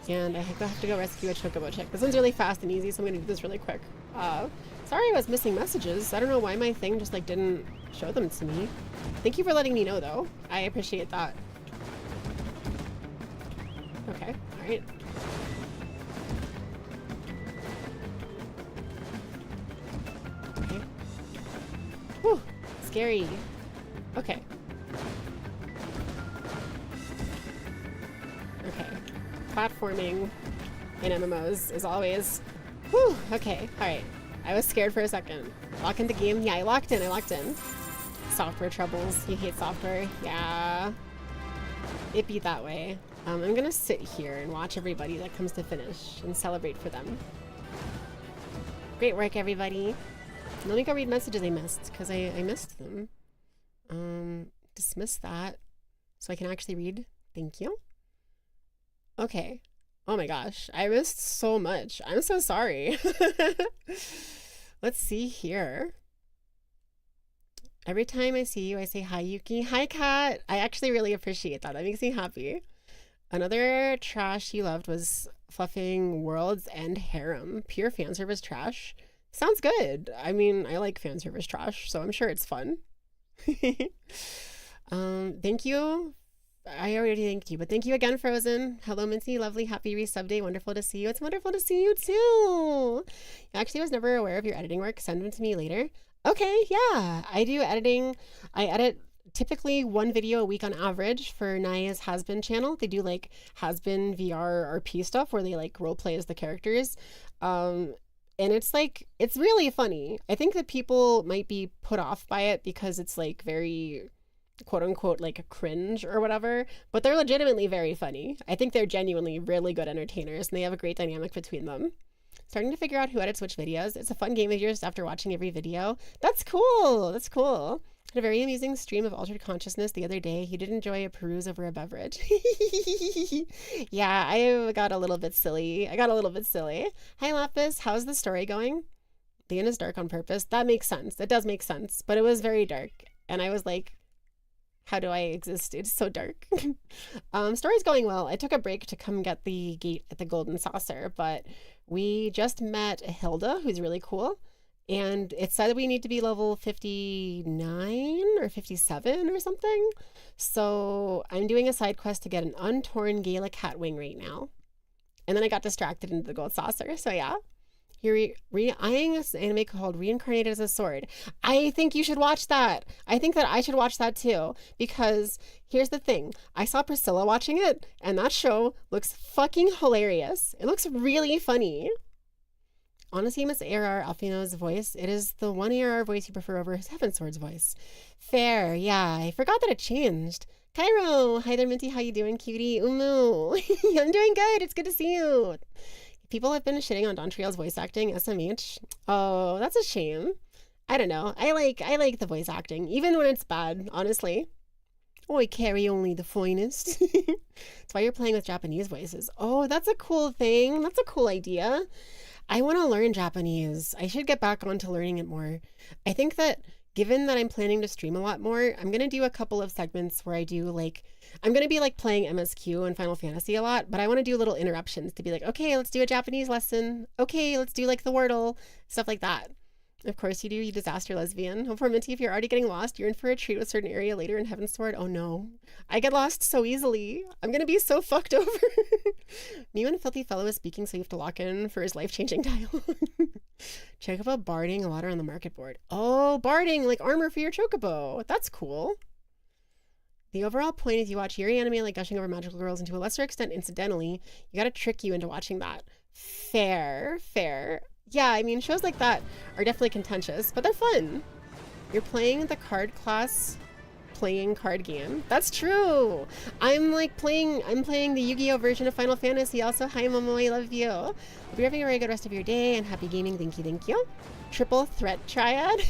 and I have to go rescue a chocobo chick. This one's really fast and easy, so I'm gonna do this really quick. Sorry I was missing messages. I don't know why my thing just like didn't show them to me. Thank you for letting me know though. I appreciate that. Okay, alright. Okay. Whew, scary. Okay. Okay. Platforming in MMOs is always... Whew, okay, alright. I was scared for a second. Lock into game? Yeah, I locked in. Software troubles. You hate software? Yeah. It be that way. I'm gonna sit here and watch everybody that comes to finish and celebrate for them. Great work, everybody. Let me go read messages I missed, because I missed them. Dismiss that so I can actually read. Thank you. Okay. Oh my gosh, I missed so much. I'm so sorry. Let's see here. Every time I see you, I say hi, Yuki. Hi, Kat. I actually really appreciate that. That makes me happy. Another trash you loved was fluffing World's End Harem. Pure fan service trash. Sounds good. I mean, I like fan service trash, so I'm sure it's fun. Thank you I already thanked you, but thank you again, Frozen. Hello, Mincy. Lovely, happy resub day. Wonderful to see you. It's wonderful to see you too. Actually, I was never aware of your editing work. Send them to me later. Okay, yeah. I do editing. I edit typically one video a week on average for Naya's Hasbin channel. They do like Hasbin VR RP stuff where they like role play as the characters. And it's like, it's really funny. I think that people might be put off by it because it's like very quote unquote like cringe or whatever, but they're legitimately very funny. I think they're genuinely really good entertainers and they have a great dynamic between them. Starting to figure out who edits which videos. It's a fun game of yours after watching every video. That's cool. That's cool. Had a very amusing stream of altered consciousness the other day. You did enjoy a peruse over a beverage. Yeah, I got a little bit silly. Hi, Lapis. How's the story going? The inn is dark on purpose. That makes sense. It does make sense. But it was very dark. And I was like, how do I exist? It's so dark. Story's going well. I took a break to come get the gate at the Golden Saucer, but we just met Hilda, who's really cool. And it said we need to be level 59 or 57 or something. So I'm doing a side quest to get an untorn Gala cat wing right now. And then I got distracted into the Gold Saucer. So yeah. You're eyeing this anime called Reincarnated as a Sword. I think you should watch that. I think that I should watch that too. Because here's the thing. I saw Priscilla watching it, and that show looks fucking hilarious. It looks really funny. Honestly, Miss ARR Alfino's voice, it is the one ARR voice you prefer over his heavensward's voice. Fair, yeah. I forgot that it changed. Cairo, hi there, Minty. How you doing, cutie? Umu. I'm doing good. It's good to see you. People have been shitting on Dontriel's voice acting, SMH. Oh, that's a shame. I don't know. I like the voice acting, even when it's bad, honestly. Oh, I carry only the finest. That's why you're playing with Japanese voices. Oh, that's a cool thing. That's a cool idea. I want to learn Japanese. I should get back onto learning it more. I think that given that I'm planning to stream a lot more, I'm going to do a couple of segments where I do like, I'm going to be like playing MSQ and Final Fantasy a lot, but I want to do little interruptions to be like, okay, let's do a Japanese lesson. Okay, let's do like the Wordle, stuff like that. Of course you do, you disaster lesbian. Oh, poor Minty, if you're already getting lost, you're in for a treat with certain area later in heavensward. Oh no, I get lost so easily. I'm going to be so fucked over. Me and Filthy Fellow is speaking, so you have to lock in for his life-changing dialogue. Chocobo barding a ladder on the market board. Oh, barding, like armor for your chocobo. That's cool. The overall point is you watch Yuri anime like gushing over magical girls, and to a lesser extent, incidentally, you gotta trick you into watching that. Fair, fair. Yeah, I mean, shows like that are definitely contentious, but they're fun. You're playing the card class playing card game. That's true. I'm playing the Yu-Gi-Oh version of Final Fantasy. Also, hi Momo, I love you. Hope you're having a very good rest of your day and happy gaming. Thank you, thank you. Triple threat triad.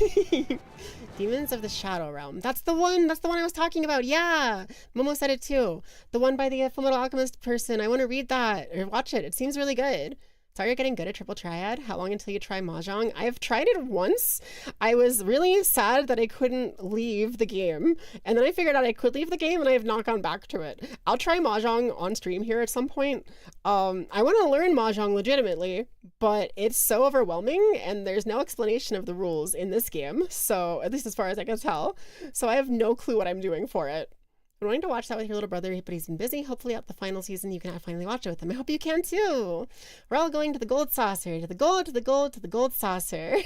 Demons of the Shadow Realm. That's the one I was talking about. Yeah. Momo said it too. The one by the Fullmetal Alchemist person. I want to read that or watch it. It seems really good. Sorry you're getting good at Triple Triad. How long until you try Mahjong? I've tried it once. I was really sad that I couldn't leave the game. And then I figured out I could leave the game and I have not gone back to it. I'll try Mahjong on stream here at some point. I want to learn Mahjong legitimately, but it's so overwhelming and there's no explanation of the rules in this game. So, at least as far as I can tell. So I have no clue what I'm doing for it. I'm wanting to watch that with your little brother, but he's been busy. Hopefully at the final season, you can finally watch it with him. I hope you can too. We're all going to the gold saucer, to the gold, to the gold, to the gold saucer.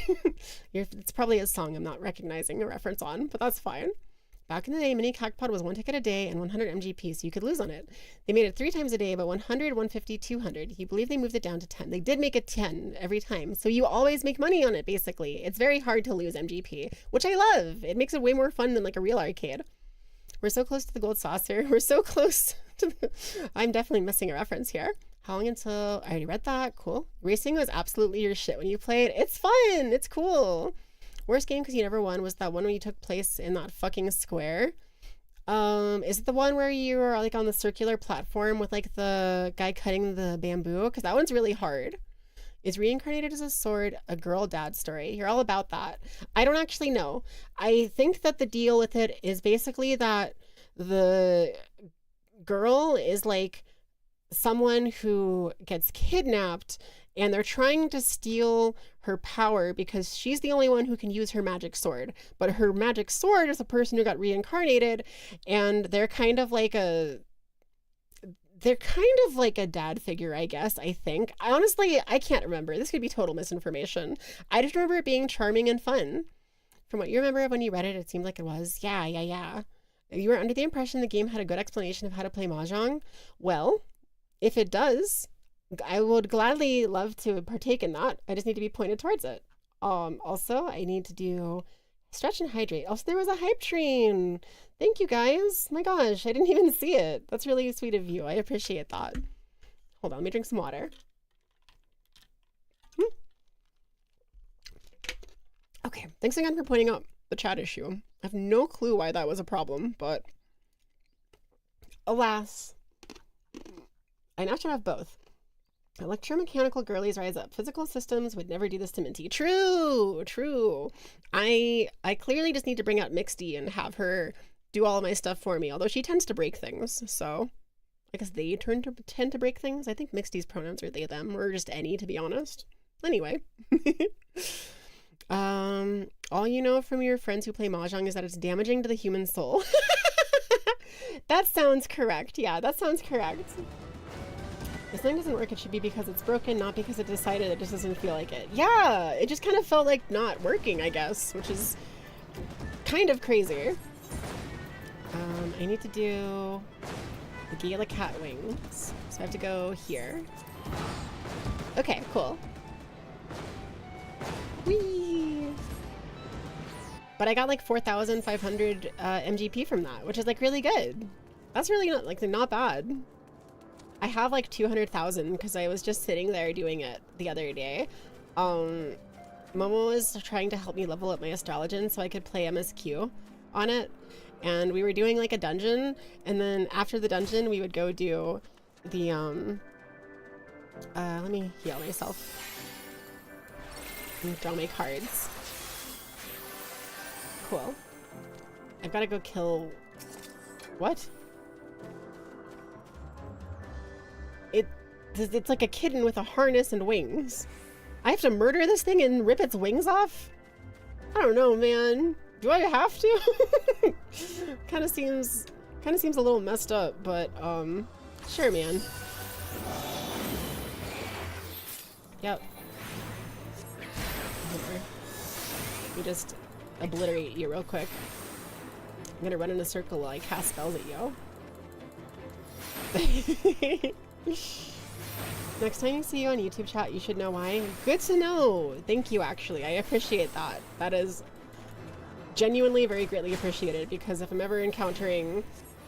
It's probably a song I'm not recognizing a reference on, but that's fine. Back in the day, Mini Cacpod was 1 ticket a day and 100 MGP, so you could lose on it. They made it 3 times a day, but 100, 150, 200. You believe they moved it down to 10. They did make it 10 every time, so you always make money on it, basically. It's very hard to lose MGP, which I love. It makes it way more fun than like a real arcade. We're so close to the gold saucer. We're so close to the... I'm definitely missing a reference here. How long until... I already read that. Cool. Racing was absolutely your shit when you played. It's fun. It's cool. Worst game because you never won was that one where you took place in that fucking square. Is it the one where you were like on the circular platform with like the guy cutting the bamboo? Because that one's really hard. Is Reincarnated as a Sword a girl dad story? You're all about that. I don't actually know. I think that the deal with it is basically that the girl is like someone who gets kidnapped and they're trying to steal her power because she's the only one who can use her magic sword. But her magic sword is a person who got reincarnated, and they're kind of like a dad figure, I guess, I think. I can't remember. This could be total misinformation. I just remember it being charming and fun. From what you remember of when you read it, it seemed like it was. Yeah. You were under the impression the game had a good explanation of how to play Mahjong? Well, if it does, I would gladly love to partake in that. I just need to be pointed towards it. Also, I need to do stretch and hydrate. Also, there was a hype train. Thank you, guys. My gosh, I didn't even see it. That's really sweet of you. I appreciate that. Hold on, let me drink some water. Okay, thanks again for pointing out the chat issue. I have no clue why that was a problem, but alas, I now should have both. Electromechanical girlies rise up. Physical systems would never do this to Minty. True. I clearly just need to bring out Mixty and have her do all of my stuff for me, although she tends to break things, so I guess they tend to break things. I think Mixty's pronouns are they, them, or just any, to be honest. Anyway. All you know from your friends who play Mahjong is that it's damaging to the human soul. That sounds correct. Yeah, that sounds correct. If something doesn't work, it should be because it's broken, not because it decided it just doesn't feel like it. Yeah, it just kind of felt like not working, I guess, which is kind of crazy. I need to do the Gala cat wings, so I have to go here. Okay, cool. Whee! But I got like 4,500 MGP from that, which is like really good. That's really not bad. I have like 200,000 because I was just sitting there doing it the other day. Momo was trying to help me level up my astrologian so I could play MSQ on it. And we were doing like a dungeon, and then after the dungeon we would go do the let me heal myself. And draw my cards. Cool. I've got to go kill... What? It's like a kitten with a harness and wings. I have to murder this thing and rip its wings off? I don't know, man. Do I have to? Kind of seems a little messed up, but sure, man. Yep. Let me just obliterate you real quick. I'm gonna run in a circle while I cast spells at you. Next time you see you on YouTube chat, you should know why. Good to know. Thank you, actually. I appreciate that. That is genuinely very greatly appreciated, because if I'm ever encountering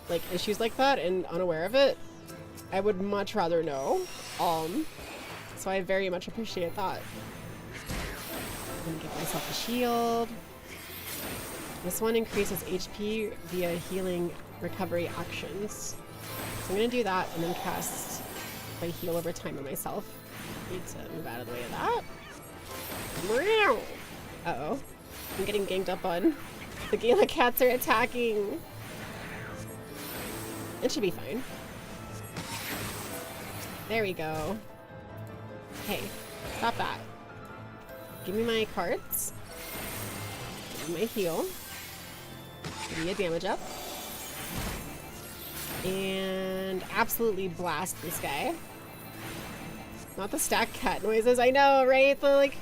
like issues like that and unaware of it, I would much rather know. So I very much appreciate that. I'm gonna give myself a shield. This one increases HP via healing recovery actions. So I'm gonna do that and then cast my heal over time on myself. Need to move out of the way of that. Uh-oh. I'm getting ganged up on. The Gala cats are attacking. It should be fine. There we go. Hey, stop that. Give me my cards. Give me my heal. Give me a damage up. And absolutely blast this guy. Not the stack cat noises, I know, right? The like...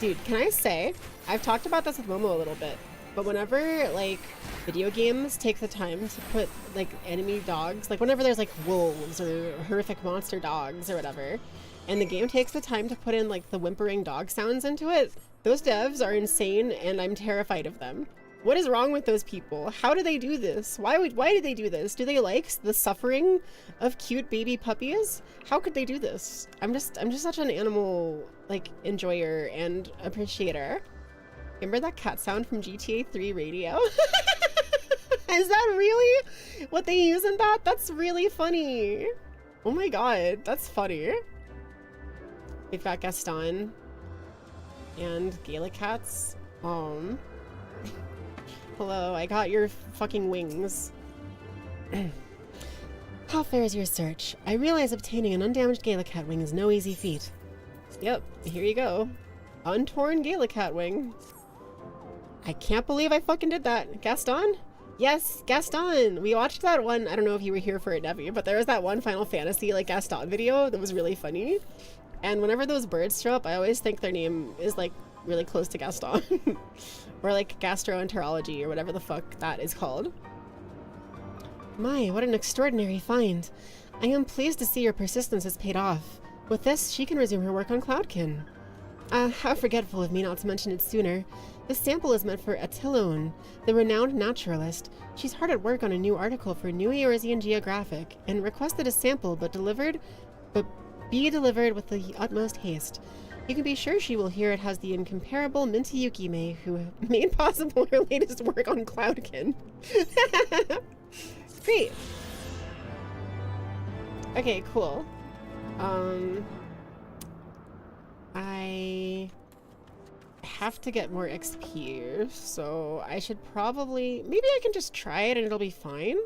Dude, can I say, I've talked about this with Momo a little bit, but whenever, like, video games take the time to put, like, enemy dogs, like, whenever there's, like, wolves or horrific monster dogs or whatever, and the game takes the time to put in, like, the whimpering dog sounds into it, those devs are insane, and I'm terrified of them. What is wrong with those people? How do they do this? Why do they do this? Do they like the suffering of cute baby puppies? How could they do this? I'm just such an animal, like, enjoyer and appreciator. Remember that cat sound from GTA 3 radio? Is that really what they use in that? That's really funny. Oh my god, that's funny. We've got Gaston and Gala cats. Hello, I got your fucking wings. How fares your search? I realize obtaining an undamaged Galacat wing is no easy feat. Yep, here you go. Untorn Galacat wing. I can't believe I fucking did that. Gaston? Yes, Gaston! We watched that one, I don't know if you were here for it, Debbie, but there was that one Final Fantasy, like, Gaston video that was really funny. And whenever those birds show up, I always think their name is, like, really close to Gaston. Or, like, gastroenterology, or whatever the fuck that is called. My, what an extraordinary find. I am pleased to see your persistence has paid off. With this, she can resume her work on Cloudkin. How forgetful of me not to mention it sooner. This sample is meant for Attilone, the renowned naturalist. She's hard at work on a new article for New Eorzean Geographic, and requested a sample be delivered with the utmost haste. You can be sure she will hear it has the incomparable Minty Yukime, who made possible her latest work on Cloudkin. Great. Okay, cool. I have to get more XP, so I should probably... Maybe I can just try it and it'll be fine.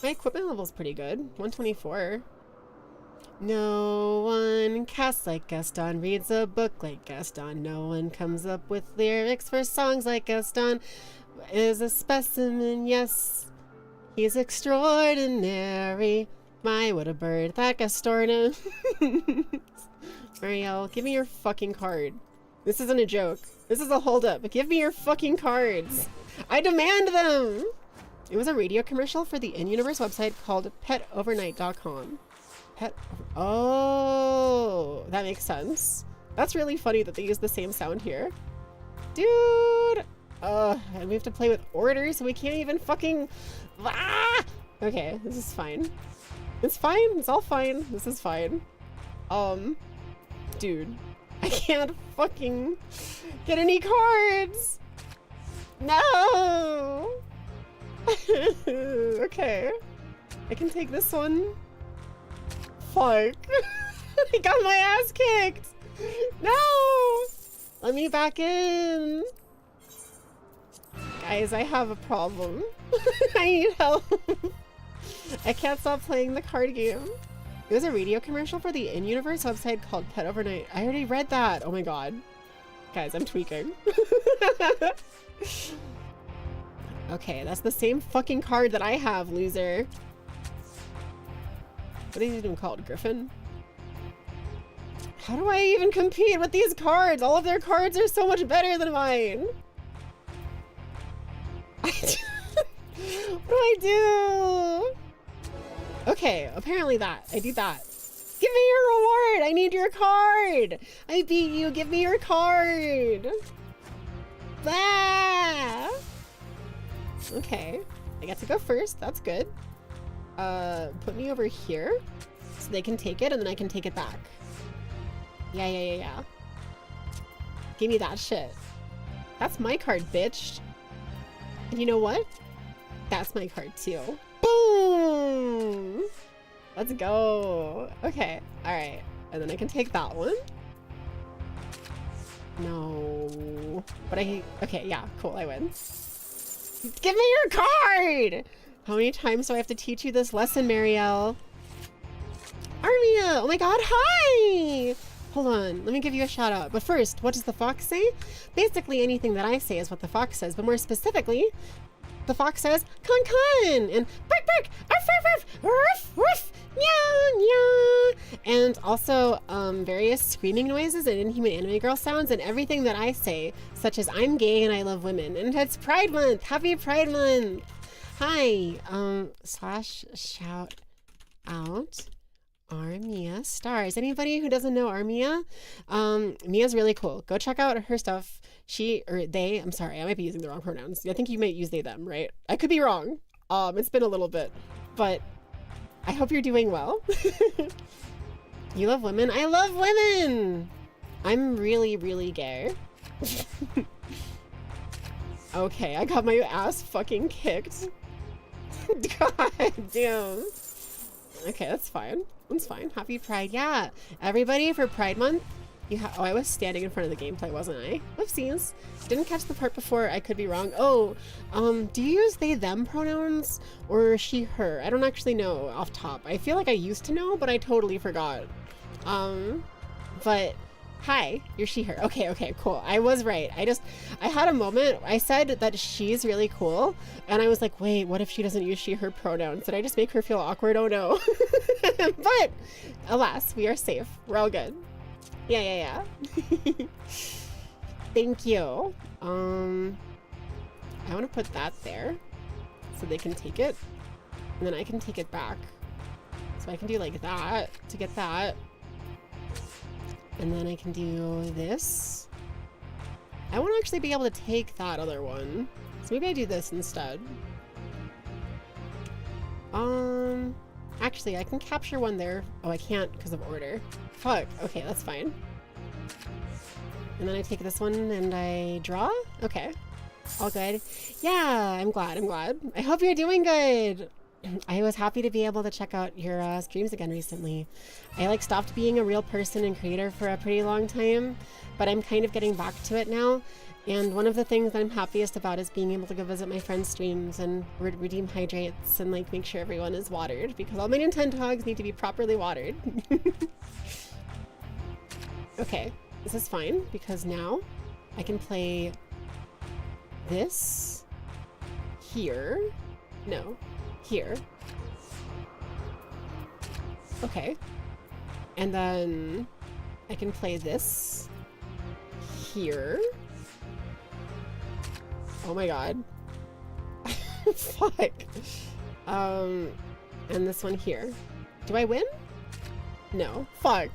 My equipment level's pretty good. 124. No one casts like Gaston, reads a book like Gaston. No one comes up with lyrics for songs like Gaston. Is a specimen, yes. He's extraordinary. My, what a bird. That Gastorna. Marielle, give me your fucking card. This isn't a joke. This is a holdup. Give me your fucking cards. I demand them! It was a radio commercial for the in-universe website called petovernight.com. Oh, that makes sense. That's really funny that they use the same sound here. Dude! And we have to play with orders, so we can't even fucking... Ah! Okay, this is fine. It's fine. It's all fine. This is fine. Dude. I can't fucking get any cards! No! Okay. I can take this one. Fuck. I got my ass kicked! No! Let me back in. Guys, I have a problem. I need help. I can't stop playing the card game. It was a radio commercial for the in-universe website called Pet Overnight. I already read that. Oh my god. Guys, I'm tweaking. Okay, that's the same fucking card that I have, loser. What is it even called? Griffin? How do I even compete with these cards? All of their cards are so much better than mine. What do I do? Okay, apparently that. I do that. Give me your reward! I need your card! I beat you, give me your card! Blah! Okay, I get to go first, that's good. Put me over here so they can take it and then I can take it back. Yeah. Give me that shit. That's my card, bitch. And you know what? That's my card too. Boom! Let's go. Okay, alright. And then I can take that one. No. But okay, yeah, cool, I win. Give me your card! How many times do I have to teach you this lesson, Marielle? Armia! Oh my god, hi! Hold on, let me give you a shout out. But first, what does the fox say? Basically, anything that I say is what the fox says, but more specifically, the fox says, "Con con," and "Bark bark," "Arf arf arf," "Ruff ruff," "Nya nya," and also various screaming noises and inhuman anime girl sounds and everything that I say, such as "I'm gay and I love women," and it's Pride Month. Happy Pride Month. Hi. Slash shout out Armia Stars. Anybody who doesn't know Armia, Mia's really cool. Go check out her stuff. She or they, I'm sorry, I might be using the wrong pronouns. I think you might use they them, right? I could be wrong. It's been a little bit, but I hope you're doing well. You love women? I love women! I'm really, really gay. Okay, I got my ass fucking kicked. God damn. Okay, that's fine. That's fine. Happy Pride. Yeah, everybody for Pride Month, Oh, I was standing in front of the gameplay, wasn't I? Whoopsies. Didn't catch the part before. I could be wrong. Oh, do you use they, them pronouns or she, her? I don't actually know off top. I feel like I used to know, but I totally forgot. But hi, you're she, her. Okay, cool. I was right. I had a moment. I said that she's really cool, and I was like, wait, what if she doesn't use she, her pronouns? Did I just make her feel awkward? Oh no. But alas, we are safe. We're all good. Yeah. Thank you. I want to put that there so they can take it, and then I can take it back. So I can do like that to get that. And then I can do this. I won't actually be able to take that other one. So maybe I do this instead. Actually, I can capture one there. Oh, I can't because of order. Fuck. Okay, that's fine. And then I take this one and I draw? Okay. All good. Yeah, I'm glad. I hope you're doing good. I was happy to be able to check out your streams again recently. I stopped being a real person and creator for a pretty long time, but I'm kind of getting back to it now. And one of the things that I'm happiest about is being able to go visit my friends' streams and redeem hydrates and make sure everyone is watered, because all my Nintendogs need to be properly watered. Okay, this is fine because now I can play this here. No. Here. Okay. And then I can play this here. Oh my god. Fuck. And this one here. Do I win? No. Fuck.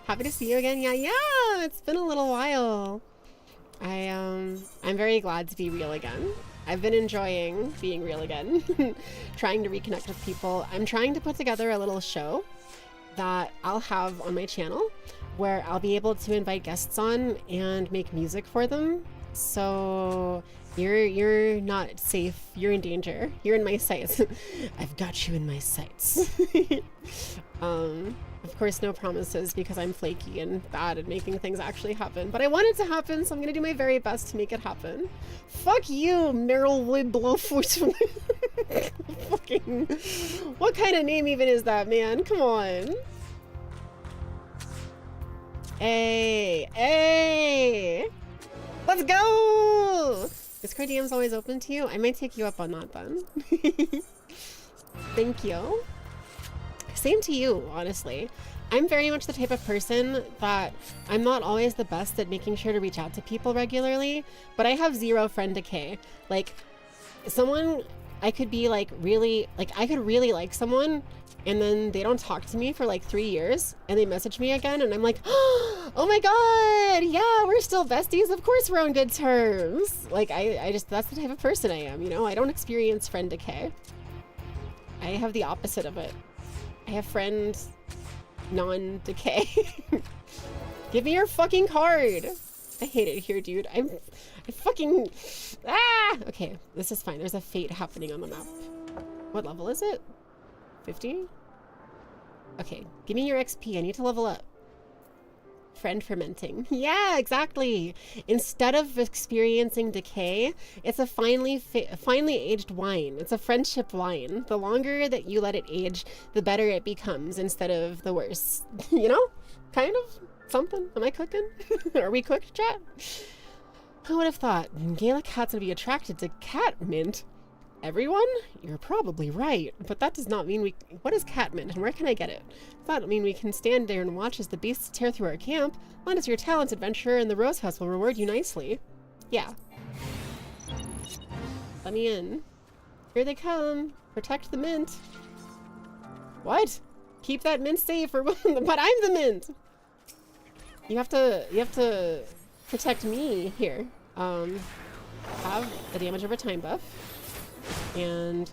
Happy to see you again. Yeah, it's been a little while. I'm very glad to be real again. I've been enjoying being real again, trying to reconnect with people. I'm trying to put together a little show that I'll have on my channel where I'll be able to invite guests on and make music for them. So you're not safe. You're in danger. You're in my sights. I've got you in my sights. Of course, no promises because I'm flaky and bad at making things actually happen. But I want it to happen, so I'm going to do my very best to make it happen. Fuck you, Meryl Wood Blowfoot. Fucking... What kind of name even is that, man? Come on. Hey! Let's go! Discord DM's always open to you? I might take you up on that then. Thank you. Same to you, honestly. I'm very much the type of person that I'm not always the best at making sure to reach out to people regularly, but I have zero friend decay. Someone, I could be really, I could really like someone and then they don't talk to me for 3 years and they message me again and I'm like, oh my god, yeah, we're still besties. Of course we're on good terms. I just, that's the type of person I am, you know? I don't experience friend decay. I have the opposite of it. I have friend non-decay. Give me your fucking card. I hate it here, dude. I fucking... Ah! Okay, this is fine. There's a fate happening on the map. What level is it? 50? Okay, give me your XP. I need to level up. Friend fermenting. Yeah, exactly. Instead of experiencing decay, it's a finely aged wine. It's a friendship wine. The longer that you let it age, the better it becomes instead of the worse. You know? Kind of? Something? Am I cooking? Are we cooked, chat? Who would have thought Gaelic cats would be attracted to cat mint? Everyone? You're probably right, but that does not mean we... What is cat mint and where can I get it? Does that mean we can stand there and watch as the beasts tear through our camp? Lend us your talents, adventurer, and the Rose House will reward you nicely. Yeah. Let me in. Here they come. Protect the mint. What? Keep that mint safe, or but I'm the mint! You have to protect me here. Have a damage over time buff. And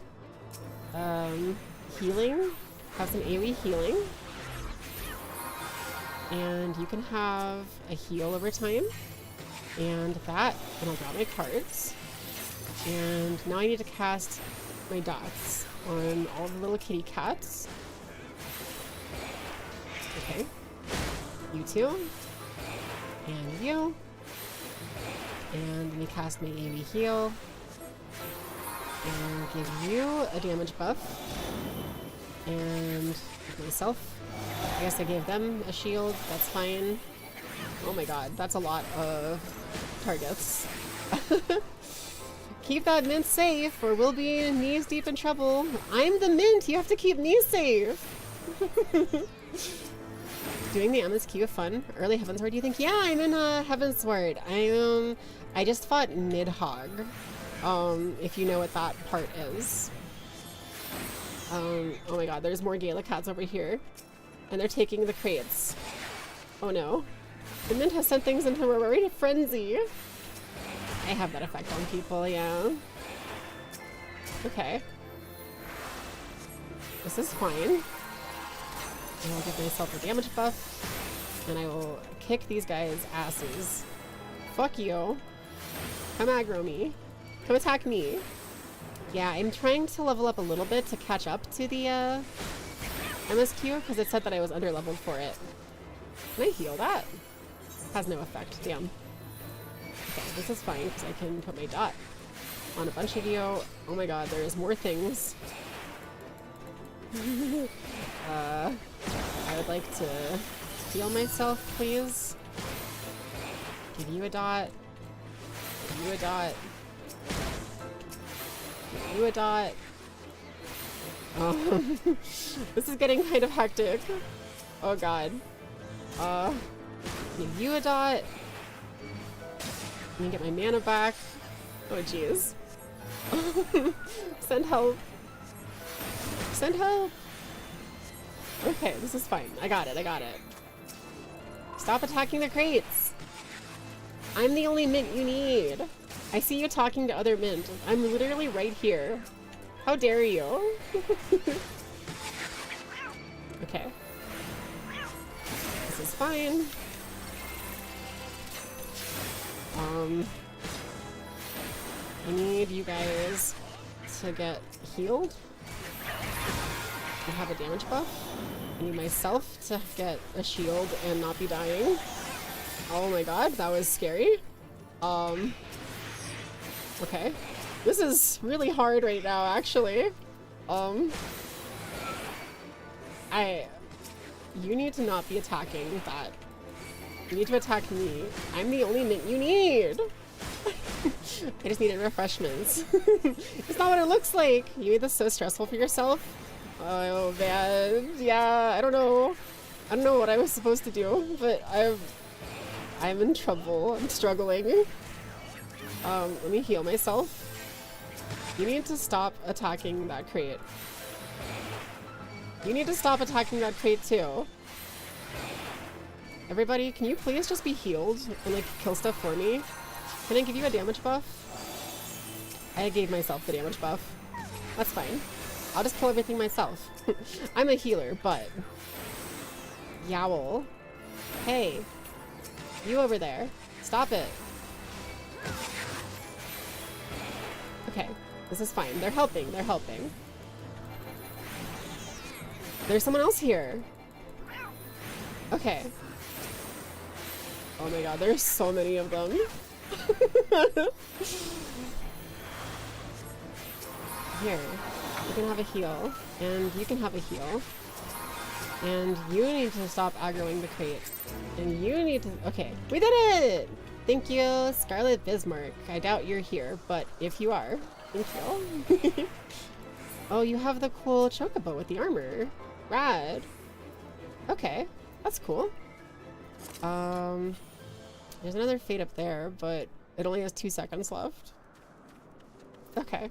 healing, have some AoE healing, and you can have a heal over time, and that, and I'll draw my cards, and now I need to cast my dots on all the little kitty cats. Okay, you two, And you. And let me cast my AoE heal. And give you a damage buff. And give myself. I guess I gave them a shield. That's fine. Oh my god, that's a lot of targets. Keep that mint safe or we'll be knees deep in trouble. I'm the mint, you have to keep me safe. Doing the MSQ fun. Early heavensward, you think? Yeah, I'm in heavensward. I just fought mid-hog. If you know what that part is. Oh my god, there's more Gala cats over here. And they're taking the crates. Oh no. The mint has sent things into a worried frenzy. I have that effect on people, yeah. Okay. This is fine. I will give myself a damage buff. And I will kick these guys' asses. Fuck you. Come aggro me. Come attack me. Yeah, I'm trying to level up a little bit to catch up to the MSQ because it said that I was underleveled for it. Can I heal that? Has no effect. Damn. Okay, this is fine because I can put my dot on a bunch of you. Oh my god, there's more things. I would like to heal myself, please. Give you a dot. Give you a dot. Give you a dot. This is getting kind of hectic. Oh god. Give you a dot. Let me get my mana back. Oh jeez. Send help. Send help. Okay, this is fine. I got it, I got it. Stop attacking the crates. I'm the only mint you need. I see you talking to other mint. I'm literally right here. How dare you? Okay. This is fine. I need you guys to get healed. I have a damage buff. I need myself to get a shield and not be dying. Oh my god, that was scary. Okay. This is really hard right now, actually. You need to not be attacking that. You need to attack me. I'm the only mint you need. I just needed refreshments. It's not what it looks like. You made this so stressful for yourself. Oh man, yeah, I don't know. I don't know what I was supposed to do, but I'm in trouble. I'm struggling. Let me heal myself. You need to stop attacking that crate. You need to stop attacking that crate too. Everybody, can you please just be healed and like kill stuff for me? Can I give you a damage buff? I gave myself the damage buff. That's fine. I'll just kill everything myself. I'm a healer, but... Yowl. Hey. You over there. Stop it. Okay. This is fine. They're helping. They're helping. There's someone else here. Okay. Oh my god, there's so many of them. Here. You can have a heal, and you can have a heal, and you need to stop aggroing the crate, and you need to... Okay, we did it! Thank you, Scarlet Bismarck. I doubt you're here, but if you are, thank you. Oh, you have the cool chocobo with the armor. Rad. Okay, that's cool. There's another fate up there, but it only has 2 seconds left. Okay.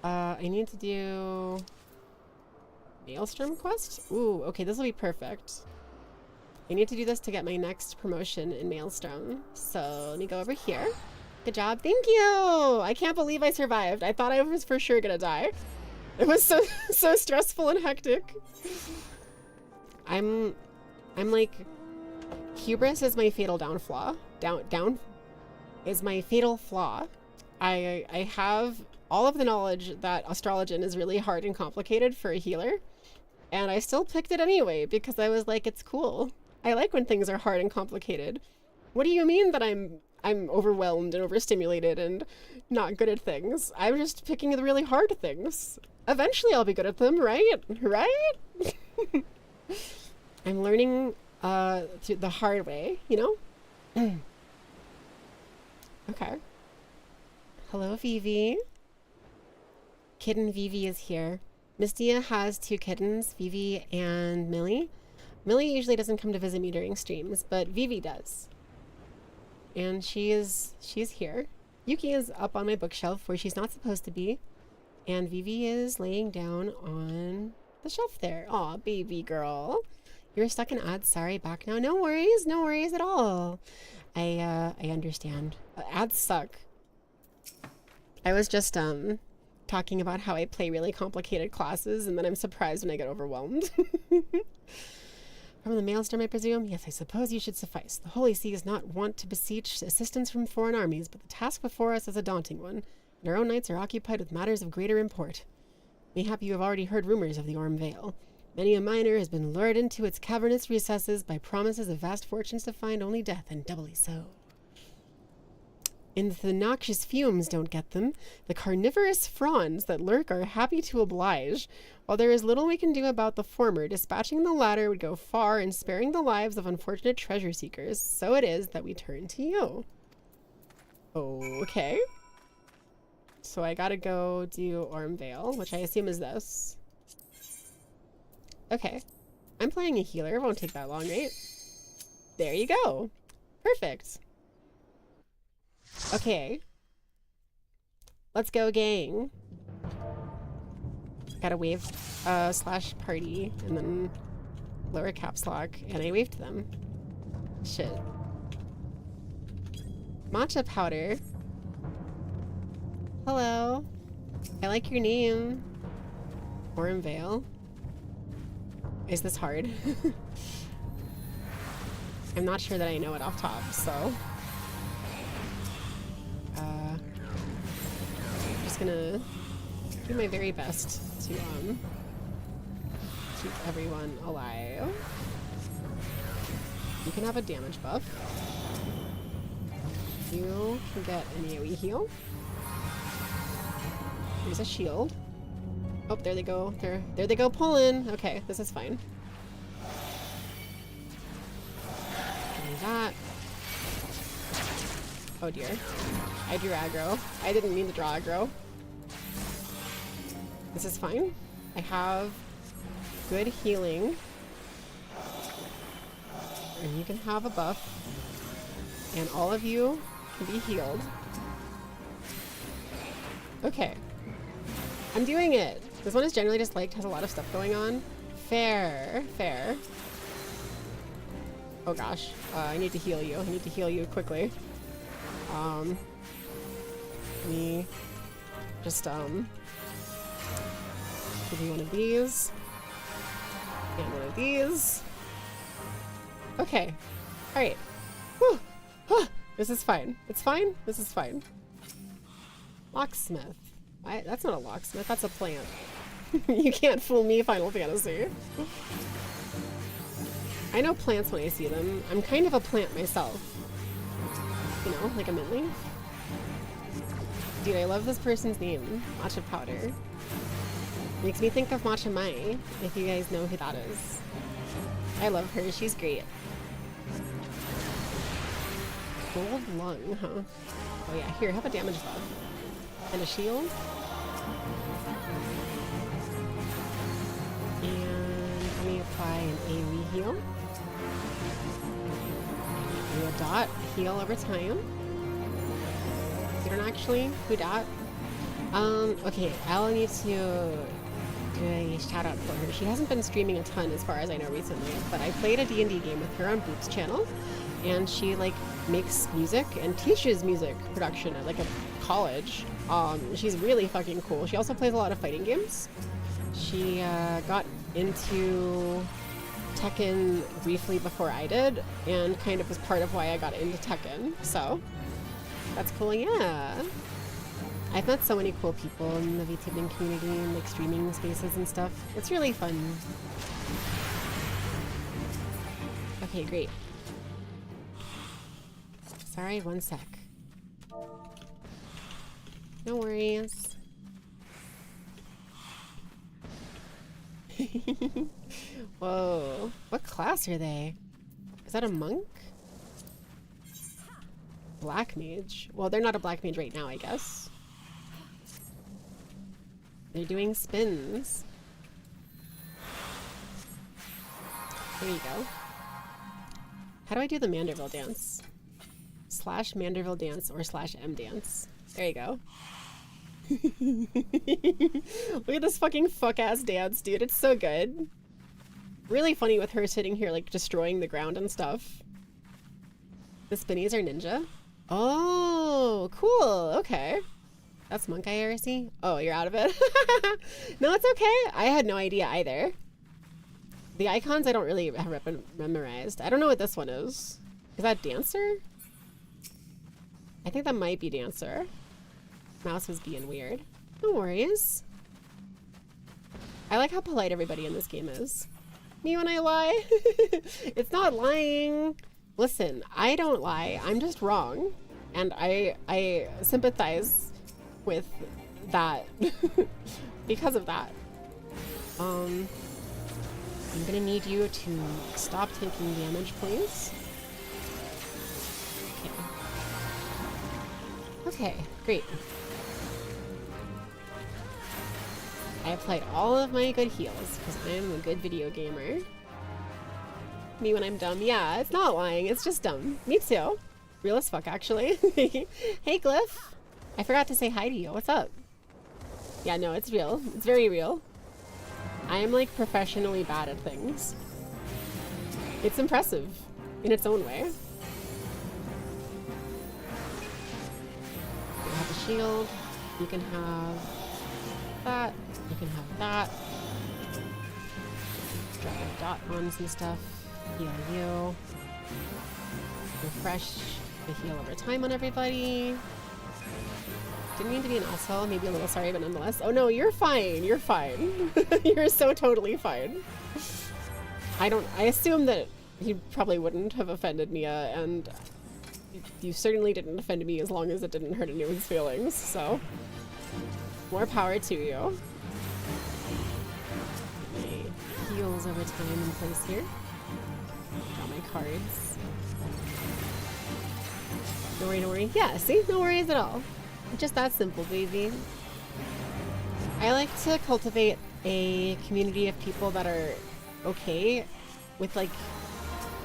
I need to do Maelstrom quest? Ooh, okay, this will be perfect. I need to do this to get my next promotion in Maelstrom. So let me go over here. Good job. Thank you! I can't believe I survived. I thought I was for sure gonna die. It was so stressful and hectic. I'm like, hubris is my fatal downfall. Down is my fatal flaw. I have all of the knowledge that astrologian is really hard and complicated for a healer, and I still picked it anyway because I was like, it's cool. I like when things are hard and complicated. What do you mean that I'm overwhelmed and overstimulated and not good at things? I'm just picking the really hard things. Eventually I'll be good at them, right? Right? I'm learning through the hard way, you know? Okay. Hello, Vivi. Kitten Vivi is here. Mistia has 2 kittens, Vivi and Millie. Millie usually doesn't come to visit me during streams, but Vivi does. And she's here. Yuki is up on my bookshelf where she's not supposed to be. And Vivi is laying down on the shelf there. Aw, baby girl. You're stuck in ads. Sorry, back now. No worries at all. I understand. Ads suck. I was just talking about how I play really complicated classes and then I'm surprised when I get overwhelmed. From the maelstrom, I presume? Yes, I suppose you should suffice. The Holy See is not wont to beseech assistance from foreign armies, but the task before us is a daunting one, and our own nights are occupied with matters of greater import. Mayhap you have already heard rumors of the Orm Vale. Many a miner has been lured into its cavernous recesses by promises of vast fortunes to find only death, and doubly so. And the noxious fumes don't get them. The carnivorous fronds that lurk are happy to oblige. While there is little we can do about the former, dispatching the latter would go far in sparing the lives of unfortunate treasure seekers. So it is that we turn to you. Okay. So I gotta go do Orm Vale, which I assume is this. Okay. I'm playing a healer. It won't take that long, right? There you go. Perfect. Okay. Let's go, gang. Gotta wave slash party and then lower caps lock, and I waved them. Shit. Matcha powder. Hello. I like your name. Orm Vale. Is this hard? I'm not sure that I know it off top, so. I'm just gonna do my very best to keep everyone alive. You can have a damage buff. You can get an AoE heal. Here's a shield. Oh, there they go. There they go pulling. Okay, this is fine. Give me that. Oh dear. I drew aggro. I didn't mean to draw aggro. This is fine. I have good healing. And you can have a buff. And all of you can be healed. Okay. I'm doing it! This one is generally just liked, has a lot of stuff going on. Fair. Fair. Oh gosh. I need to heal you. I need to heal you quickly. Let me just give you one of these. And one of these. Okay. Alright. Whew. This is fine. It's fine? This is fine. Locksmith. That's not a locksmith, that's a plant. You can't fool me, Final Fantasy. I know plants when I see them. I'm kind of a plant myself. You know, like a mint leaf. Dude, I love this person's name. Matcha Powder. Makes me think of Matcha Mai, if you guys know who that is. I love her, she's great. Gold lung, huh? Oh yeah, here, have a damage buff. And a shield. And let me apply an AoE heal. Do a dot, heal over time. You don't actually? Who dot? Okay, I'll need to do a shout out for her. She hasn't been streaming a ton as far as I know recently, but I played a D&D game with her on Boop's channel, and she like makes music and teaches music production at like a college. She's really fucking cool. She also plays a lot of fighting games. She got into Tekken briefly before I did, and kind of was part of why I got into Tekken. So that's cool. Yeah, I've met so many cool people in the VTubing community and like streaming spaces and stuff. It's really fun. Okay, great. Sorry, one sec. No worries. Whoa. What class are they? Is that a monk? Black mage. Well, they're not a black mage right now, I guess. They're doing spins. There you go. How do I do the Manderville dance? Slash Manderville dance or slash M dance. There you go. Look at this fucking fuck-ass dance, dude. It's so good. Really funny with her sitting here, like, destroying the ground and stuff. The spinnies are ninja? Oh, cool. Okay. That's Monk IRC? Oh, you're out of it? No, it's okay. I had no idea either. The icons I don't really have memorized. I don't know what this one is. Is that Dancer? I think that might be Dancer. Mouse was being weird. No worries. I like how polite everybody in this game is. Me when I lie? It's not lying. Listen, I don't lie. I'm just wrong. And I sympathize with that because of that. I'm gonna need you to stop taking damage, please. Okay, great. I applied all of my good heals because I'm a good video gamer. Me when I'm dumb. Yeah, it's not lying. It's just dumb. Me too. Real as fuck, actually. Hey, Glyph. I forgot to say hi to you. What's up? Yeah, no, it's real. It's very real. I am, like, professionally bad at things. It's impressive in its own way. You have a shield. You can have that. You can have that. Drop a dot on some stuff. Heal you. Refresh the heal over time on everybody. Didn't mean to be an asshole. Maybe a little sorry, but nonetheless. Oh no, you're fine. You're fine. You're so totally fine. I assume that you probably wouldn't have offended Mia, and you certainly didn't offend me as long as it didn't hurt anyone's feelings, so. More power to you. My heals over time in place here. Draw my cards. No worry, no worry. Yeah, see? No worries at all. Just that simple, baby. I like to cultivate a community of people that are okay with, like,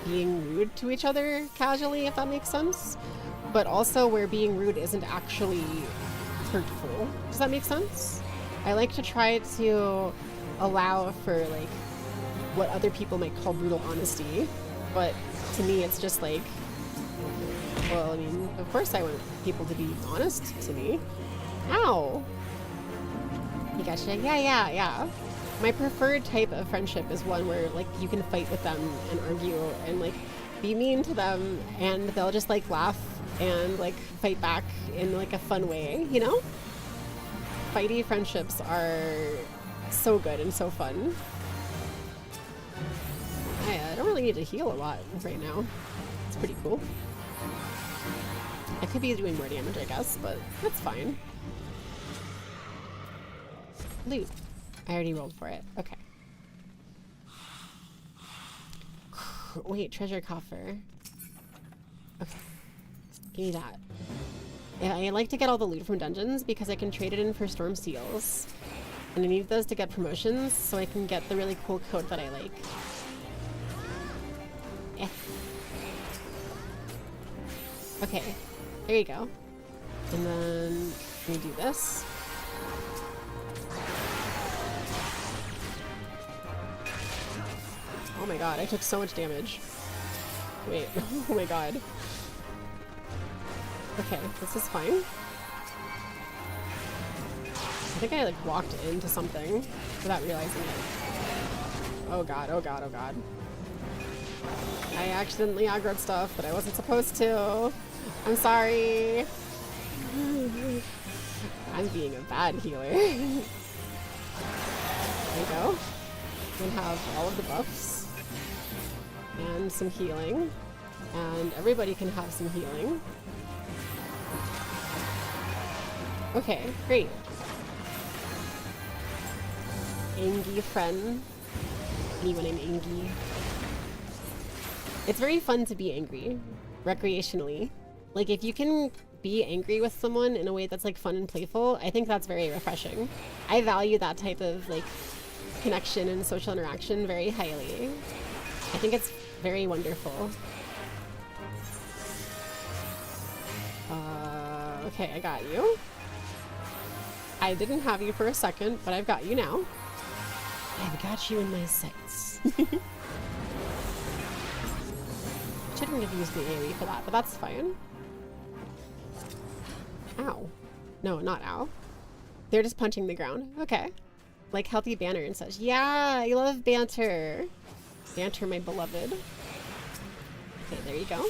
being rude to each other casually, if that makes sense. But also where being rude isn't actually hurtful. Does that make sense? I like to try to allow for, like, what other people might call brutal honesty. But to me, it's just like, well, I mean, of course I want people to be honest to me. Ow! You gotcha? Yeah. My preferred type of friendship is one where, like, you can fight with them and argue and, like, be mean to them, and they'll just, like, laugh and, like, fight back in, like, a fun way, you know? Fighty friendships are so good and so fun. I don't really need to heal a lot right now. It's pretty cool. I could be doing more damage, I guess, but that's fine. Loot. I already rolled for it. Okay. Wait, treasure coffer. Okay. Give me that. Yeah, I like to get all the loot from dungeons because I can trade it in for storm seals. And I need those to get promotions so I can get the really cool coat that I like. Eh. Okay. There you go. And then we do this. Oh my god, I took so much damage. Wait, oh my god. Okay, this is fine. I think I, like, walked into something without realizing it. Oh god, oh god, oh god. I accidentally aggroed stuff that I wasn't supposed to. I'm sorry. I'm being a bad healer. There you go. You can have all of the buffs. And some healing. And everybody can have some healing. Okay, great. Angie friend. Anyone named Angie. It's very fun to be angry, recreationally. Like, if you can be angry with someone in a way that's like fun and playful, I think that's very refreshing. I value that type of like connection and social interaction very highly. I think it's very wonderful. Okay, I got you. I didn't have you for a second, but I've got you now. I've got you in my sights. Shouldn't have used the AoE for that, but that's fine. Ow. No, not ow. They're just punching the ground. Okay. Like healthy banter and such. Yeah, I love banter. Banter, my beloved. Okay, there you go.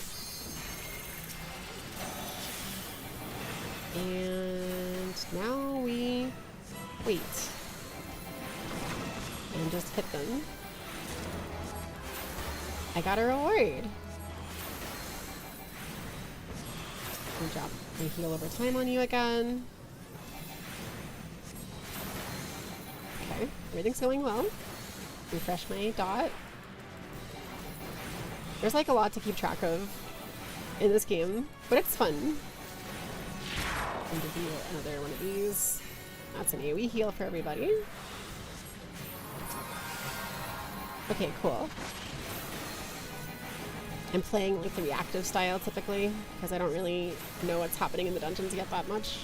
And now we wait. And just hit them. I got a reward. I'll drop my heal over time on you again. Okay, everything's going well. Refresh my dot. There's like a lot to keep track of in this game, but it's fun. I'm gonna do another one of these. That's an AoE heal for everybody. Okay, cool. I'm playing like the reactive style typically, because I don't really know what's happening in the dungeons yet that much.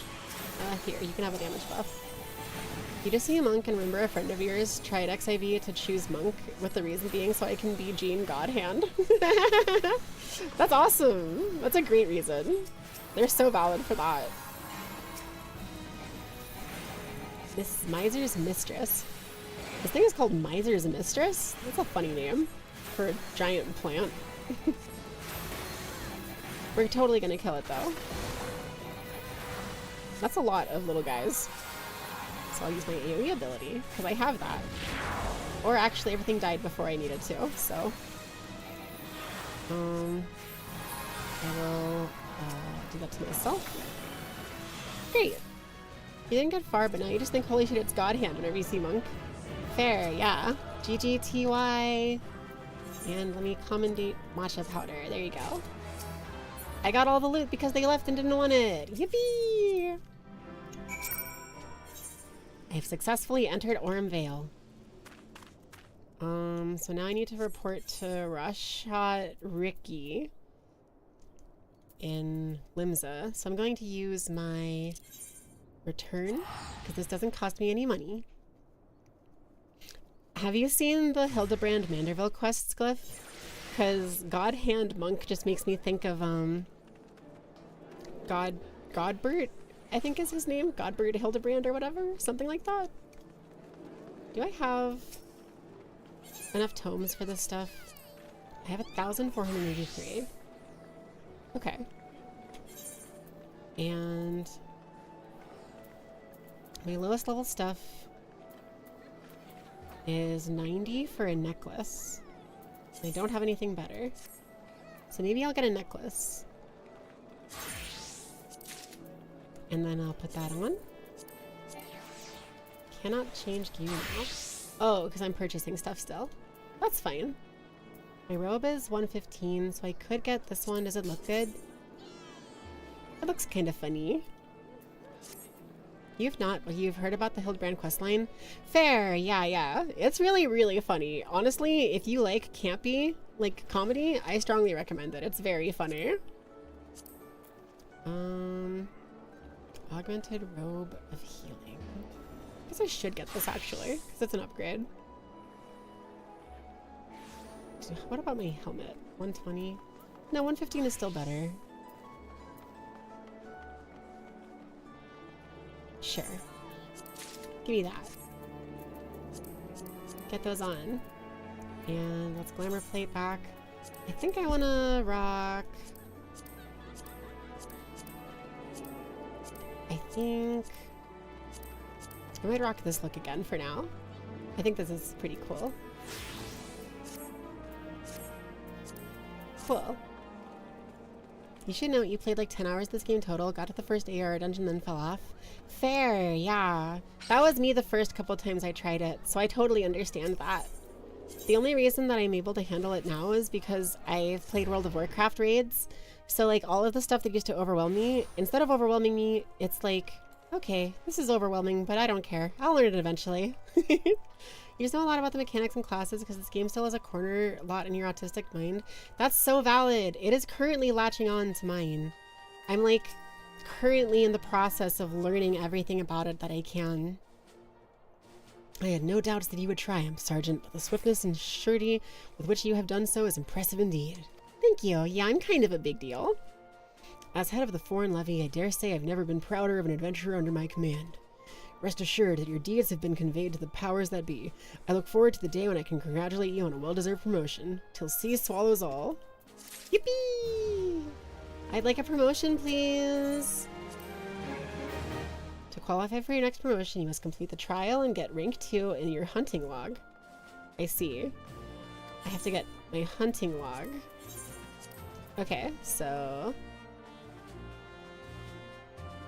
Here, you can have a damage buff. You just see a monk and remember a friend of yours tried XIV to choose monk, with the reason being so I can be Jean Godhand. That's awesome! That's a great reason. They're so valid for that. Miss Miser's Mistress. This thing is called Miser's Mistress? That's a funny name for a giant plant. We're totally gonna kill it though. That's a lot of little guys. So I'll use my AoE ability, because I have that. Or actually everything died before I needed to, so. I will do that to myself. Great. You didn't get far, but now you just think, holy shit, it's God Hand whenever you see Monk. Fair, yeah. GGTY. And let me commendate matcha powder. There you go. I got all the loot because they left and didn't want it. Yippee! I've successfully entered Orem Vale. So now I need to report to Rushshot Ricky in Limsa. So I'm going to use my return, because this doesn't cost me any money. Have you seen the Hildebrand Manderville quests, Glyph? Because God Hand Monk just makes me think of Godbert, I think is his name. Godbert Hildebrand or whatever, something like that. Do I have enough tomes for this stuff? I have 1,483. Okay. And my lowest level stuff is 90 for a necklace. I don't have anything better. So maybe I'll get a necklace. And then I'll put that on. Cannot change gear now. Oh, because I'm purchasing stuff still. That's fine. My robe is 115, so I could get this one. Does it look good? It looks kind of funny. You've heard about the Hildebrand questline? Fair, yeah. It's really, really funny. Honestly, if you like campy, like comedy, I strongly recommend it. It's very funny. Augmented Robe of Healing. I guess I should get this actually, because it's an upgrade. What about my helmet? 120? No, 115 is still better. Sure. Give me that. Get those on. And let's glamour plate back. I think I want to rock... I might rock this look again for now. I think this is pretty cool. Cool. You should know you played like 10 hours this game total, got to the first AR dungeon, then fell off. Fair, yeah. That was me the first couple times I tried it, so I totally understand that. The only reason that I'm able to handle it now is because I've played World of Warcraft raids. So like all of the stuff that used to overwhelm me, instead of overwhelming me, it's like, okay, this is overwhelming, but I don't care. I'll learn it eventually. You just know a lot about the mechanics and classes because this game still has a corner lot in your autistic mind. That's so valid. It is currently latching on to mine. I'm like currently in the process of learning everything about it that I can. I had no doubts that you would triumph, Sergeant, but the swiftness and surety with which you have done so is impressive indeed. Thank you. Yeah, I'm kind of a big deal. As head of the foreign levy, I dare say I've never been prouder of an adventurer under my command. Rest assured that your deeds have been conveyed to the powers that be. I look forward to the day when I can congratulate you on a well-deserved promotion. Till sea swallows all. Yippee! I'd like a promotion, please. To qualify for your next promotion, you must complete the trial and get rank 2 in your hunting log. I see. I have to get my hunting log. Okay, so...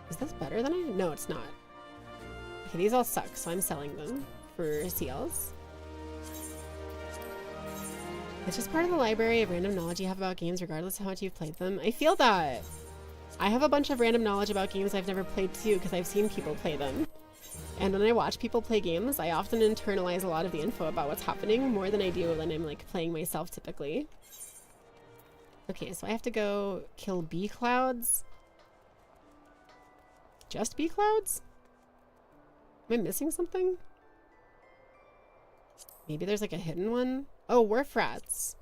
Is this better than I... No, it's not. Okay, these all suck, so I'm selling them for seals. It's just part of the library of random knowledge you have about games regardless of how much you've played them. I feel that. I have a bunch of random knowledge about games I've never played too because I've seen people play them. And when I watch people play games, I often internalize a lot of the info about what's happening more than I do when I'm like playing myself typically. Okay, so I have to go kill bee clouds. Just bee clouds? Am I missing something? Maybe there's like a hidden one? Oh, wharf rats.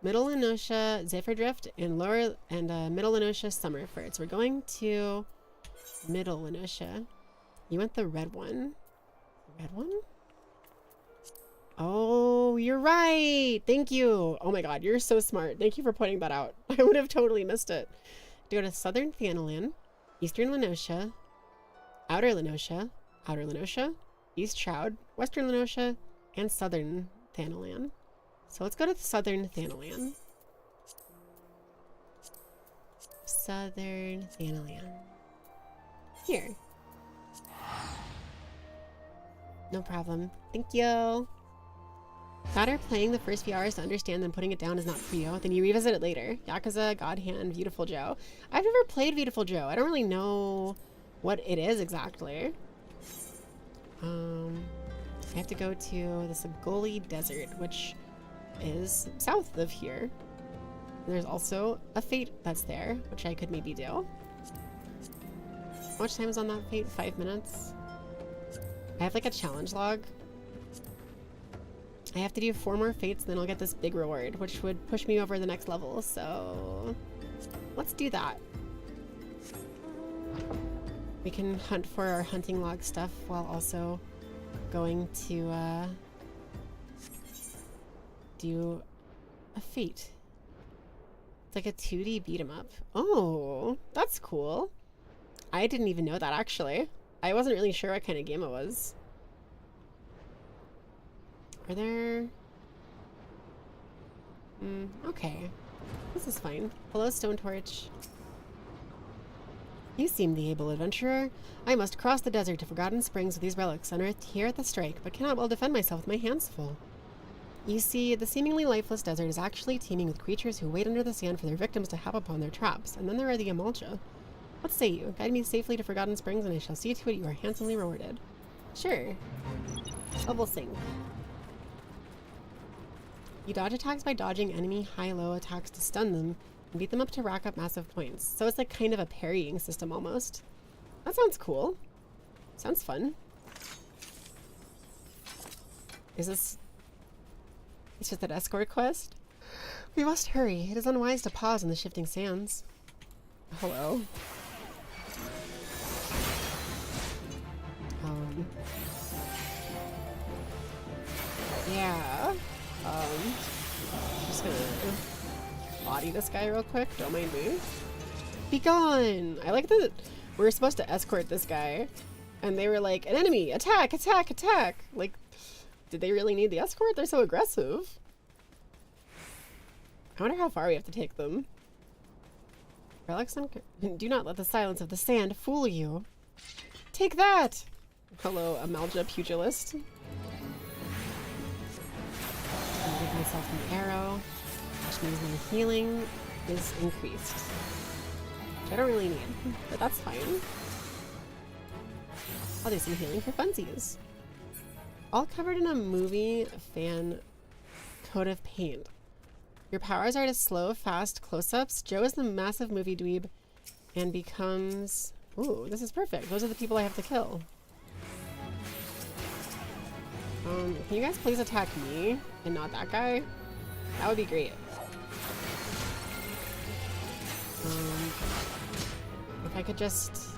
Middle Lenosha, Zephyrdrift, and lower and Middle Lenosha Summerford. So we're going to Middle Lenosha. You want the red one? Red one? Oh, you're right. Thank you. Oh my god, you're so smart. Thank you for pointing that out. I would have totally missed it. Go to Southern Thanalan, Eastern Lenosha, Outer Lenosha, East Shroud, Western Lenosha, and Southern Thanalan. So let's go to Southern Thanalan. Southern Thanalan. Here. No problem. Thank you. That or playing the first few hours to understand then putting it down is not for you. Then you revisit it later. Yakuza, God Hand, Beautiful Joe. I've never played Beautiful Joe. I don't really know what it is exactly. I have to go to the Sagoli Desert, which is south of here. And there's also a fate that's there, which I could maybe do. How much time is on that fate? 5 minutes? I have like a challenge log. I have to do 4 more fates, then I'll get this big reward, which would push me over the next level, so let's do that. We can hunt for our hunting log stuff while also going to do a fate. It's like a 2D beat 'em up. Oh, that's cool. I didn't even know that actually. I wasn't really sure what kind of game it was. Are there... okay. This is fine. Hello, Stone Torch. You seem the able adventurer. I must cross the desert to Forgotten Springs with these relics unearthed here at the strike, but cannot well defend myself with my hands full. You see, the seemingly lifeless desert is actually teeming with creatures who wait under the sand for their victims to hop upon their traps, and then there are the Amalja. What say you? Guide me safely to Forgotten Springs, and I shall see to it you are handsomely rewarded. Sure. Level sync. You dodge attacks by dodging enemy high-low attacks to stun them, and beat them up to rack up massive points. So it's like kind of a parrying system almost. That sounds cool. Sounds fun. Is this... It's just an escort quest? We must hurry. It is unwise to pause in the shifting sands. Hello. Yeah. Just gonna body this guy real quick. Don't mind me. Be gone! I like that we're supposed to escort this guy, and they were like, an enemy! Attack! Attack! Attack! Like, did they really need the escort? They're so aggressive. I wonder how far we have to take them. Relics on... Do not let the silence of the sand fool you. Take that! Hello, Amalja Pugilist. I'm gonna give myself an arrow, which means my healing is increased. Which I don't really need, but that's fine. I'll do some healing for funsies. All covered in a movie fan coat of paint. Your powers are to slow, fast close-ups. Joe is the massive movie dweeb and becomes... Ooh, this is perfect. Those are the people I have to kill. Can you guys please attack me and not that guy? That would be great. If I could just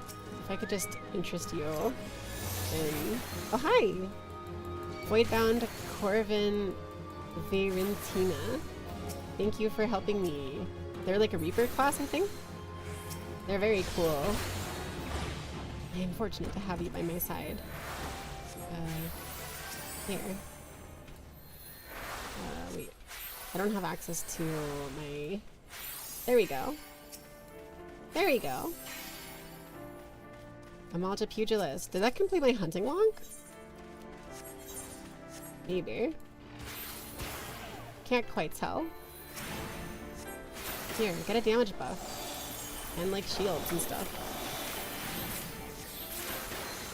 interest you in... Oh, hi! Voidbound Corvin Varentina. Thank you for helping me. They're like a Reaper class, I think? They're very cool. I am fortunate to have you by my side. Here. Wait. I don't have access to my... There we go. There we go. Amalja Pugilist. Did that complete my hunting log? Maybe. Can't quite tell. Here, get a damage buff. And like shields and stuff.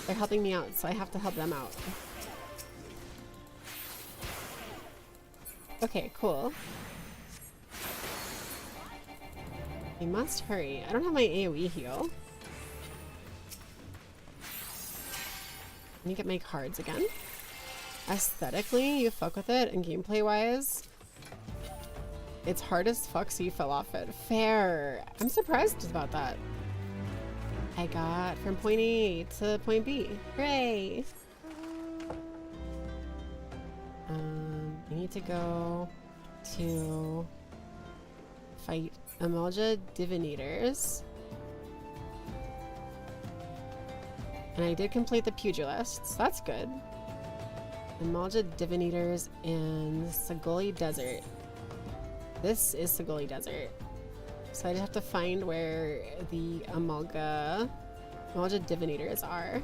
They're helping me out, so I have to help them out. Okay, cool. I must hurry. I don't have my AoE heal. Let me get my cards again. Aesthetically, you fuck with it, and gameplay-wise, it's hard as fuck, so you fell off it. Fair. I'm surprised about that. I got from point A to point B. Hooray! I need to go to fight Amalja Divinators. And I did complete the Pugilists. That's good. Amalja Divinators in Sagoli Desert. This is Sagoli Desert. So I just have to find where the Amalja Divinators are.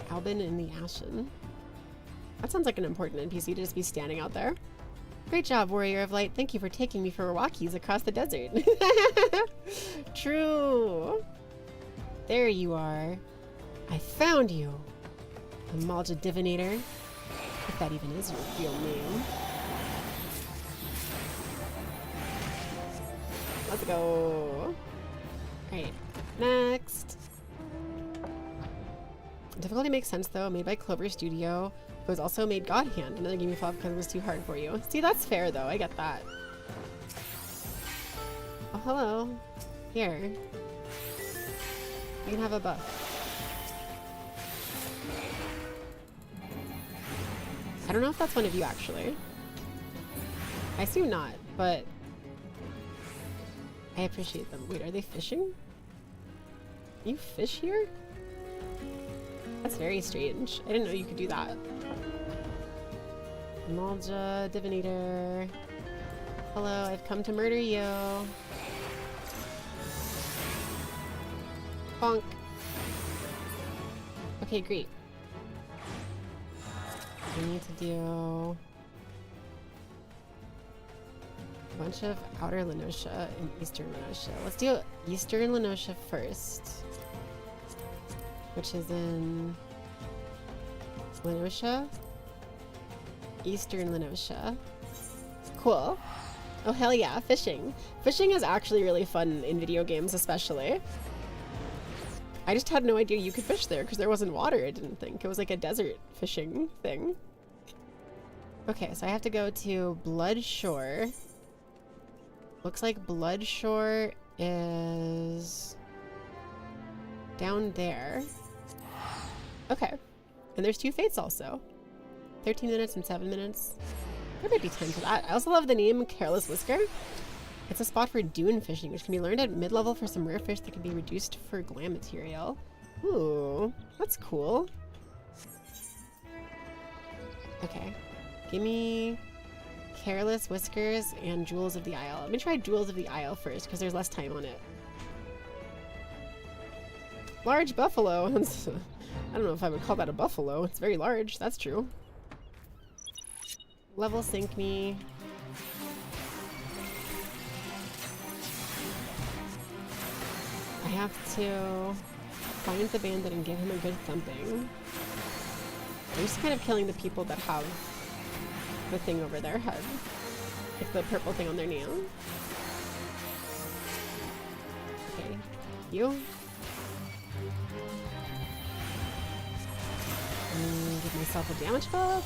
Albin in the Ashen. That sounds like an important NPC to just be standing out there. Great job, Warrior of Light. Thank you for taking me for walkies across the desert. True. There you are. I found you. Amalja Divinator. If that even is your real name. Let's go. Alright, next. Difficulty makes sense though, made by Clover Studio. It was also made God Hand, another game you fell off because it was too hard for you. See, that's fair though, I get that. Oh, hello. Here. You can have a buff. I don't know if that's one of you actually. I assume not, but I appreciate them. Wait, are they fishing? You fish here? That's very strange. I didn't know you could do that. Amalja Divinator. Hello, I've come to murder you. Bonk. Okay, great. We need to do a bunch of outer Lenosha and eastern Lenosha. Let's do eastern Lenosha first, which is in Lenosha, eastern Lenosha. Cool. Oh hell yeah, fishing. Fishing is actually really fun in video games especially. I just had no idea you could fish there because there wasn't water, I didn't think. It was like a desert fishing thing. Okay, so I have to go to Bloodshore. Looks like Bloodshore is down there. Okay. And there's 2 fates also. 13 minutes and 7 minutes. There might be time for that. I also love the name Careless Whisker. It's a spot for dune fishing, which can be learned at mid-level for some rare fish that can be reduced for glam material. Ooh, that's cool. Okay. Gimme Careless Whiskers and Jewels of the Isle. Let me try Jewels of the Isle first because there's less time on it. Large buffalo. I don't know if I would call that a buffalo. It's very large. That's true. Level sync me. I have to find the bandit and give him a good thumping. I'm just kind of killing the people that have the thing over their head. Like the purple thing on their knee. Okay. You. And give myself a damage buff.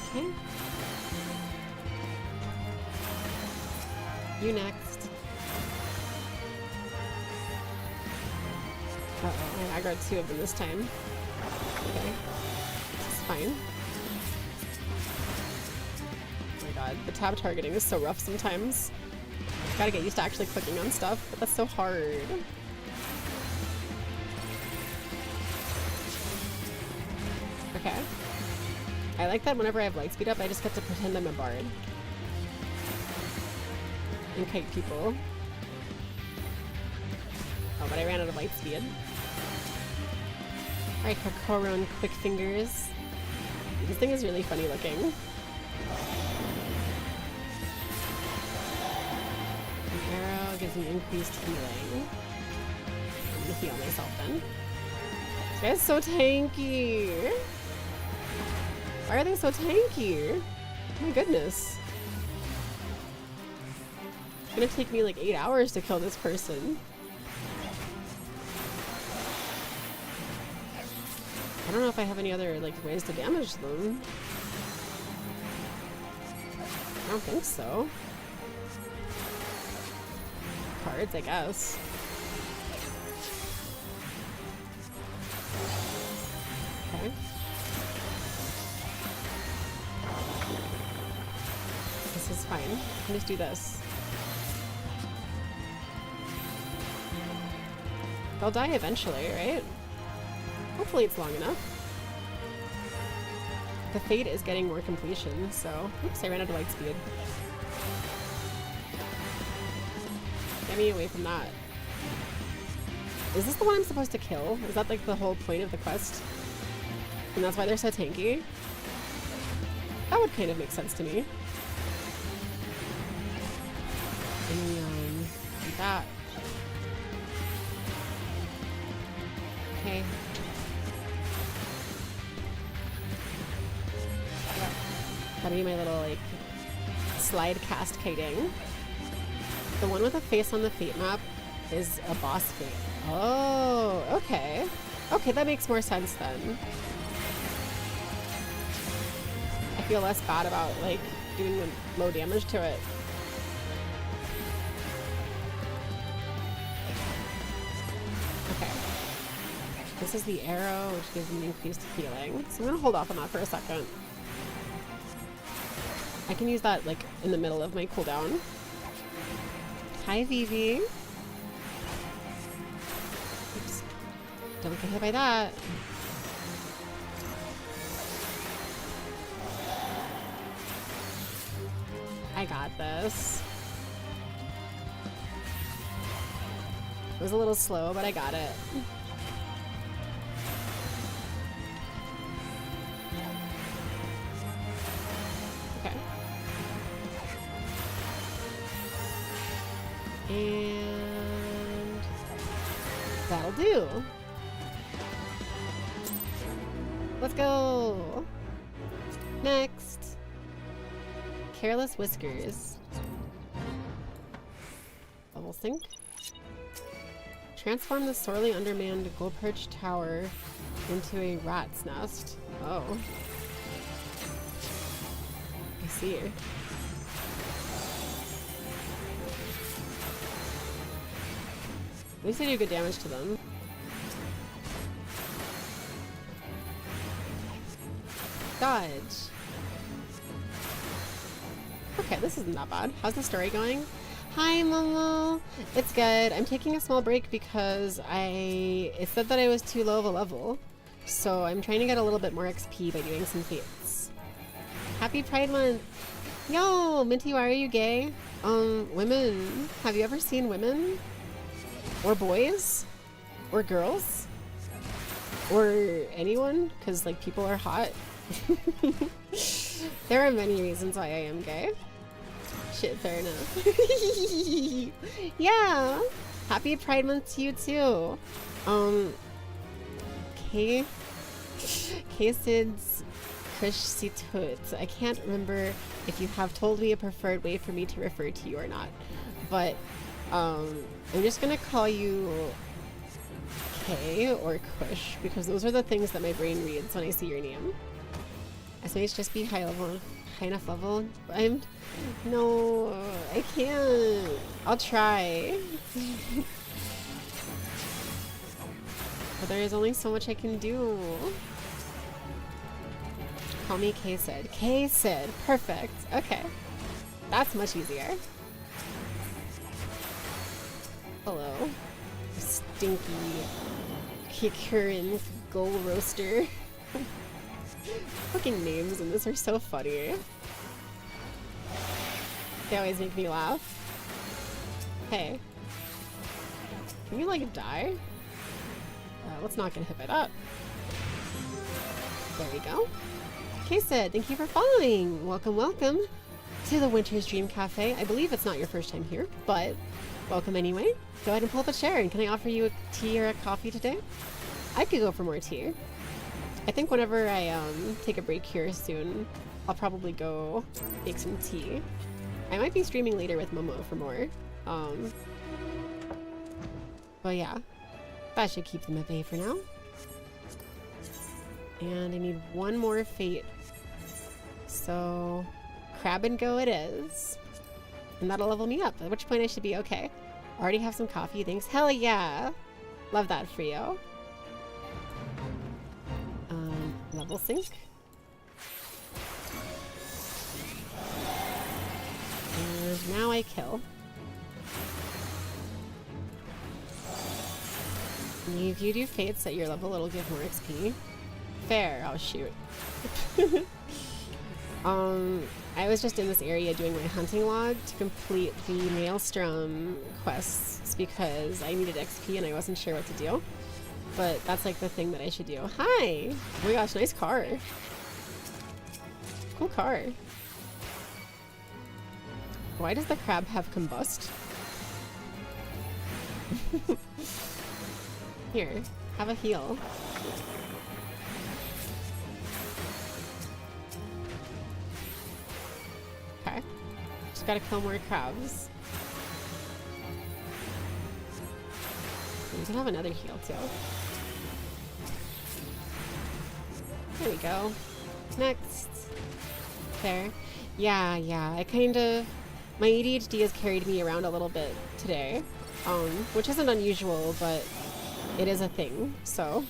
Okay. You next. Uh-oh, I aggroed 2 of them this time. Okay. It's fine. Oh my god, the tab targeting is so rough sometimes. Gotta get used to actually clicking on stuff, but that's so hard. Okay. I like that whenever I have light speed up, I just get to pretend I'm a bard. And kite people. Oh, but I ran out of light speed. Alright, Kokoro Quick Fingers. This thing is really funny looking. An arrow gives me increased healing. I'm gonna heal myself then. This guy's so tanky! Why are they so tanky? Oh my goodness. It's gonna take me like 8 hours to kill this person. I don't know if I have any other like ways to damage them. I don't think so. Cards, I guess. Okay. This is fine. I can just do this. They'll die eventually, right? Hopefully it's long enough. The fate is getting more completion, so... Oops, I ran out of light speed. Get me away from that. Is this the one I'm supposed to kill? Is that like the whole point of the quest? And that's why they're so tanky? That would kind of make sense to me. And, like that. Okay. Gotta be my little, like, slide cast kiting. The one with a face on the fate map is a boss fate. Oh, okay. Okay, that makes more sense then. I feel less bad about, like, doing low damage to it. Okay. This is the arrow, which gives me increased healing. So I'm gonna hold off on that for a second. I can use that, like, in the middle of my cooldown. Hi, Vivi. Oops. Don't get hit by that. I got this. It was a little slow, but I got it. And that'll do. Let's go. Next. Careless Whiskers. Level sync. Transform the sorely undermanned gold perch tower into a rat's nest. Oh. I see. At least I do good damage to them. Dodge. Okay, this isn't that bad. How's the story going? Hi, Momo. It's good. I'm taking a small break because it said that I was too low of a level. So I'm trying to get a little bit more XP by doing some fates. Happy Pride Month! Yo, Minty, why are you gay? Women. Have you ever seen women? Or boys? Or girls? Or anyone? Because, like, people are hot. There are many reasons why I am gay. Shit, fair enough. Yeah! Happy Pride Month to you, too. K-Sid's Krish. I can't remember if you have told me a preferred way for me to refer to you or not, but I'm just gonna call you K or Kush because those are the things that my brain reads when I see your name. SMH just be high enough level. No, I can't. I'll try. But there is only so much I can do. Call me K-Sid. K-Sid. Perfect. Okay. That's much easier. Hello. Stinky Kikurin Gold Roaster. Fucking names in this are so funny. They always make me laugh. Hey. Can you, like, die? Let's not get hit by that. There we go. K-Sid, thank you for following! Welcome, welcome to the Winter's Dream Cafe. I believe it's not your first time here, but welcome anyway. Go ahead and pull up a chair, and can I offer you a tea or a coffee today? I could go for more tea. I think whenever I take a break here soon, I'll probably go make some tea. I might be streaming later with Momo for more. But yeah, that should keep them at bay for now. And I need one more fate. So, crab and go it is. And that'll level me up, at which point I should be okay. Already have some coffee, thanks. Hell yeah! Love that for you. Level sync. And now I kill. If you do fates at your level, it'll give more XP. Fair. Oh shoot. I was just in this area doing my hunting log to complete the Maelstrom quests because I needed XP and I wasn't sure what to do. But that's like the thing that I should do. Hi! Oh my gosh, nice car. Cool car. Why does the crab have combust? Here, have a heal. Okay. Just gotta kill more crabs. We can have another heal too. There we go. Next. There. Yeah, I kind of... My ADHD has carried me around a little bit today. Which isn't unusual, but it is a thing, so...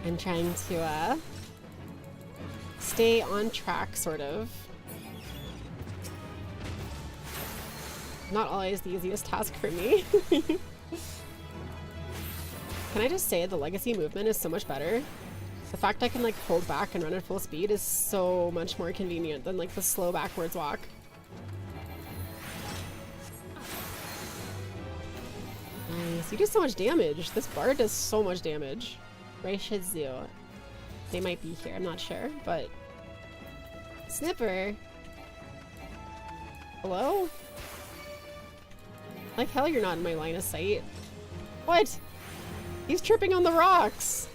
I'm trying to, stay on track, sort of. Not always the easiest task for me. Can I just say the legacy movement is so much better? The fact I can like hold back and run at full speed is so much more convenient than like the slow backwards walk. Nice. You do so much damage. This bard does so much damage. Raishizu. They might be here, I'm not sure, but... Snipper! Hello? Like hell you're not in my line of sight. What? He's tripping on the rocks!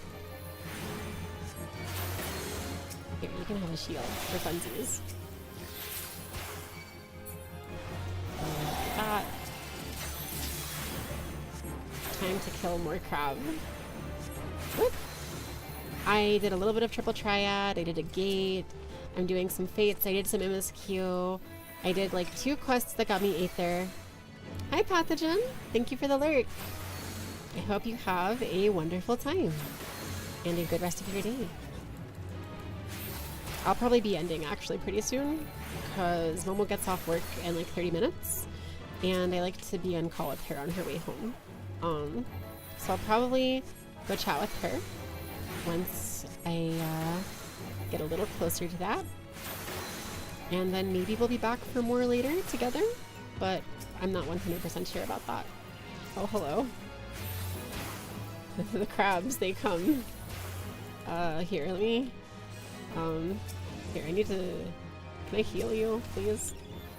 Here, you can have a shield for funsies. Like that. Time to kill more crab. Whoop. I did a little bit of triple triad, I did a gate, I'm doing some fates, I did some MSQ, I did like 2 quests that got me Aether. Hi Pathogen, thank you for the lurk. I hope you have a wonderful time and a good rest of your day. I'll probably be ending actually pretty soon because Momo gets off work in like 30 minutes and I like to be on call with her on her way home. So I'll probably go chat with her once I get a little closer to that. And then maybe we'll be back for more later together, but I'm not 100% sure about that. Oh, hello. The crabs, they come. Here, let me... here, I need to... Can I heal you, please?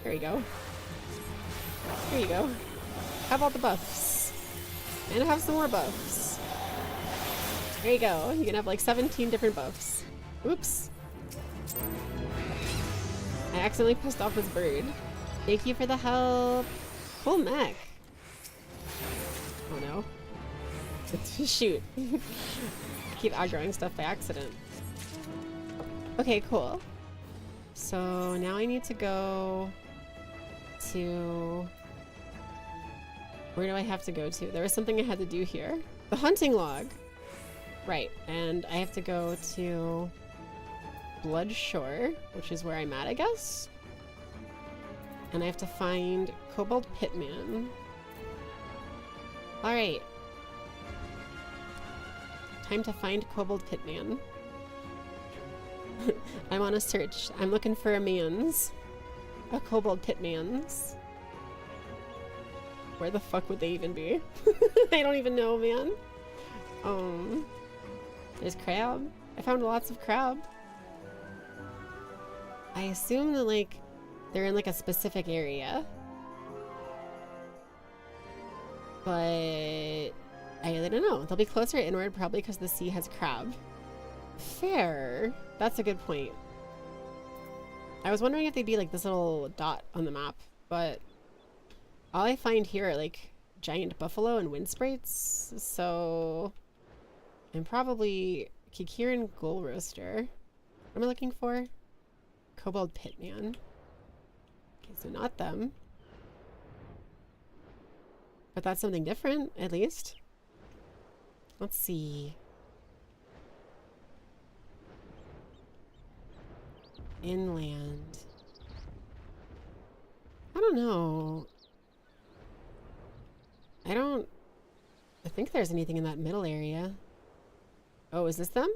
There you go. There you go. Have all the buffs. And have some more buffs. There you go. You can have like 17 different buffs. Oops. I accidentally pissed off this bird. Thank you for the help. Cool mech. Oh no. Shoot. I keep aggroing stuff by accident. Okay, cool. So now I need to go to... Where do I have to go to? There was something I had to do here. The hunting log. Right, and I have to go to Blood Shore, which is where I'm at, I guess. And I have to find Kobold Pitman. Alright. Time to find Kobold Pitman. I'm on a search. I'm looking for a man's. A Kobold Pitman's. Where the fuck would they even be? I don't even know, man. There's crab. I found lots of crab. I assume that, like, they're in, like, a specific area. But... I really don't know. They'll be closer inward, probably because the sea has crab. Fair. That's a good point. I was wondering if they'd be, like, this little dot on the map, but... all I find here are, like, giant buffalo and wind sprites, so... I'm probably Kikiran Ghoul Roaster. What am I looking for? Kobold Pitman. Okay, so not them. But that's something different, at least. Let's see. Inland. I don't know. I think there's anything in that middle area. Oh, is this them?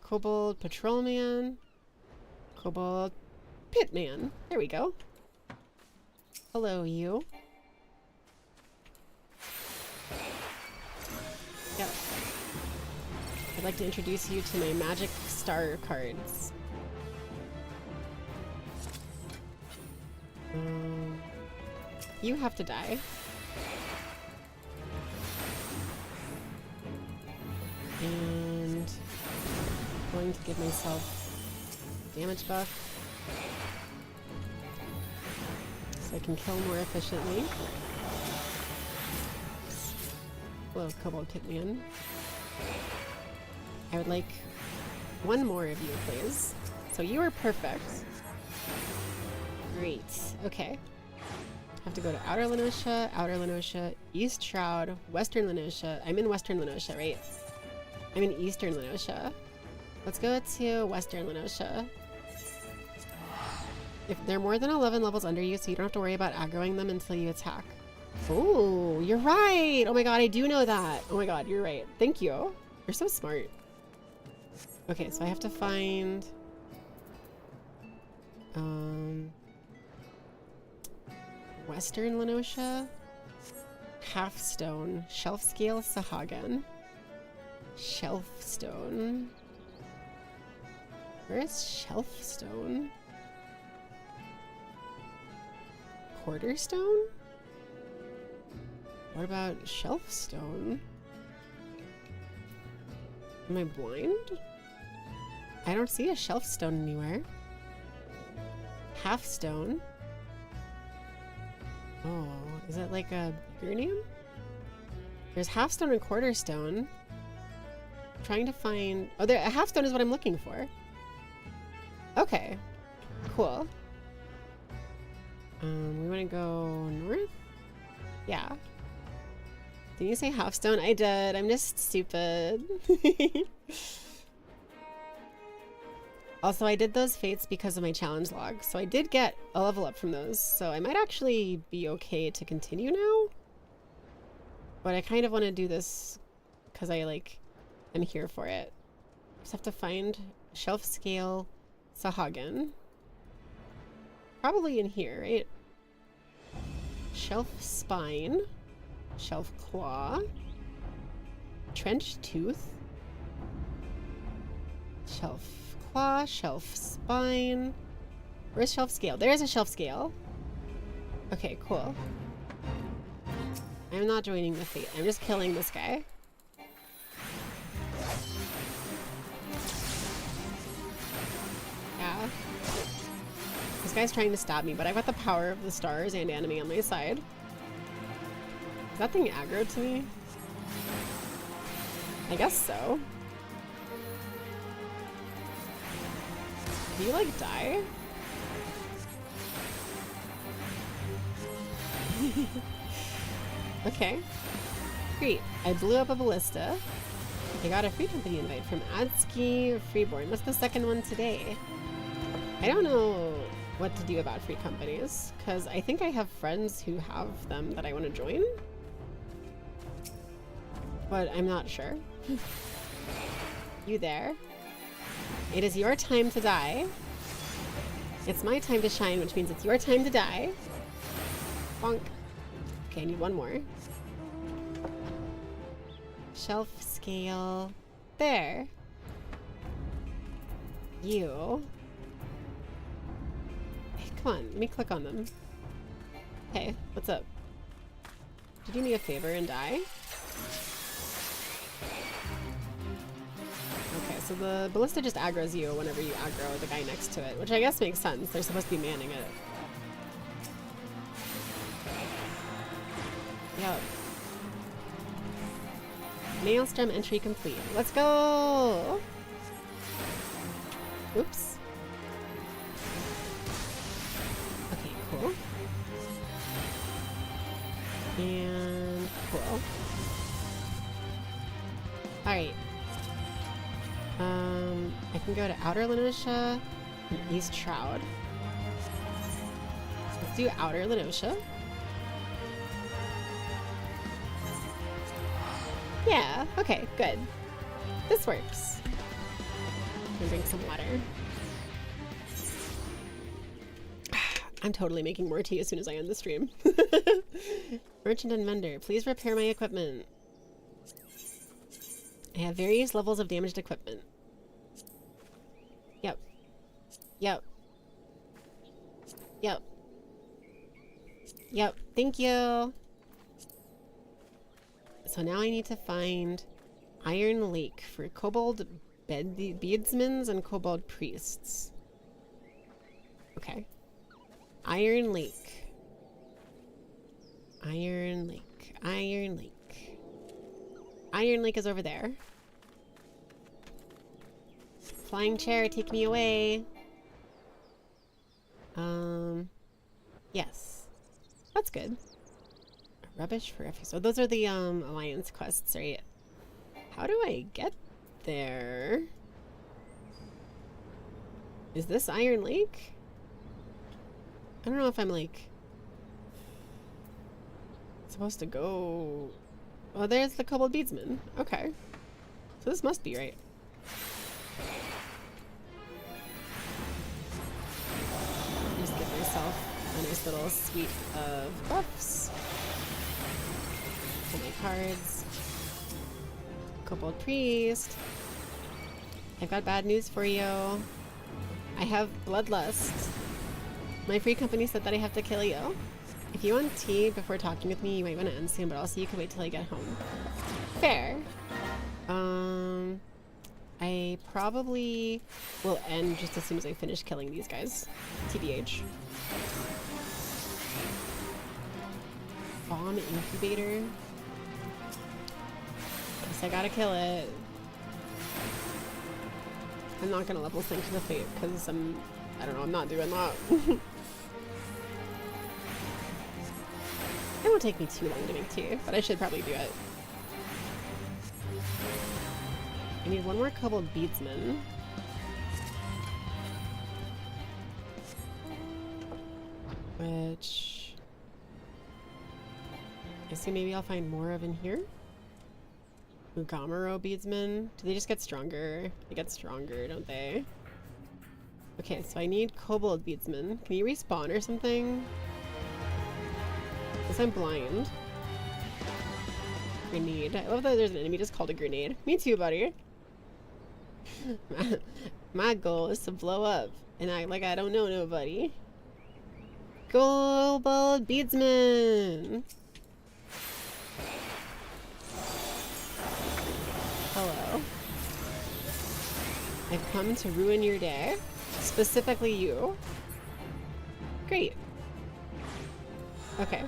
Kobold Patrolman. Kobold Pitman. There we go. Hello, you. Yep. I'd like to introduce you to my magic star cards. You have to die. And I'm going to give myself a damage buff so I can kill more efficiently. Hello, Kobold Pitman. I would like one more of you, please. So you are perfect. Great. Okay. Have to go to Outer Lenosha, East Shroud, Western Lenosha. I'm in Western Lenosha, right? I'm in Eastern Lenosha. Let's go to Western Lenosha. If they're more than 11 levels under you, so you don't have to worry about aggroing them until you attack. Oh, you're right! Oh my god, I do know that! Oh my god, you're right. Thank you. You're so smart. Okay, so I have to find... Western Lenosha, Halfstone, Shelf Scale Sahagan, Shelfstone. Where is Shelfstone? Quarterstone? What about Shelfstone? Am I blind? I don't see a Shelfstone anywhere. Halfstone. Oh, is that like a bigger name? There's Halfstone and Quarterstone. I'm trying to find... Oh, there, a Halfstone is what I'm looking for. Okay. Cool. We want to go north? Yeah. Did you say Halfstone? I did. I'm just stupid. Also, I did those fates because of my challenge log, so I did get a level up from those, so I might actually be okay to continue now. But I kind of want to do this because I like am here for it. Just have to find shelf scale Sahagin. Probably in here, right? Shelf spine, shelf claw, trench tooth, shelf claw, shelf spine. Where's shelf scale? There's a shelf scale. Okay, cool. I'm not joining the fate. I'm just killing this guy. Yeah. This guy's trying to stab me, but I've got the power of the stars and enemy on my side. Is that thing aggro to me? I guess so. Do you like die? Okay. Great. I blew up a ballista. I got a free company invite from Adski Freeborn. What's the second one today? I don't know what to do about free companies, because I think I have friends who have them that I want to join. But I'm not sure. You there? It is your time to die. It's my time to shine, which means it's your time to die. Bonk. Okay, I need one more. Shelf scale. There. You. Hey, come on, let me click on them. Hey, what's up? Did you do me a favor and die? Okay, so the ballista just aggroes you whenever you aggro the guy next to it, which I guess makes sense. They're supposed to be manning it. Yep. Maelstrom entry complete. Let's go! Oops. Okay, cool. And cool. Alright. I can go to Outer Lenosha and East Shroud. Let's do Outer Lenosha. Yeah, okay, good. This works. I'm gonna drink some water. I'm totally making more tea as soon as I end the stream. Merchant and vendor, please repair my equipment. I have various levels of damaged equipment. Yep. Yep. Yep. Yep, thank you. So now I need to find Iron Lake for Kobold Beadsmans and Kobold Priests. Okay. Iron Lake. Iron Lake. Iron Lake. Iron Lake is over there. Flying chair, take me away. Yes. That's good. Rubbish for refuse. So those are the alliance quests, right? How do I get there? Is this Iron Lake? I don't know if I'm like supposed to go. Oh, there's the Kobold Beadsman. Okay. So this must be right. Just give myself a nice little suite of buffs. Pull my cards. Kobold Priest. I've got bad news for you. I have Bloodlust. My free company said that I have to kill you. If you want tea before talking with me, you might want to end soon, but also you can wait till I get home. Fair. I probably will end just as soon as I finish killing these guys. TBH. Bomb incubator. Guess I gotta kill it. I'm not gonna level sync to the fate because I don't know, I'm not doing that. It won't take me too long to make tea, but I should probably do it. I need one more Kobold Beadsman. Which I assume maybe I'll find more of in here. Ugamaro beadsmen. Do they just get stronger? They get stronger, don't they? Okay, so I need kobold beadsmen. Can you respawn or something? Because I'm blind. Grenade. I love that there's an enemy just called a grenade. Me too, buddy. My goal is to blow up and act like I don't know nobody. Kobold beadsman! Hello. I've come to ruin your day. Specifically you. Great. Okay.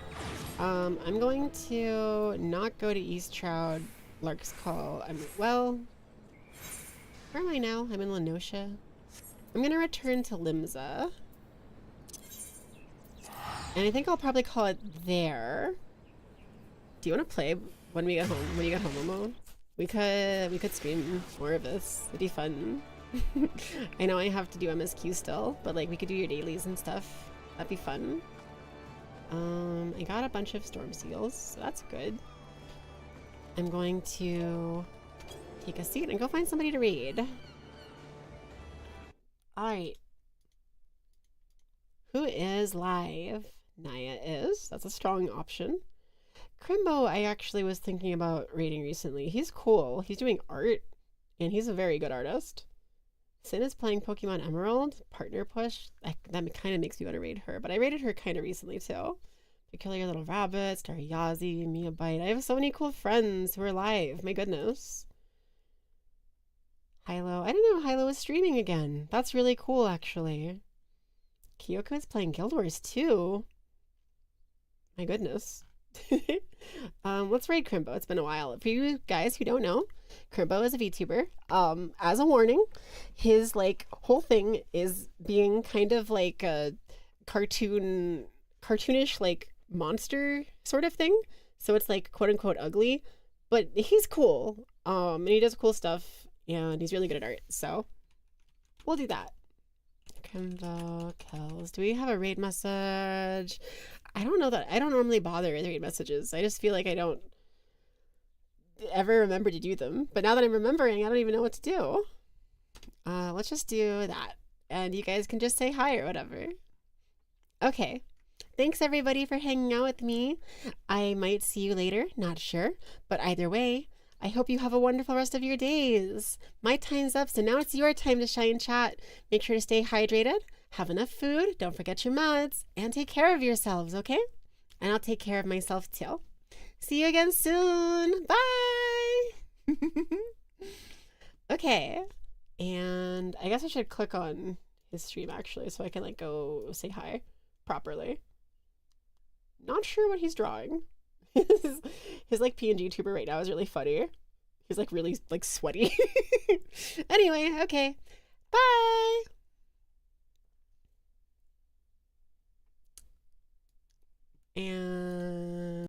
I'm going to not go to East Troud, Lark's Call. Well, where am I now? I'm in Lenosha. I'm gonna return to Limsa. And I think I'll probably call it there. Do you want to play when we get home? When you get home, Momo? We could stream more of this. It'd be fun. I know I have to do MSQ still, but like we could do your dailies and stuff. That'd be fun. I got a bunch of storm seals, so that's good. I'm going to take a seat and go find somebody to raid. Alright. Who is live? Naya is. That's a strong option. Crimbo, I actually was thinking about raiding recently. He's cool. He's doing art, and he's a very good artist. Sin is playing Pokemon Emerald. Partner push. That kind of makes me want to raid her, but I raided her kind of recently too. Peculiar Little Rabbit, Staryazi, Mia Bite. I have so many cool friends who are live. My goodness. Hilo. I didn't know Hilo was streaming again. That's really cool, actually. Kyoko is playing Guild Wars too. My goodness. Let's raid Crimbo. It's been a while. For you guys who don't know, Crimbo is a VTuber. As a warning, his like whole thing is being kind of like a cartoonish like monster sort of thing. So it's like quote unquote ugly, but he's cool. And he does cool stuff, and he's really good at art. So we'll do that. Crimbo kills. Do we have a raid message? I don't know that. I don't normally bother with raid messages. I just feel like I don't ever remember to do them. But now that I'm remembering, I don't even know what to do. Let's just do that. And you guys can just say hi or whatever. Okay. Thanks everybody for hanging out with me. I might see you later, not sure. But either way, I hope you have a wonderful rest of your days. My time's up, so now it's your time to shine chat. Make sure to stay hydrated, have enough food, don't forget your meds, and take care of yourselves, okay? And I'll take care of myself too. See you again soon. Bye! Okay. And I guess I should click on his stream actually so I can like go say hi properly. Not sure what he's drawing. his like PNG tuber right now is really funny. He's like really like sweaty. Anyway, okay. Bye. And